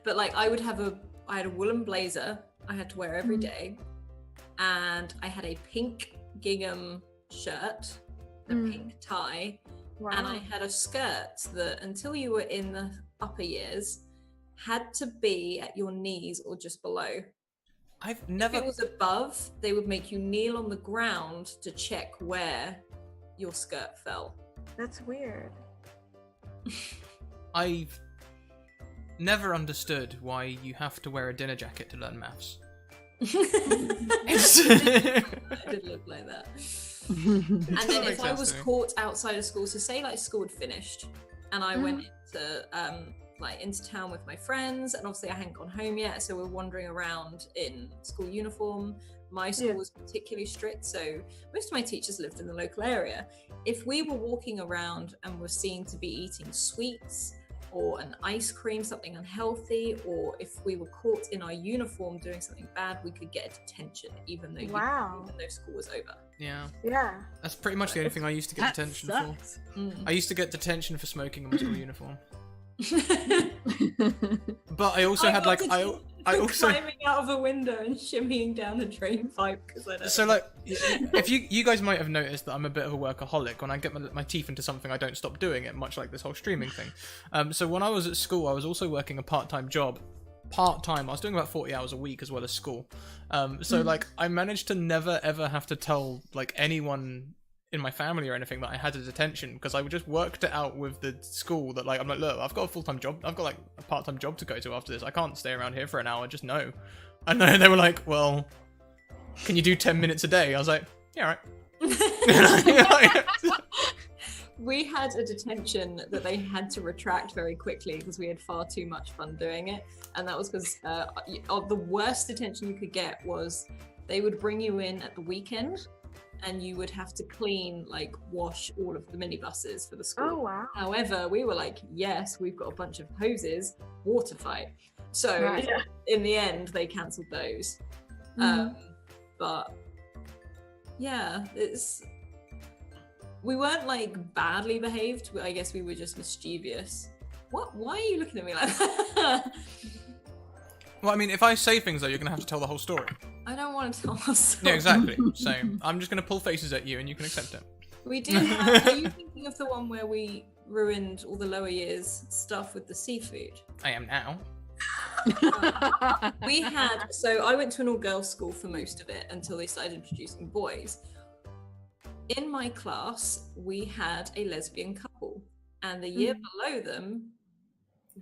But like I had a woolen blazer I had to wear every day, and I had a pink gingham shirt, a pink tie, Wow. and I had a skirt that until you were in the upper years had to be at your knees or just below. I've If never. it was above, they would make you kneel on the ground to check where your skirt fell. That's weird. I've never understood why you have to wear a dinner jacket to learn maths. I did look like that. And then That if makes I sense was to me. caught outside of school, so say like school had finished and I went into town with my friends, and obviously I hadn't gone home yet, so we're wandering around in school uniform. My school Yeah. was particularly strict, so most of my teachers lived in the local area. If we were walking around and were seen to be eating sweets or an ice cream, something unhealthy, or if we were caught in our uniform doing something bad, we could get a detention, even though Wow. even though school was over. Yeah, Yeah. that's pretty much the only thing I used to get That detention sucks. for. I used to get detention for smoking in my school uniform. But I also had got like detention I for also climbing out of a window and shimmying down a drain pipe because I don't. so like if you guys might have noticed that I'm a bit of a workaholic. When I get my teeth into something, I don't stop doing it, much like this whole streaming thing. So when I was at school, I was also working a part-time job. Part-time, I was doing about 40 hours a week as well as school. So like I managed to never ever have to tell like anyone in my family or anything that I had a detention, because I just worked it out with the school that like I'm like, look, I've got a full-time job, I've got like a part-time job to go to after this, I can't stay around here for an hour, just no. And then they were like, well, can you do 10 minutes a day? I was like, yeah, right. We had a detention that they had to retract very quickly because we had far too much fun doing it, and that was because the worst detention you could get was they would bring you in at the weekend and you would have to clean, like wash all of the minibuses for the school. Oh wow. However, we were like, yes, we've got a bunch of hoses, water fight. So Right. in the end, they cancelled those. But yeah, we weren't like badly behaved. I guess we were just mischievous. What? Why are you looking at me like that? Well, I mean, if I say things though, you're gonna have to tell the whole story. I don't want to tell us. Yeah, exactly. So I'm just gonna pull faces at you, and you can accept it. We did have, are you thinking of the one where we ruined all the lower years stuff with the seafood? I am now. We had, so I went to an all-girls school for most of it until they started introducing boys. In my class, we had a lesbian couple, and the year below them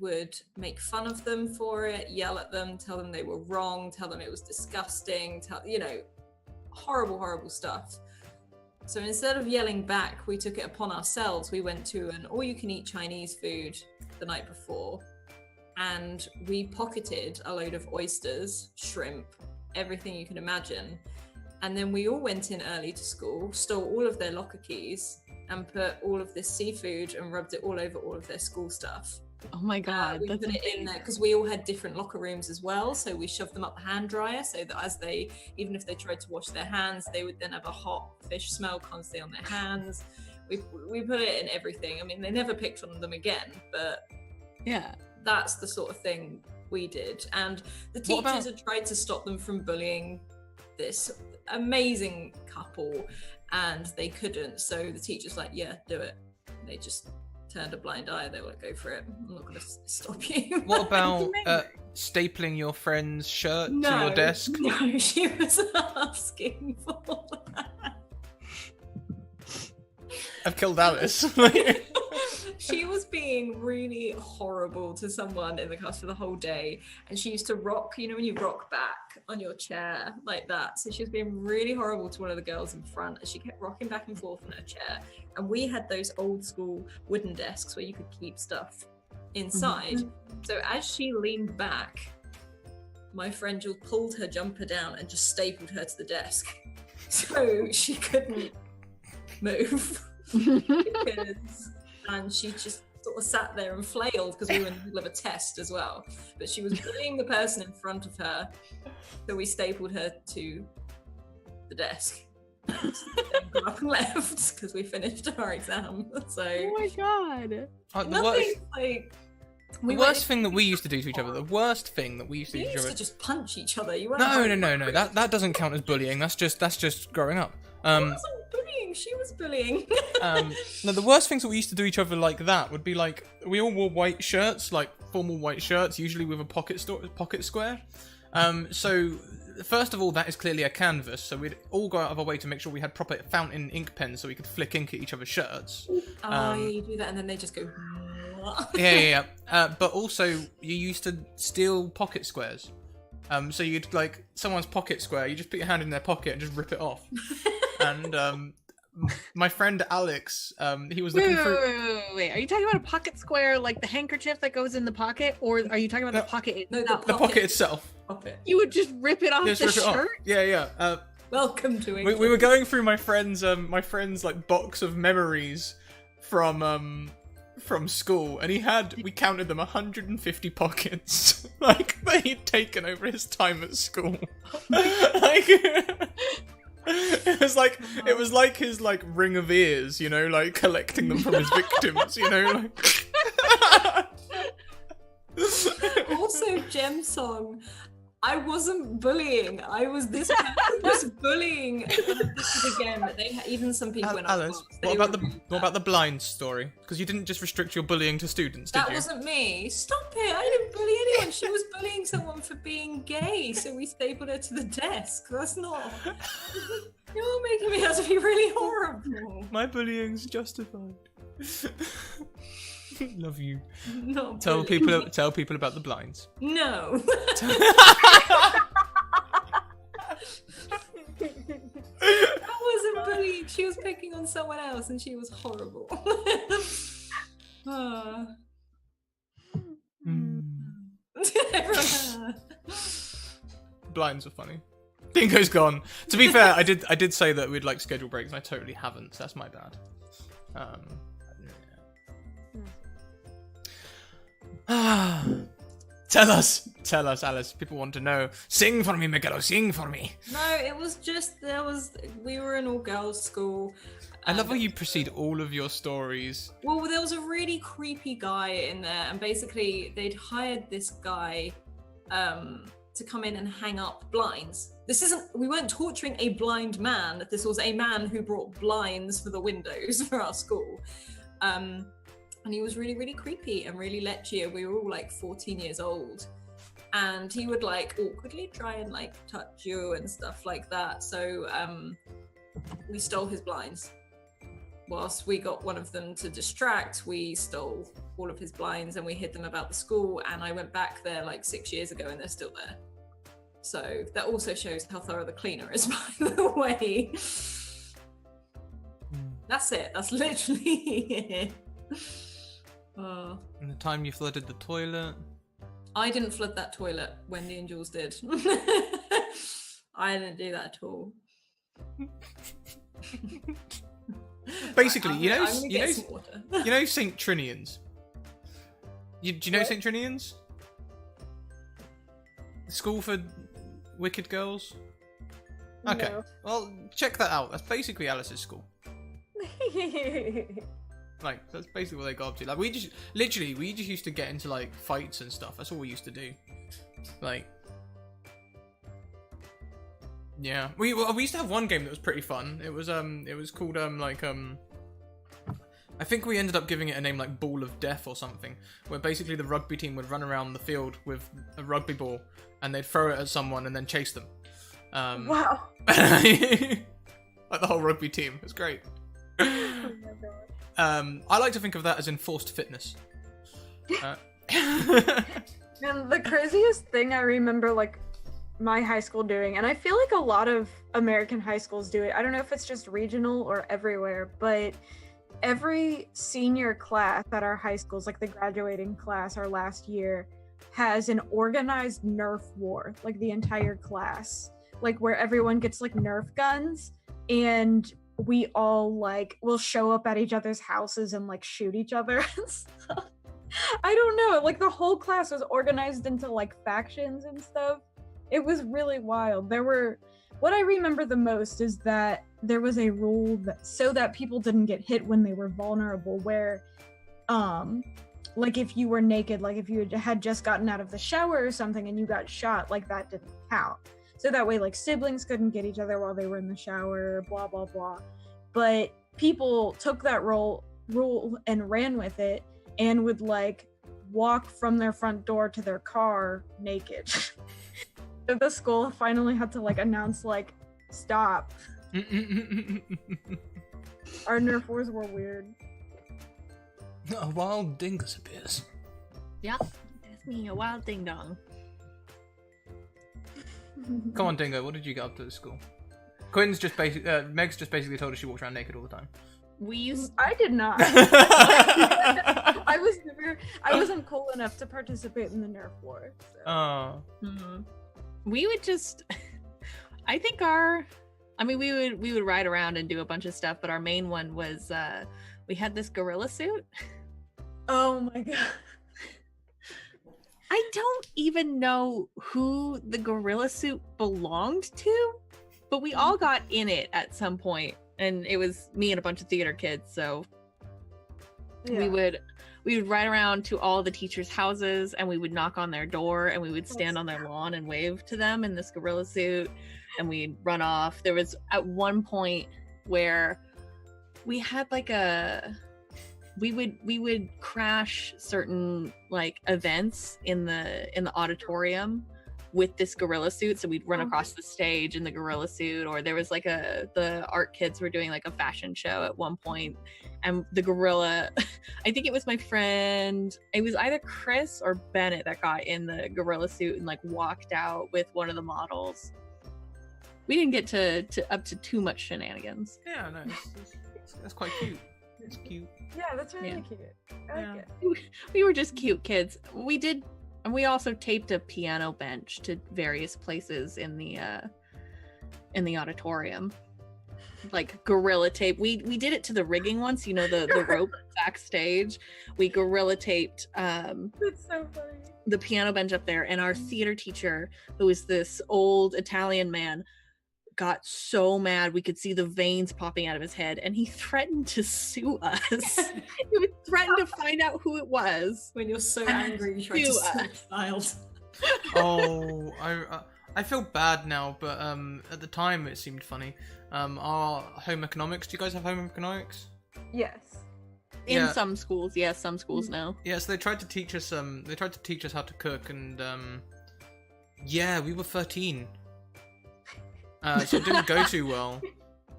would make fun of them for it, yell at them, tell them they were wrong, tell them it was disgusting, horrible, horrible stuff. So instead of yelling back, we took it upon ourselves. We went to an all-you-can-eat Chinese food the night before, and we pocketed a load of oysters, shrimp, everything you can imagine. And then we all went in early to school, stole all of their locker keys, and put all of this seafood and rubbed it all over all of their school stuff. Oh my god, We that's put it in there because we all had different locker rooms as well. So we shoved them up the hand dryer so that even if they tried to wash their hands, they would then have a hot fish smell constantly on their hands. We put it in everything. I mean, they never picked on them again, but yeah. that's the sort of thing we did. And the What teachers about- had tried to stop them from bullying this amazing couple, and they couldn't. So the teacher's like, yeah, do it. And they just turned a blind eye. They were like, go for it. I'm not going to stop you. What about stapling your friend's shirt to your desk? No, she was asking for that. I've killed Alice. she was being really horrible to someone in the class for the whole day. And she used to rock, you know, when you rock back on your chair like that. So she was being really horrible to one of the girls in front, and she kept rocking back and forth in her chair. And we had those old school wooden desks where you could keep stuff inside. So as she leaned back, my friend Jules pulled her jumper down and just stapled her to the desk. So she couldn't move. And she just sort of sat there and flailed because we were in the middle of a test as well. But she was bullying the person in front of her, so we stapled her to the desk. Then got up and left because we finished our exam. So Oh my god. The nothing like. The worst thing that we used to do to each other. The worst thing that we used to do We to each used other. to just punch each other. You weren't No. That doesn't count as bullying. That's just growing up. It wasn't bullying. She was bullying. No, the worst things that we used to do each other like that would be like we all wore white shirts, like formal white shirts, usually with a pocket square. So first of all, that is clearly a canvas. So we'd all go out of our way to make sure we had proper fountain ink pens, so we could flick ink at each other's shirts. Yeah, you do that, and then they just go. Yeah. But also, you used to steal pocket squares. So you'd like someone's pocket square, you just put your hand in their pocket and just rip it off. And my friend Alex, he was looking through. Wait. Are you talking about a pocket square, like the handkerchief that goes in the pocket, or are you talking about the pocket? No, The pocket itself. Pocket. You would just rip it off Just the rip it off. shirt? Yeah. Welcome to England. We were going through my friend's like box of memories from school, and we counted them 150 pockets like that he'd taken over his time at school. Like it was like his like ring of ears, you know, like collecting them from his victims, you know, like. Also, Gem Song. I wasn't bullying. I was this person was bullying. This is again, but even some people in our Alice, class, they what were about the blind story? Because you didn't just restrict your bullying to students, did That you? wasn't me. Stop it. I didn't bully anyone. She was bullying someone for being gay, so we stapled her to the desk. That's not. You're making me out to be really horrible. My bullying's justified. Love you. Not Tell bullying. people about the blinds. No. That wasn't bullying. She was picking on someone else, and she was horrible. Ah. Everyone- Blinds are funny. Dingo's gone. To be fair, I did say that we'd like schedule breaks, and I totally haven't. So that's my bad. Tell us, Alice. People want to know. Sing for me, Miguelo. Sing for me. No, it was just we were in all girls school. I love how you precede all of your stories. Well, there was a really creepy guy in there, and basically they'd hired this guy to come in and hang up blinds. We weren't torturing a blind man. This was a man who brought blinds for the windows for our school. And he was really, really creepy and really lechy. We were all like 14 years old. And he would like awkwardly try and like touch you and stuff like that. So we stole his blinds. Whilst we got one of them to distract, we stole all of his blinds and we hid them about the school. And I went back there like 6 years ago and they're still there. So that also shows how thorough the cleaner is, by the way. That's it. That's literally it. Oh. And the time you flooded the toilet. I didn't flood that toilet. Wendy and Jules did. I didn't do that at all. Basically, I'm you gonna know get some water. you know St. Trinians? Do you know What? St. Trinians? School for wicked girls? Okay. No. Well, check that out. That's basically Alice's school. Like, that's basically what they got up to. Like, we just used to get into, like, fights and stuff. That's all we used to do. Like, yeah. We used to have one game that was pretty fun. It was called, I think we ended up giving it a name like Ball of Death or something, where basically the rugby team would run around the field with a rugby ball, and they'd throw it at someone and then chase them. Wow. Like the whole rugby team. It was great. Oh my gosh. I like to think of that as enforced fitness. And the craziest thing I remember, like, my high school doing, and I feel like a lot of American high schools do it. I don't know if it's just regional or everywhere, but every senior class at our high schools, like the graduating class, our last year, has an organized Nerf war, like the entire class, like where everyone gets like Nerf guns, and we all like will show up at each other's houses and like shoot each other and stuff. I don't know, like the whole class was organized into like factions and stuff. It was really wild. What I remember the most is that there was a rule that so that people didn't get hit when they were vulnerable, where like if you were naked, like if you had just gotten out of the shower or something and you got shot, like that didn't count. So that way like siblings couldn't get each other while they were in the shower, blah blah blah. But people took that rule and ran with it and would like walk from their front door to their car naked. So the school finally had to like announce like, stop. Our Nerf wars were weird. A wild dingus appears. Yeah, that's me, a wild ding dong. Come on, Dingo, what did you get up to at school? Quinn's just Meg's just basically told us she walks around naked all the time. I did not. I wasn't cool enough to participate in the Nerf war. So. Oh. Mm-hmm. We would just, I think we would ride around and do a bunch of stuff, but our main one was, we had this gorilla suit. Oh my god. I don't even know who the gorilla suit belonged to, but we all got in it at some point, and it was me and a bunch of theater kids, so Yeah. we would ride around to all the teachers' houses, and we would knock on their door, and we would stand on their lawn and wave to them in this gorilla suit, and we'd run off. There was at one point where we had like we would crash certain like events in the auditorium with this gorilla suit, so we'd run across the stage in the gorilla suit. Or there was like the art kids were doing like a fashion show at one point, and the gorilla I think it was my friend, it was either Chris or Bennett that got in the gorilla suit and like walked out with one of the models. We didn't get to up to too much shenanigans. Yeah, no, that's quite cute. It's cute. Yeah, that's really cute. I like Yeah. it. We were just cute kids. We did, and we also taped a piano bench to various places in the auditorium, like gorilla tape. We did it to the rigging once, you know, the rope backstage. We gorilla taped That's so funny. the piano bench up there, and our theater teacher, who was this old Italian man, got so mad we could see the veins popping out of his head, and he threatened to sue us. He would threaten to find out who it was. When you're so angry, you try to sue a child. Oh, I feel bad now, but at the time it seemed funny. Our home economics. Do you guys have home economics? Yes. In Yeah. some schools, yes, some schools no. Yeah, so they tried to teach us how to cook, and yeah, we were 13. So it didn't go too well.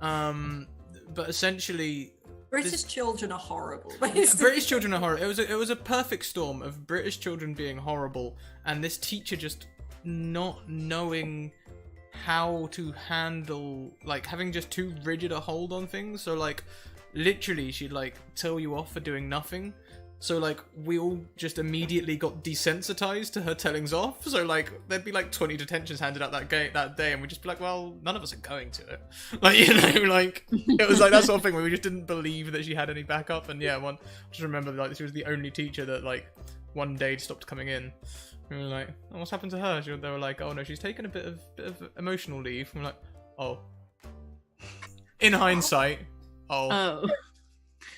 But essentially, British children are horrible. British children are horrible. It was a perfect storm of British children being horrible, and this teacher just not knowing how to handle, like, having just too rigid a hold on things. So like, literally, she'd like tell you off for doing nothing. So like, we all just immediately got desensitized to her tellings off. So like, there'd be like 20 detentions handed out that day, and we'd just be like, well, none of us are going to it. Like, you know, like, it was like that sort of thing where we just didn't believe that she had any backup. And yeah, just remember, like, she was the only teacher that like one day stopped coming in. And we were like, oh, what's happened to her? They were like, oh no, she's taken a bit of emotional leave. And we're like, oh. In hindsight, Oh.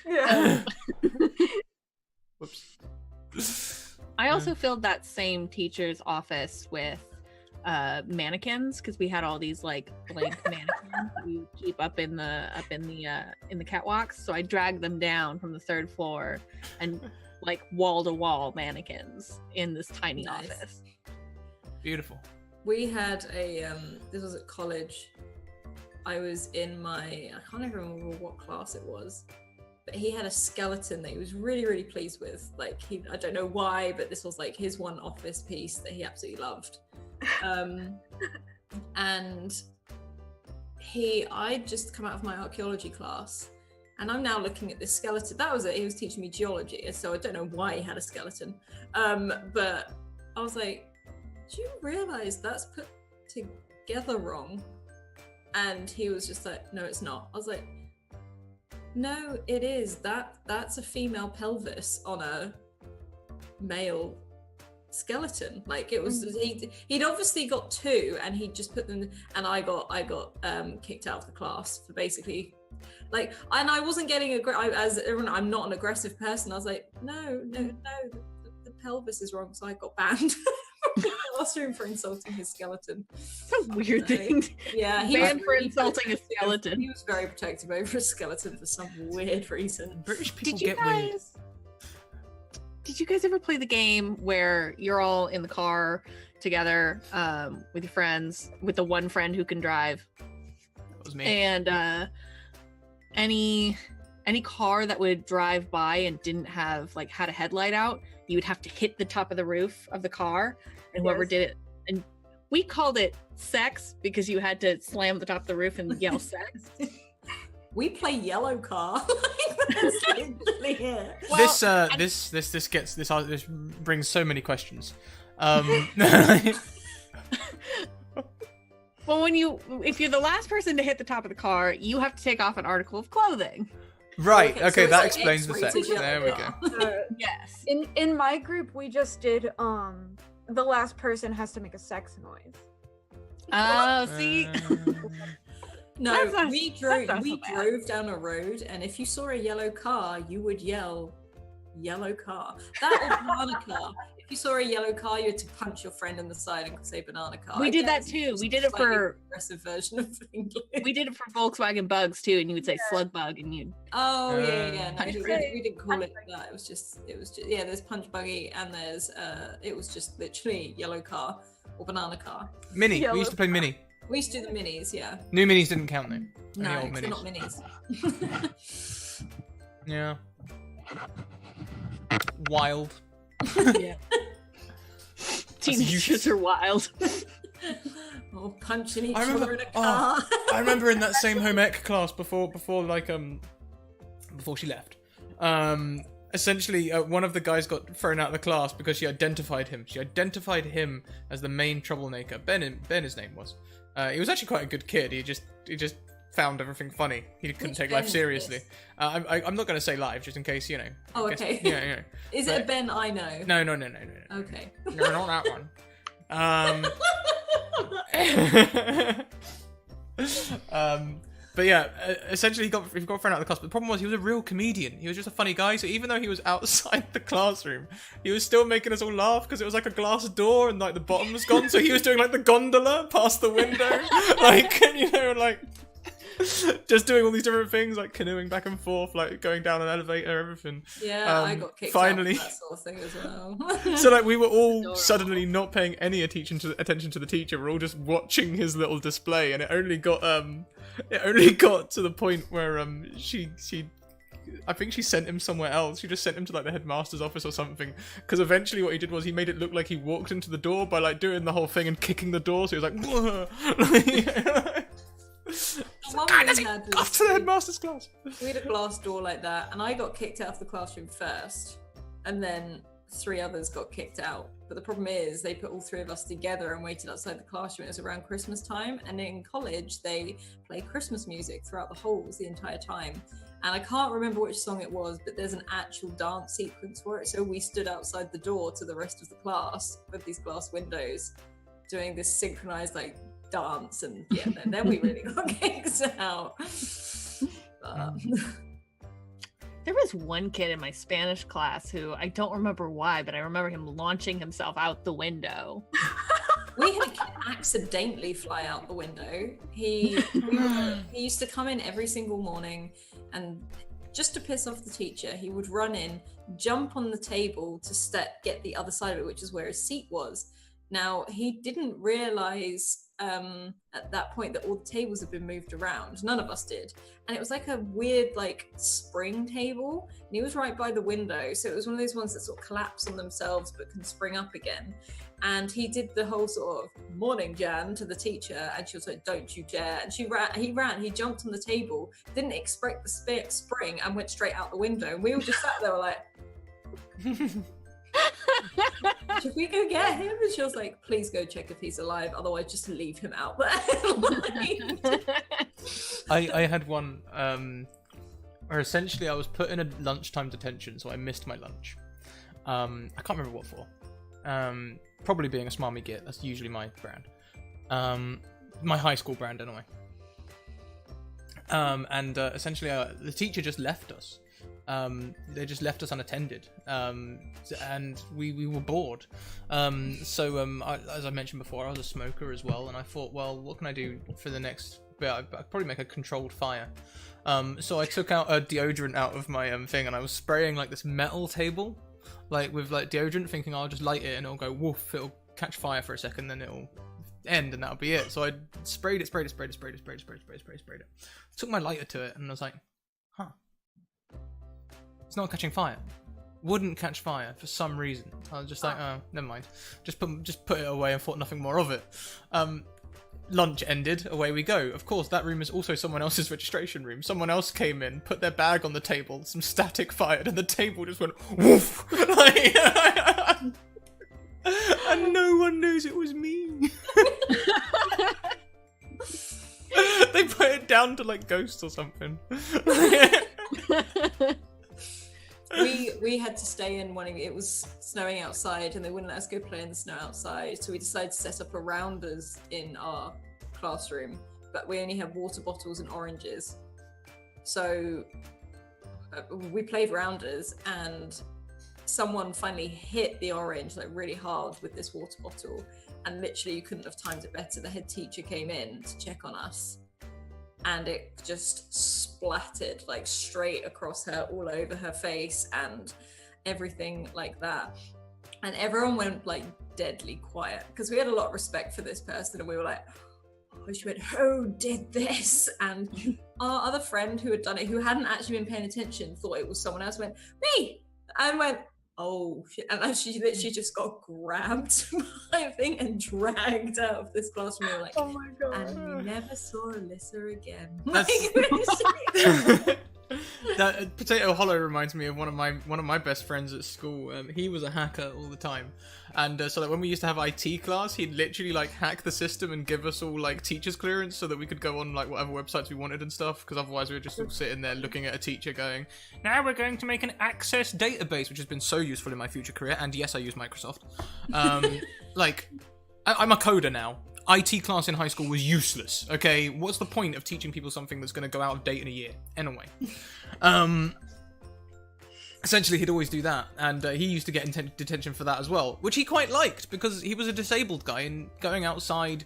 Yeah. Whoops. I also filled that same teacher's office with mannequins, because we had all these like blank mannequins that we would keep up in the catwalks. So I dragged them down from the 3rd floor and like wall to wall mannequins in this tiny Nice. office. Beautiful. We had a this was at college. I was in I can't even remember what class it was. but he had a skeleton that he was really, really pleased with. Like, I don't know why, but this was like his one office piece that he absolutely loved. And I'd just come out of my archaeology class, and I'm now looking at this skeleton. That was it. He was teaching me geology, so I don't know why he had a skeleton. But I was like, do you realize that's put together wrong? And he was just like, no, it's not. I was like, no, it is. That's a female pelvis on a male skeleton. Like, it was he'd obviously got two, and he just put them, and I got kicked out of the class for basically, like, and I wasn't getting I'm not an aggressive person. I was like, no, the pelvis is wrong, so I got banned from the classroom for insulting his skeleton. That's a weird thing. Yeah, he banned was for insulting a skeleton. He was very protective over a skeleton for some weird reason. British people Did you get weird. guys? Did you guys ever play the game where you're all in the car together with your friends, with the one friend who can drive? That was me. And any car that would drive by and didn't have had a headlight out, you would have to hit the top of the roof of the car, and whoever Yes. did it, and we called it sex because you had to slam the top of the roof and yell sex. We play yellow car. That's literally it. Well, This brings so many questions. Well, if you're the last person to hit the top of the car, you have to take off an article of clothing. Right. so Okay, it's that like explains the X-rated sex. There we yellow go. car. Yes. In my group, we just did the last person has to make a sex noise. Oh, see. No, That's not- we that's drove not so bad. drove down a road, and if you saw a yellow car, you would yell, "Yellow car!" That or banana car. If you saw a yellow car, you had to punch your friend in the side and say "banana car." We did Again, that it's too. just We did a it slightly for aggressive version of English. we did it for Volkswagen Bugs too, and you would say slug bug, and you'd Oh yeah. No, Punch we buggy. didn't call it that. It was just yeah. There's punch buggy, and there's it was just literally yellow car or banana car. Mini. We Yellow used to play Mini. We used to do the minis, yeah. New Minis didn't count though. No, Only old 'cause they're Minis. not minis. Yeah. Wild. yeah. Teenagers are wild. Or punching each I remember- other in a car. I remember in that same home ec class before she left. Essentially, one of the guys got thrown out of the class because she identified him. She identified him as the main troublemaker. Ben, his name was. He was actually quite a good kid. He just found everything funny. He couldn't Which take Ben life is seriously. this? I'm not going to say live, just in case, you know. Oh, in case- okay. Yeah. Is it a Ben I know? No. Okay. No, not that one. But yeah, essentially he got thrown out of the class. But the problem was he was a real comedian. He was just a funny guy. So even though he was outside the classroom, he was still making us all laugh because it was like a glass door and like the bottom was gone. So he was doing like the gondola past the window, like just doing all these different things, like canoeing back and forth, like going down an elevator, everything. Yeah, I got kicked finally. out for that sort of thing as well. So like we were all Adorable. suddenly not paying any attention to the teacher. We're all just watching his little display, and it only got to the point where she I think she sent him somewhere else. She just sent him to like the headmaster's office or something. Because eventually what he did was he made it look like he walked into the door by like doing the whole thing and kicking the door. So he was like, The one we had off to the headmaster's class. we had a glass door like that, and I got kicked out of the classroom first, and then 3 others got kicked out. But the problem is they put all 3 of us together and waited outside the classroom. It was around Christmas time, and in college they play Christmas music throughout the halls the entire time. And I can't remember which song it was, but there's an actual dance sequence for it. So we stood outside the door to the rest of the class with these glass windows doing this synchronized like dance, and yeah, then we really got kicked out. But, There was one kid in my Spanish class who I don't remember why, but I remember him launching himself out the window. we had a kid accidentally fly out the window. He used to come in every single morning, and just to piss off the teacher, he would run in, jump on the table to get the other side of it, which is where his seat was. Now, he didn't realize at that point that all the tables had been moved around. None of us did. And it was like a weird like spring table. And he was right by the window. So it was one of those ones that sort of collapse on themselves but can spring up again. And he did the whole sort of morning Jan to the teacher, and she was like, don't you dare. And he jumped on the table, didn't expect the spring, and went straight out the window. And we all just sat there like, should we go get him? And she was like, please go check if he's alive, otherwise just leave him out there. I had one where essentially I was put in a lunchtime detention, so I missed my lunch. I can't remember what for. Probably being a smarmy git, that's usually my brand. My high school brand anyway. Essentially the teacher just left us. They just left us unattended, and we were bored. As I mentioned before, I was a smoker as well, and I thought, well, what can I do for the next bit? I'd probably make a controlled fire. So I took out a deodorant out of my thing, and I was spraying like this metal table, like with like deodorant, thinking I'll just light it and it'll go woof, it'll catch fire for a second, then it'll end and that'll be it. So I sprayed it. Took my lighter to it and I was like, huh. It's not catching fire. Wouldn't catch fire for some reason. I was just like, oh, never mind. Just put it away and thought nothing more of it. Lunch ended, away we go. Of course, that room is also someone else's registration room. Someone else came in, put their bag on the table, some static fired, and the table just went woof. And no one knows it was me. They put it down to like ghosts or something. We had to stay in it was snowing outside and they wouldn't let us go play in the snow outside, so we decided to set up a rounders in our classroom, but we only had water bottles and oranges. So we played rounders and someone finally hit the orange like really hard with this water bottle, and literally you couldn't have timed it better. The head teacher came in to check on us and it just splattered like straight across her, all over her face and everything like that. And everyone went like deadly quiet because we had a lot of respect for this person, and we were like, oh, she went, who did this? And our other friend who had done it, who hadn't actually been paying attention, thought it was someone else, went, me! And went, oh shit. And then she literally just got grabbed by a thing and dragged out of this classroom. We were like, Oh my god. and we never saw Alyssa again. That Potato Hollow reminds me of one of my best friends at school. He was a hacker all the time, and so like when we used to have IT class, he'd literally like hack the system and give us all like teachers clearance so that we could go on like whatever websites we wanted and stuff. Because otherwise we were just all sitting there looking at a teacher going, "Now we're going to make an access database," which has been so useful in my future career. And yes, I use Microsoft. Like, I'm a coder now. IT class in high school was useless, okay? What's the point of teaching people something that's going to go out of date in a year? Anyway. Essentially, he'd always do that, and he used to get in detention for that as well, which he quite liked, because he was a disabled guy, and going outside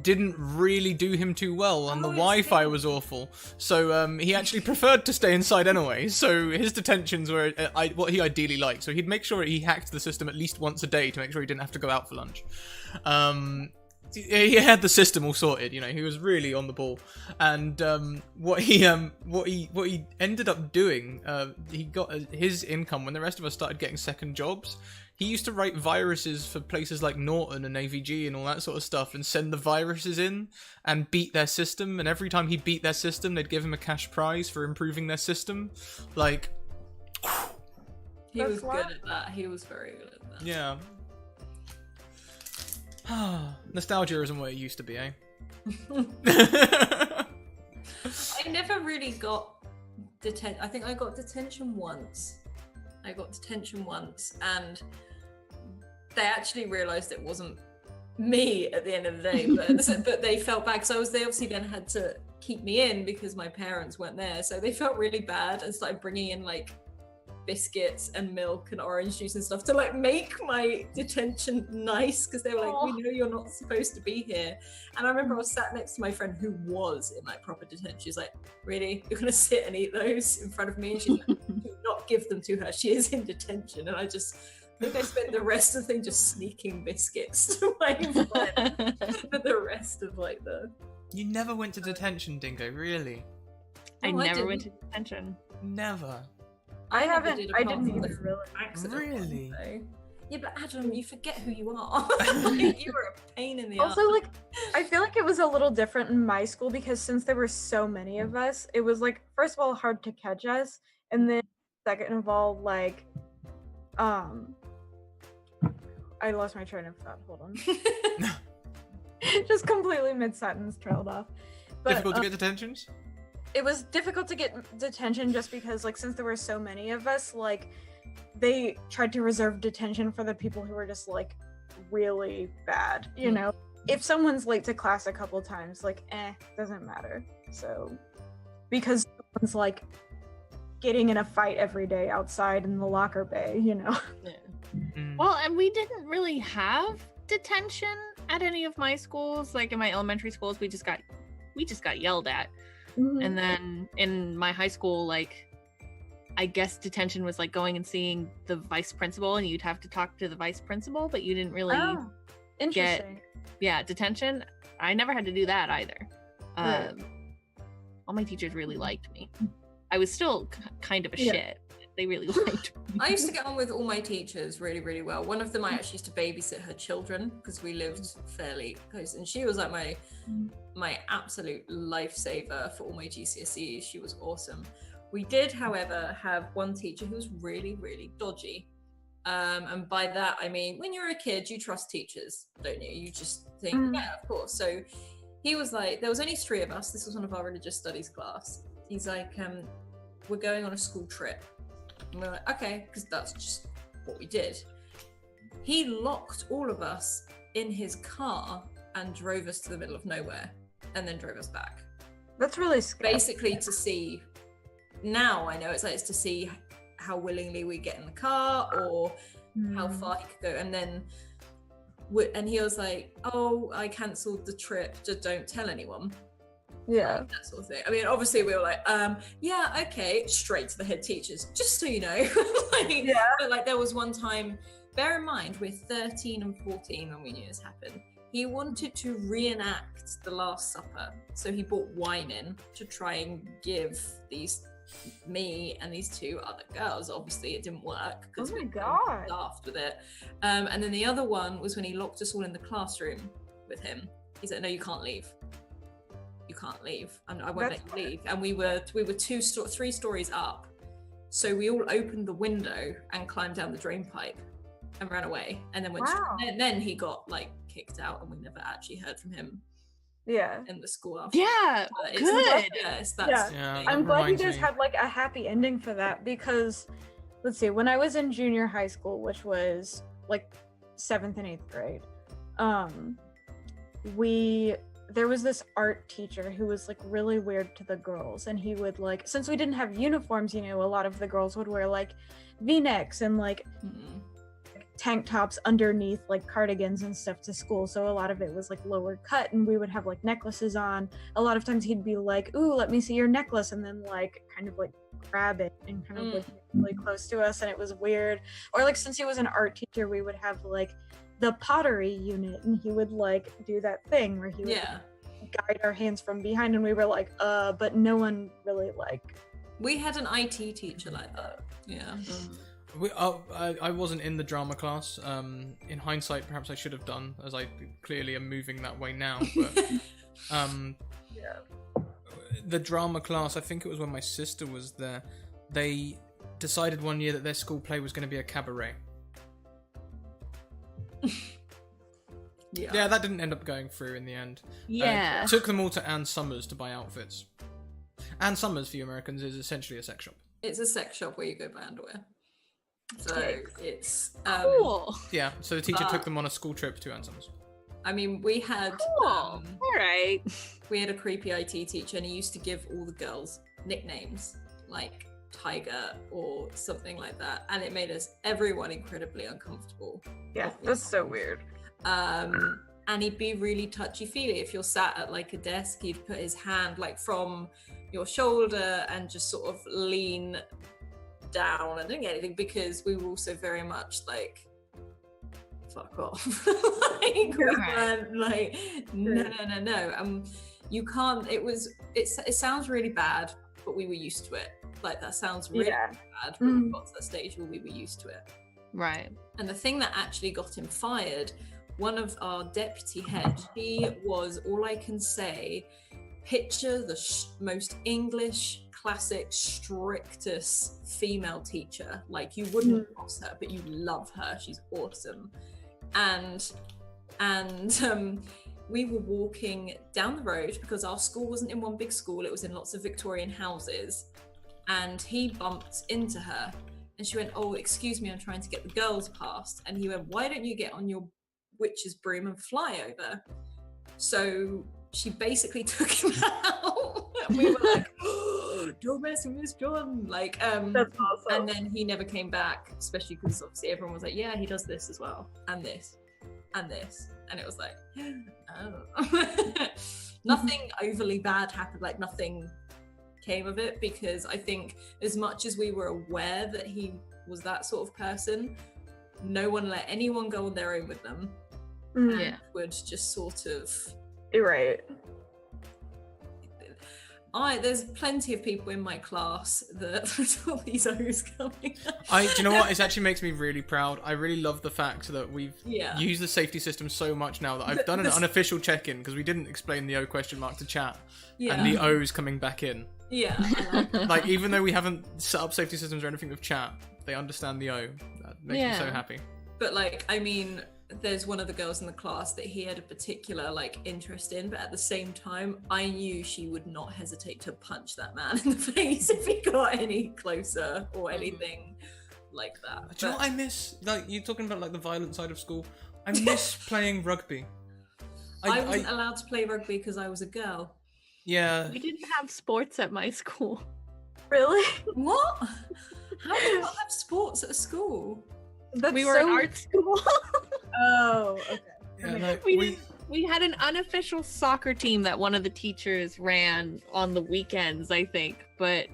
didn't really do him too well, and the Wi-Fi was awful, so he actually preferred to stay inside anyway. So his detentions were what he ideally liked, so he'd make sure he hacked the system at least once a day to make sure he didn't have to go out for lunch. He had the system all sorted, you know. He was really on the ball, and what he ended up doing, he got his income when the rest of us started getting second jobs. He used to write viruses for places like Norton and AVG and all that sort of stuff, and send the viruses in and beat their system. And every time he beat their system, they'd give him a cash prize for improving their system. Like, he was good at that. He was very good at that. Yeah. Nostalgia isn't what it used to be, eh? I never really got detention. I think I got detention once. And they actually realised it wasn't me at the end of the day, but they felt bad. So they obviously then had to keep me in because my parents weren't there. So they felt really bad and started bringing in like biscuits and milk and orange juice and stuff to like make my detention nice, because they were like, we know you're not supposed to be here. And I remember I was sat next to my friend who was in like proper detention. She's like, really, you're gonna sit and eat those in front of me? And she's like, do not give them to her, she is in detention. And I just think I spent the rest of the thing just sneaking biscuits to my friend for the rest of like the. You never went to detention, Dingo, really? I Oh, I never went to didn't. detention. Never. I never haven't. did, I apart didn't from the either, really. accident one, Really? though. Yeah, but Adam, you forget who you are. Like, you were a pain in the Also, ass. like, I feel like it was a little different in my school because since there were so many of us, it was like, first of all, hard to catch us, and then second of all, like, I lost my train of thought. Hold on. Just completely mid-sentence trailed off. But, Difficult to get detentions? it was difficult to get detention just because, like, since there were so many of us, like, they tried to reserve detention for the people who were just, like, really bad, you know? If someone's late to class a couple times, like, doesn't matter. So, because someone's, like, getting in a fight every day outside in the locker bay, you know? Mm. Well, and we didn't really have detention at any of my schools. Like in my elementary schools, we just got yelled at. And then in my high school, like, I guess detention was like going and seeing the vice principal, and you'd have to talk to the vice principal, but you didn't really Oh, interesting. detention. I never had to do that either. Right. All my teachers really liked me. I was still kind of a Yeah. shit. But they really liked me. I used to get on with all my teachers really, really well. One of them I actually used to babysit her children because we lived fairly close, and she was like my absolute lifesaver for all my GCSEs. She was awesome. We did, however, have one teacher who was really, really dodgy. And by that I mean, when you're a kid, you trust teachers, don't you? You just think, yeah, of course. So he was like, there was only 3 of us. This was one of our religious studies class. He's like, we're going on a school trip. And we're like, okay, because that's just what we did. He locked all of us in his car and drove us to the middle of nowhere and then drove us back. That's really scary. Basically to see, now I know it's to see how willingly we get in the car or how far he could go. And then, and he was like, oh, I cancelled the trip, just don't tell anyone. Yeah. Like, that sort of thing. I mean, obviously we were like, yeah, okay, straight to the head teachers, just so you know. Like, Yeah. But like there was one time, bear in mind we're 13 and 14 when we knew this happened. He wanted to reenact the Last Supper, so he brought wine in to try and give me and these 2 other girls. Obviously it didn't work because Oh my we God. laughed with it. And then the other one was when he locked us all in the classroom with him. He said, no, you can't leave. You can't leave, and I won't let you leave. And we were 3 stories up, so we all opened the window and climbed down the drain pipe and ran away. And then Wow. and then he got like kicked out, and we never actually heard from him Yeah. in the school after. Yeah, But good. Yes, Yeah. that's. Yeah, the that I'm glad you reminds guys me. had like a happy ending for that because, let's see, when I was in junior high school, which was like 7th and 8th grade, there was this art teacher who was like really weird to the girls, and he would like, since we didn't have uniforms, you know, a lot of the girls would wear like V-necks and like tank tops underneath like cardigans and stuff to school, so a lot of it was like lower cut, and we would have like necklaces on. A lot of times he'd be like, ooh, let me see your necklace, and then like kind of like grab it and kind of like get really close to us, and it was weird. Or like, since he was an art teacher, we would have like the pottery unit, and he would like do that thing where he would guide our hands from behind, and we were like, but no one really like. We had an IT teacher like that. Yeah. I wasn't in the drama class. In hindsight, perhaps I should have done, as I clearly am moving that way now. But the drama class, I think it was when my sister was there, they decided one year that their school play was going to be a cabaret. Yeah, that didn't end up going through in the end. Yeah. Took them all to Ann Summers to buy outfits. Ann Summers, for you Americans, is essentially a sex shop. It's a sex shop where you go buy underwear. So it's Cool. Yeah, so the teacher took them on a school trip to Ann Summers. I mean, we had Cool. All right. we had a creepy IT teacher, and he used to give all the girls nicknames like Tiger or something like that, and it made everyone incredibly uncomfortable. Yeah, that's so weird. And he'd be really touchy-feely. If you're sat at like a desk, he'd put his hand like from your shoulder and just sort of lean down and didn't get anything, because we were also very much like fuck off. Like, we weren't like, no. You can't. It sounds really bad, but we were used to it. Like, that sounds really bad, but we got to that stage where we were used to it. Right. And the thing that actually got him fired, one of our deputy head, he was, all I can say, picture the most English, classic, strictest female teacher. Like, you wouldn't cross her, but you love her. She's awesome. And we were walking down the road because our school wasn't in one big school. It was in lots of Victorian houses. And he bumped into her. And she went, oh, excuse me, I'm trying to get the girls past. And he went, why don't you get on your witch's broom and fly over? So she basically took him out. And we were like, oh, don't mess with Miss John. Like, That's awesome. and then he never came back, especially because obviously everyone was like, yeah, he does this as well. And this. And this. And it was like, oh. Nothing overly bad happened. Like, nothing came of it, because I think as much as we were aware that he was that sort of person, no one let anyone go on their own with them. Yeah. Would just sort of Right. there's plenty of people in my class that there's all these O's coming up. Do you know what? It actually makes me really proud. I really love the fact that we've used the safety system so much now that I've done an unofficial check-in, because we didn't explain the O question mark to chat, and the O's coming back in. Yeah. I like that. Like, even though we haven't set up safety systems or anything with chat, they understand the O. That makes me so happy. But like, I mean, there's one of the girls in the class that he had a particular like interest in, but at the same time, I knew she would not hesitate to punch that man in the face if he got any closer or anything like that. Do you know what I miss? Like, you're talking about like the violent side of school. I miss playing rugby. I wasn't allowed to play rugby because I was a girl. Yeah. We didn't have sports at my school. Really? What? How do you not have sports at a school? That's We were in so... art school. Oh, okay. Yeah, like, We had an unofficial soccer team that one of the teachers ran on the weekends, I think. But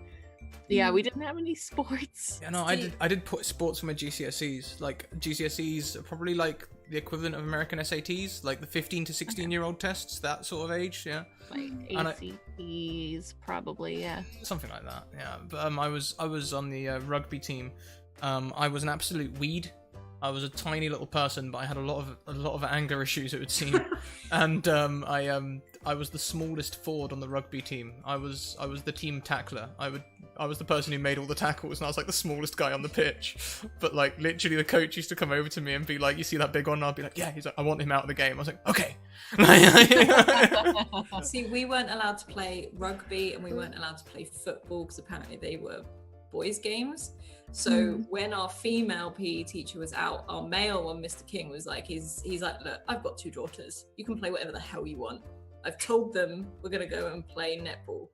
yeah, we didn't have any sports. Yeah, no, I did put sports for my GCSEs. Like, GCSEs are probably like the equivalent of American SATs, like the 15 to 16-year-old tests, that sort of age, yeah. Like ACTs, probably, yeah. Something like that, yeah. But I was on the rugby team. I was an absolute weed. I was a tiny little person, but I had a lot of anger issues, it would seem. And I was the smallest forward on the rugby team. I was the team tackler. I was the person who made all the tackles, and I was like the smallest guy on the pitch. But like, literally, the coach used to come over to me and be like, "You see that big one?" And I'd be like, "Yeah." He's like, "I want him out of the game." I was like, "Okay." See, we weren't allowed to play rugby, and we weren't allowed to play football because apparently they were boys' games. So when our female PE teacher was out, our male one, Mr. King, was like, he's like, "Look, I've got 2 daughters. You can play whatever the hell you want. I've told them we're gonna go and play netball.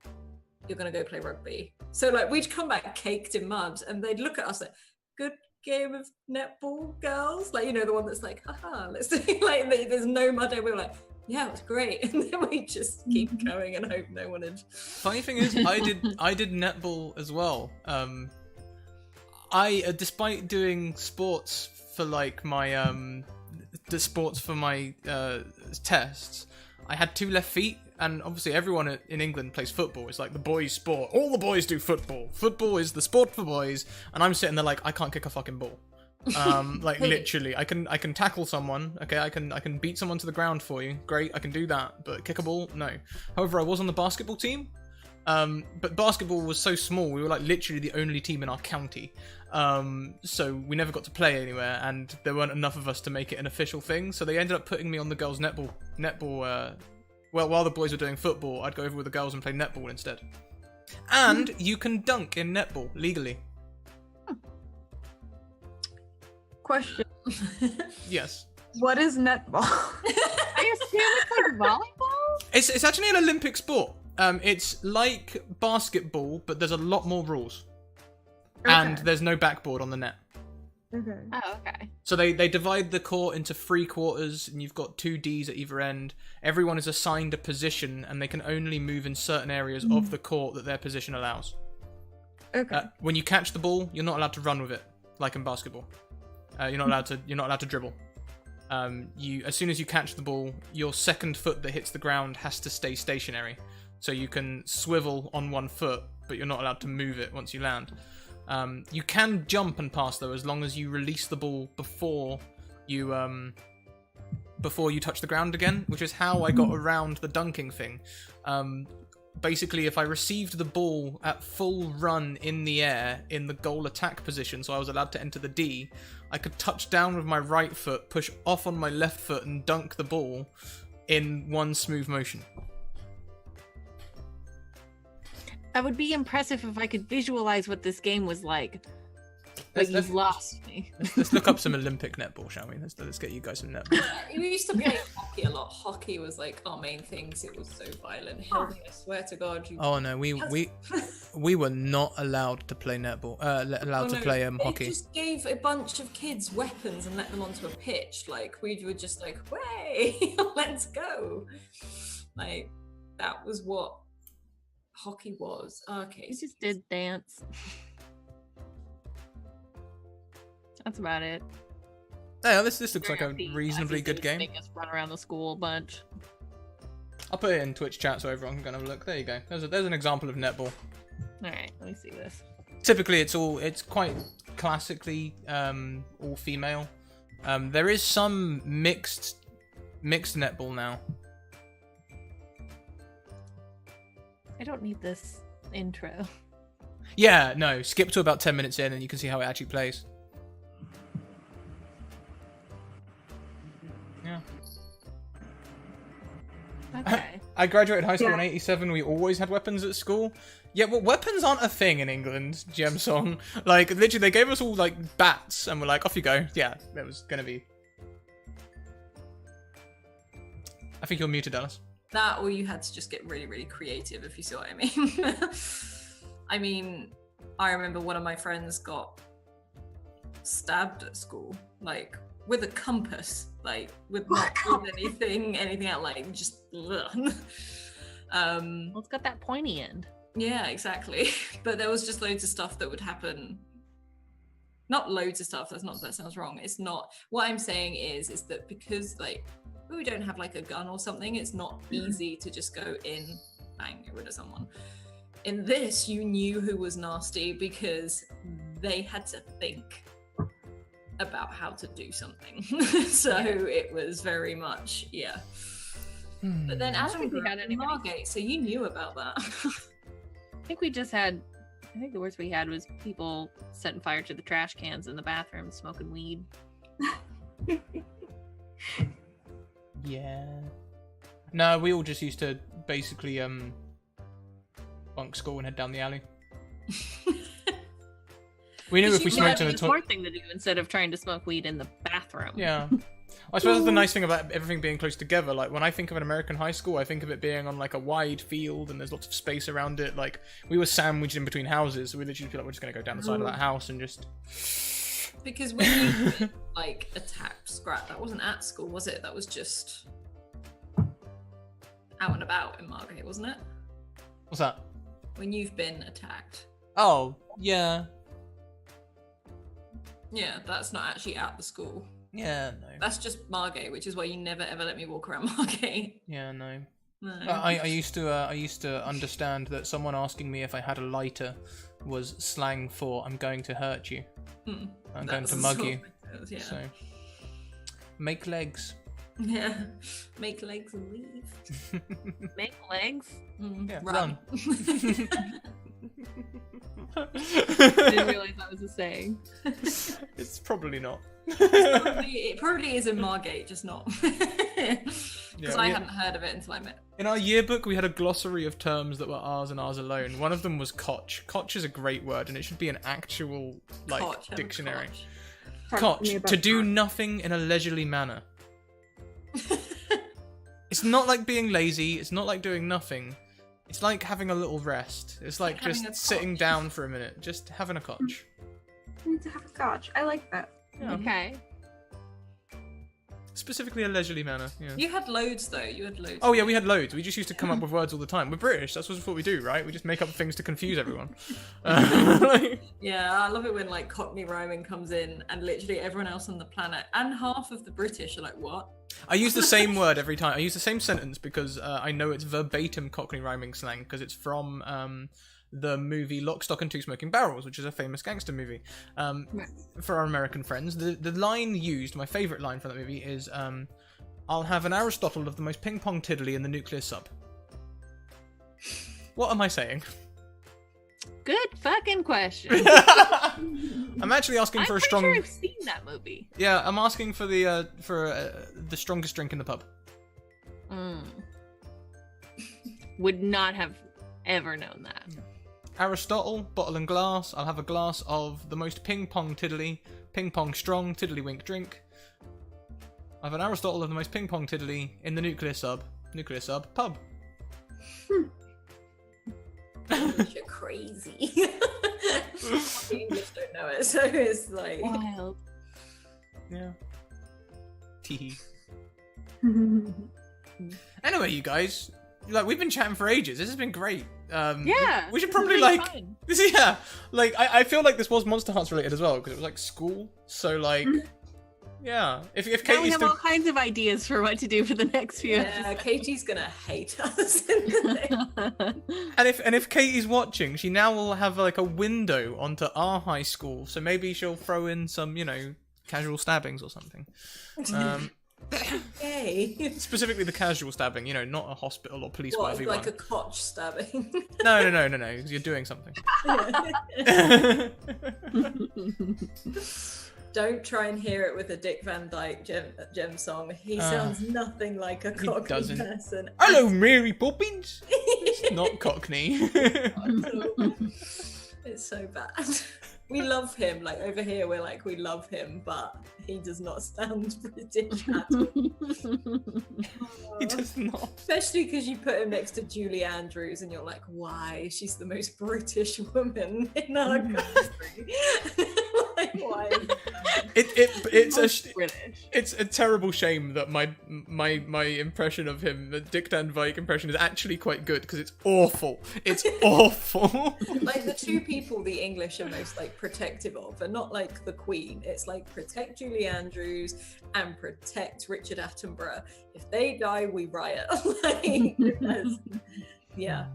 You're gonna go play rugby." So like, we'd come back caked in mud, and they'd look at us like, "Good game of netball, girls." Like, you know, the one that's like, "Haha, let's do." Like, there's no mud, and we were like, "Yeah, it was great." And then we just keep going and hope no one had. Funny thing is, I did netball as well. Despite doing sports for like my the sports for my tests, I had 2 left feet, and obviously everyone in England plays football. It's like the boys' sport. All the boys do football. Football is the sport for boys, and I'm sitting there like, I can't kick a fucking ball. Like, literally, I can tackle someone. Okay, I can beat someone to the ground for you. Great, I can do that. But kick a ball, no. However, I was on the basketball team. But basketball was so small, we were like literally the only team in our county. So we never got to play anywhere, and there weren't enough of us to make it an official thing. So they ended up putting me on the girls' netball. Well, while the boys were doing football, I'd go over with the girls and play netball instead. And you can dunk in netball legally. Question. Yes. What is netball? I assume it's like volleyball? It's actually an Olympic sport. It's like basketball, but there's a lot more rules. Okay. And there's no backboard on the net. Okay. Oh, okay. So they divide the court into 3 quarters, and you've got 2 Ds at either end. Everyone is assigned a position, and they can only move in certain areas of the court that their position allows. Okay. When you catch the ball, you're not allowed to run with it, like in basketball. You're not allowed to dribble. as soon as you catch the ball, your second foot that hits the ground has to stay stationary. So you can swivel on one foot, but you're not allowed to move it once you land. You can jump and pass though, as long as you release the ball before you touch the ground again, which is how I got around the dunking thing. Basically, if I received the ball at full run in the air in the goal attack position, so I was allowed to enter the D, I could touch down with my right foot, push off on my left foot, and dunk the ball in one smooth motion. That would be impressive if I could visualize what this game was like. But you've lost me. Let's look up some Olympic netball, shall we? Let's get you guys some netball. We used to play hockey a lot. Hockey was like our main thing. 'Cause it was so violent. Hildy, I swear to God. Oh no, we were not allowed to play netball. Play hockey. They just gave a bunch of kids weapons and let them onto a pitch. Like we were just like, way, let's go. Like that was what hockey was. Okay, We just did dance. That's about it. Yeah, this looks like a reasonably good game. Make us run around the school a bunch. I'll put it in Twitch chat so everyone can have a look. There you go. There's an example of netball. All right, let me see this. Typically, it's quite classically all female. There is some mixed netball now. I don't need this intro. Yeah, no. Skip to about 10 minutes in, and you can see how it actually plays. Yeah. Okay. I graduated high school in '87. We always had weapons at school. Yeah, well, weapons aren't a thing in England, Gem Song. Like, literally, they gave us all, like, bats, and we're like, off you go. Yeah, that was gonna be... I think you're muted, Alice. that, or you had to just get really, really creative, if you see what I mean. I mean, I remember one of my friends got stabbed at school, like, with a compass, like, with not with anything else, like, just, Well, it's got that pointy end. yeah, exactly. But there was just loads of stuff that would happen. Not loads of stuff, that sounds wrong. It's not, what I'm saying is that because, like, we don't have, like, a gun or something, it's not easy to just go in, bang, get rid of someone. In this, you knew who was nasty because they had to think about how to do something. So it was very much, yeah. But then Adam grew up in Margate, so you knew about that. I think the worst we had was people setting fire to the trash cans in the bathroom, smoking weed. Yeah. No, we all just used to basically bunk school and head down the alley. We knew if we smoked in the toilet, smart thing to do instead of trying to smoke weed in the bathroom. Yeah. I suppose that's the nice thing about everything being close together. Like, when I think of an American high school, I think of it being on, like, a wide field and there's lots of space around it. Like, we were sandwiched in between houses, so we literally feel like we're just going to go down the side of that house and just... Because when you, like, attacked Scrat, that wasn't at school, was it? That was just out and about in Margate, wasn't it? What's that? When you've been attacked. Oh, yeah. Yeah, that's not actually at the school. Yeah, no. That's just Margate, which is why you never ever let me walk around Margate. Yeah, no. No. I used to understand that someone asking me if I had a lighter was slang for "I'm going to hurt you." I'm going to mug you. Yeah. So, make legs. Yeah. Make legs and leave. Make legs? Yeah, Run. I didn't realize that was a saying. It's probably not. It probably is in Margate, just not. Because I hadn't heard of it until I met. In our yearbook, we had a glossary of terms that were ours and ours alone. One of them was "cotch." Cotch is a great word, and it should be an actual, like, Koch, have a dictionary. koch. Cotch, to do nothing in a leisurely manner. It's not like being lazy. It's not like doing nothing. It's like having a little rest. It's like having just a sitting koch. down for a minute, just having a cotch. To have a scotch. I like that. Okay. Specifically a leisurely manner. Yeah. You had loads though. You had loads. Oh yeah, we had loads. We just used to come up with words all the time. We're British. That's what we do, right? We just make up things to confuse everyone. Yeah, I love it when like Cockney rhyming comes in and literally everyone else on the planet and half of the British are like, what? I use the same word every time. I use the same sentence because I know it's verbatim Cockney rhyming slang because it's from the movie Lock, Stock and Two Smoking Barrels, which is a famous gangster movie. For our American friends, the line used, my favourite line from that movie is, I'll have an Aristotle of the most ping-pong tiddly in the nuclear sub. What am I saying? Good fucking question. I'm actually asking for a strong... I'm pretty sure I've seen that movie. Yeah, I'm asking for the strongest drink in the pub. Would not have ever known that. Aristotle, bottle and glass. I'll have a glass of the most ping-pong tiddly, ping-pong strong, tiddlywink drink. I have an Aristotle of the most ping-pong tiddly in the nuclear sub, pub. You're crazy. The English don't know it, so it's like... Wild. Yeah. Teehee. Anyway, you guys, like we've been chatting for ages. This has been great. Yeah. We should this is probably really like fun. this. Yeah, like I feel like this was Monster Hearts related as well because it was like school. So like, yeah. If Now we Katie's have still... all kinds of ideas for what to do for the next few Yeah, Katie's gonna hate us. episodes. and if Katie's watching, she now will have like a window onto our high school. So maybe she'll throw in some, casual stabbings or something. Yay. Specifically the casual stabbing, not a hospital or police What, worthy like one. a Koch stabbing? No, because you're doing something. Don't try and hear it with a Dick Van Dyke gem song. He sounds nothing like a Cockney doesn't. person. Hello, Mary Poppins. It's not Cockney. It's so bad. We love him. Like over here, we're like, we love him, but he does not sound British at all. He does not. Especially because you put him next to Julie Andrews, and you're like, why? She's the most British woman in our country. Like, why? It's a terrible shame that my impression of him, the Dick Van Dyke impression, is actually quite good because it's awful. It's awful. Like the two people the English are most like protective of are not like the Queen. It's like protect Julie Andrews and protect Richard Attenborough. If they die, we riot. Like, yeah.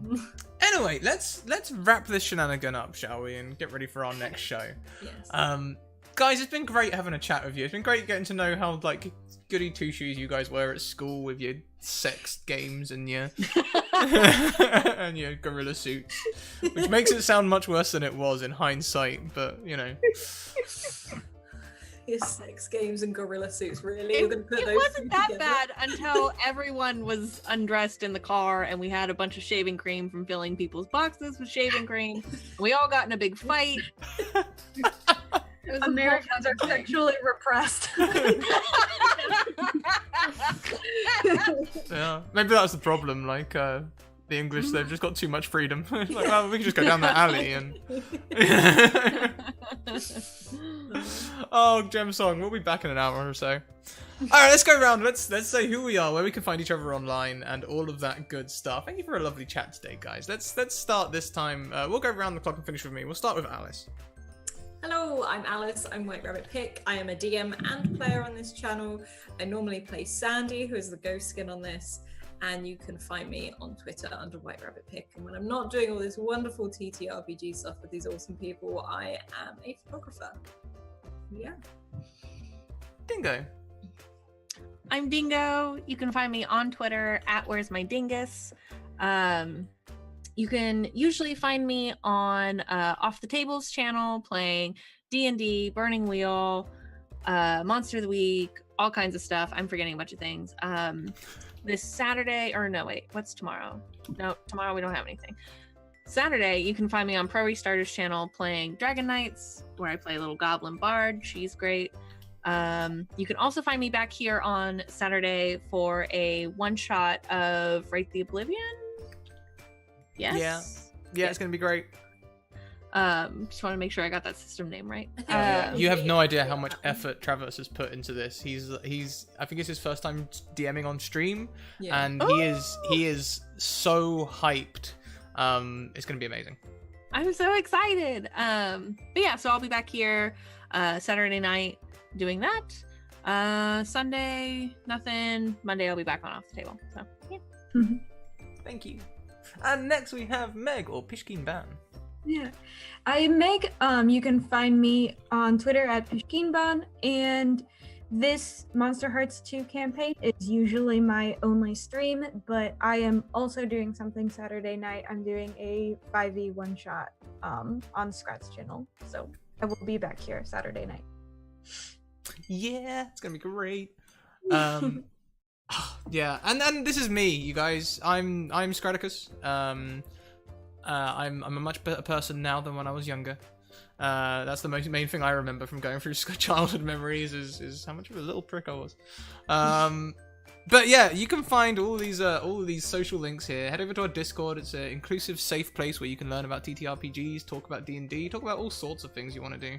Anyway, let's wrap this shenanigan up, shall we, and get ready for our next show. Yes. Guys, it's been great having a chat with you. It's been great getting to know how like goody two shoes you guys were at school with your sex games and your and your gorilla suits, which makes it sound much worse than it was in hindsight. But your sex games and gorilla suits, really? It, We're gonna put it those wasn't two that together? bad until everyone was undressed in the car and we had a bunch of shaving cream from filling people's boxes with shaving cream. We all got in a big fight. Americans are sexually repressed. Yeah, maybe that's the problem. Like the English, they've just got too much freedom. Like, well, we can just go down that alley and. Oh, Gem Song, we'll be back in an hour or so. All right, let's go around. Let's say who we are, where we can find each other online, and all of that good stuff. Thank you for a lovely chat today, guys. Let's start this time. We'll go around the clock and finish with me. We'll start with Alice. Hello, I'm Alice. I'm White Rabbit Pick. I am a DM and player on this channel. I normally play Sandy, who is the ghost skin on this, and you can find me on Twitter under White Rabbit Pick. And when I'm not doing all this wonderful TTRPG stuff with these awesome people, I am a photographer. Yeah. Dingo. I'm Dingo. You can find me on Twitter at Where's My Dingus. You can usually find me on Off the Tables channel playing D&D, Burning Wheel, Monster of the Week, all kinds of stuff. I'm forgetting a bunch of things. This Saturday, or no, wait, what's tomorrow? No, tomorrow we don't have anything. Saturday, you can find me on Pro Restarters channel playing Dragon Knights, where I play a little goblin bard. She's great. You can also find me back here on Saturday for a one-shot of Wraith the Oblivion. Yes? Yeah, it's gonna be great. Just want to make sure I got that system name right. You have no idea how much effort Travis has put into this. He's I think it's his first time DMing on stream, and he is so hyped. It's gonna be amazing. I'm so excited. But yeah, so I'll be back here Saturday night doing that. Sunday, nothing. Monday I'll be back on Off the Table. So yeah. Thank you. And next we have Meg, or Pishkin Ban. Yeah, I'm Meg. You can find me on Twitter at Pishkinban, and this Monster Hearts 2 campaign is usually my only stream, but I am also doing something Saturday night. I'm doing a 5e one-shot on Scrat's channel, so I will be back here Saturday night. Yeah, it's gonna be great. Yeah, and this is me, you guys. I'm Scraticus. I'm a much better person now than when I was younger. That's the main thing I remember from going through childhood memories is how much of a little prick I was. But yeah, you can find all of these social links here. Head over to our Discord. It's an inclusive, safe place where you can learn about TTRPGs, talk about D&D, talk about all sorts of things you want to do.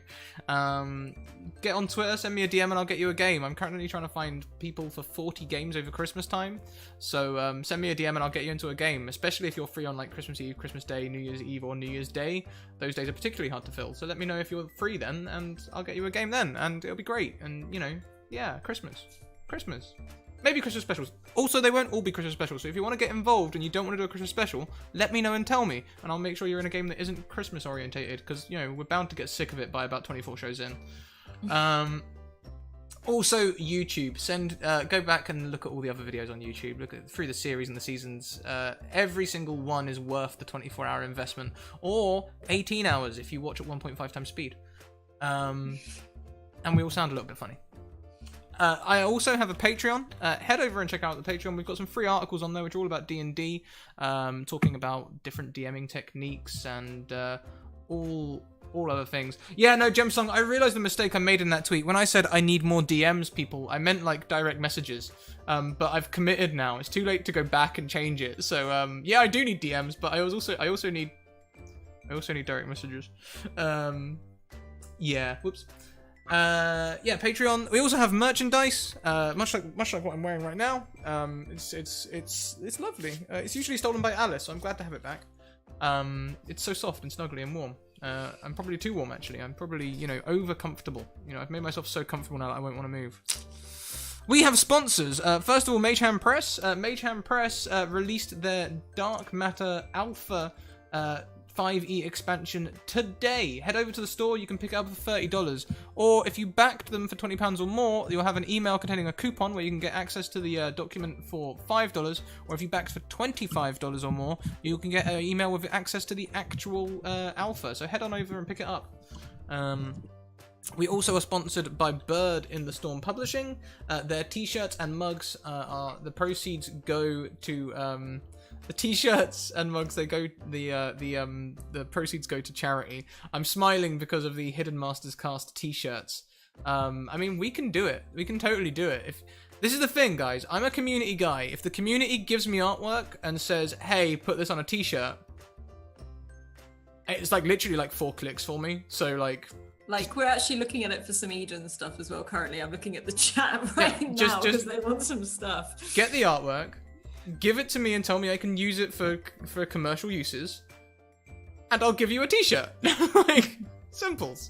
Get on Twitter, send me a DM, and I'll get you a game. I'm currently trying to find people for 40 games over Christmas time. So send me a DM and I'll get you into a game, especially if you're free on like Christmas Eve, Christmas Day, New Year's Eve, or New Year's Day. Those days are particularly hard to fill. So let me know if you're free then, and I'll get you a game then, and it'll be great. And, you know, yeah, Christmas. Maybe Christmas specials. Also, they won't all be Christmas specials, so if you want to get involved and you don't want to do a Christmas special, let me know and tell me, and I'll make sure you're in a game that isn't Christmas orientated, because, you know, we're bound to get sick of it by about 24 shows in. Also, YouTube. Go back and look at all the other videos on YouTube. Look at through the series and the seasons. Every single one is worth the 24-hour investment, or 18 hours if you watch at 1.5 times speed. And we all sound a little bit funny. I also have a Patreon. Head over and check out the Patreon. We've got some free articles on there which are all about D&D, talking about different DMing techniques and all other things. Yeah, no, Gemsong, I realized the mistake I made in that tweet. When I said I need more DMs, people, I meant like direct messages. But I've committed now. It's too late to go back and change it. So yeah, I do need DMs, but I also need direct messages. Yeah, whoops. Yeah, Patreon. We also have merchandise, much like what I'm wearing right now. It's lovely. It's usually stolen by Alice, so I'm glad to have it back. It's so soft and snuggly and warm. I'm probably too warm actually. I'm probably, you know, over comfortable. You know, I've made myself so comfortable now that I won't want to move. We have sponsors. First of all, Mage Hand Press. Mage Hand Press released their Dark Matter Alpha 5e expansion today. Head over to the store. You can pick it up for $30, or if you backed them for £20 or more, you'll have an email containing a coupon where you can get access to the document for $5, or if you backed for $25 or more, you can get an email with access to the actual alpha. So head on over and pick it up. We also are sponsored by Bird in the Storm Publishing. Their t-shirts and mugs the proceeds go to the t-shirts and mugs. They go the proceeds go to charity. I'm smiling because of the Hidden Masters Cast t-shirts. I mean, we can do it. We can totally do it. If this is the thing, guys, I'm a community guy. If the community gives me artwork and says, "Hey, put this on a t-shirt," it's like literally like 4 clicks for me. So like we're actually looking at it for some Eden stuff as well. Currently, I'm looking at the chat right now because they want some stuff. Get the artwork. Give it to me and tell me I can use it for commercial uses, and I'll give you a t-shirt. Like, simples.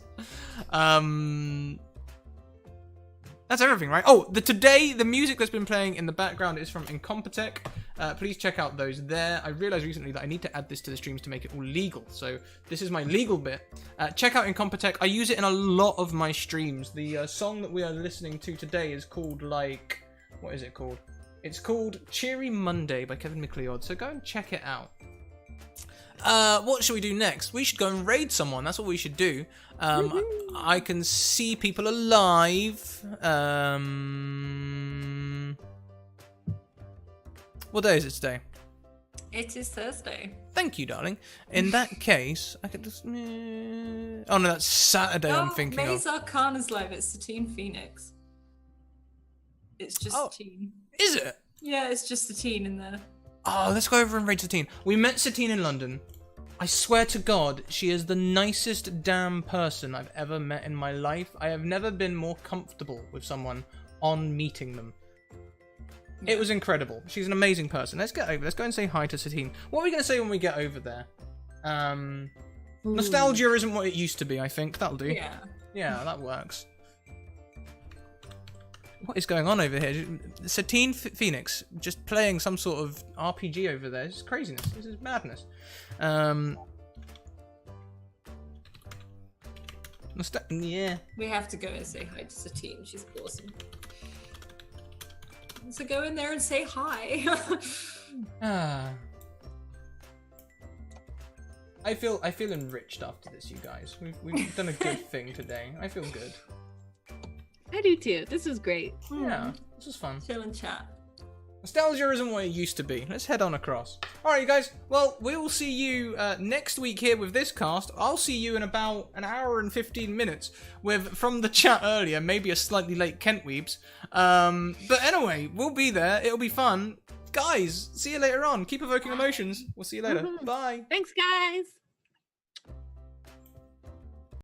That's everything, right? Oh, today the music that's been playing in the background is from Incompetech. Please check out those there. I realized recently that I need to add this to the streams to make it all legal. So this is my legal bit. Check out Incompetech. I use it in a lot of my streams. The song that we are listening to today is called what is it called? It's called Cheery Monday by Kevin MacLeod, so go and check it out. What should we do next? We should go and raid someone. That's what we should do. I can see people alive. What day is it today? It is Thursday. Thank you, darling. In that case, I could just... Oh no, that's Saturday I'm thinking of. Maze Arcana's live. It's Satine Phoenix. It's just Satine. Is it? Yeah, it's just Satine in there. Oh, let's go over and raid Satine. We met Satine in London. I swear to God, she is the nicest damn person I've ever met in my life. I have never been more comfortable with someone on meeting them. It was incredible. She's an amazing person. Let's get over. Let's go and say hi to Satine. What are we going to say when we get over there? Nostalgia isn't what it used to be, I think. That'll do. Yeah. Yeah, that works. What is going on over here? Satine Phoenix just playing some sort of RPG over there. This is craziness. This is madness. Yeah. We have to go and say hi to Satine. She's awesome. So go in there and say hi. I feel enriched after this, you guys. We've done a good thing today. I feel good. I do too. This was great. Yeah, this was fun. Chill and chat. Nostalgia isn't what it used to be. Let's head on across. Alright, you guys. Well, we will see you next week here with this cast. I'll see you in about an hour and 15 minutes with, from the chat earlier, maybe a slightly late Kent Weebs. But anyway, we'll be there. It'll be fun. Guys, see you later on. Keep evoking emotions. We'll see you later. Bye. Thanks, guys.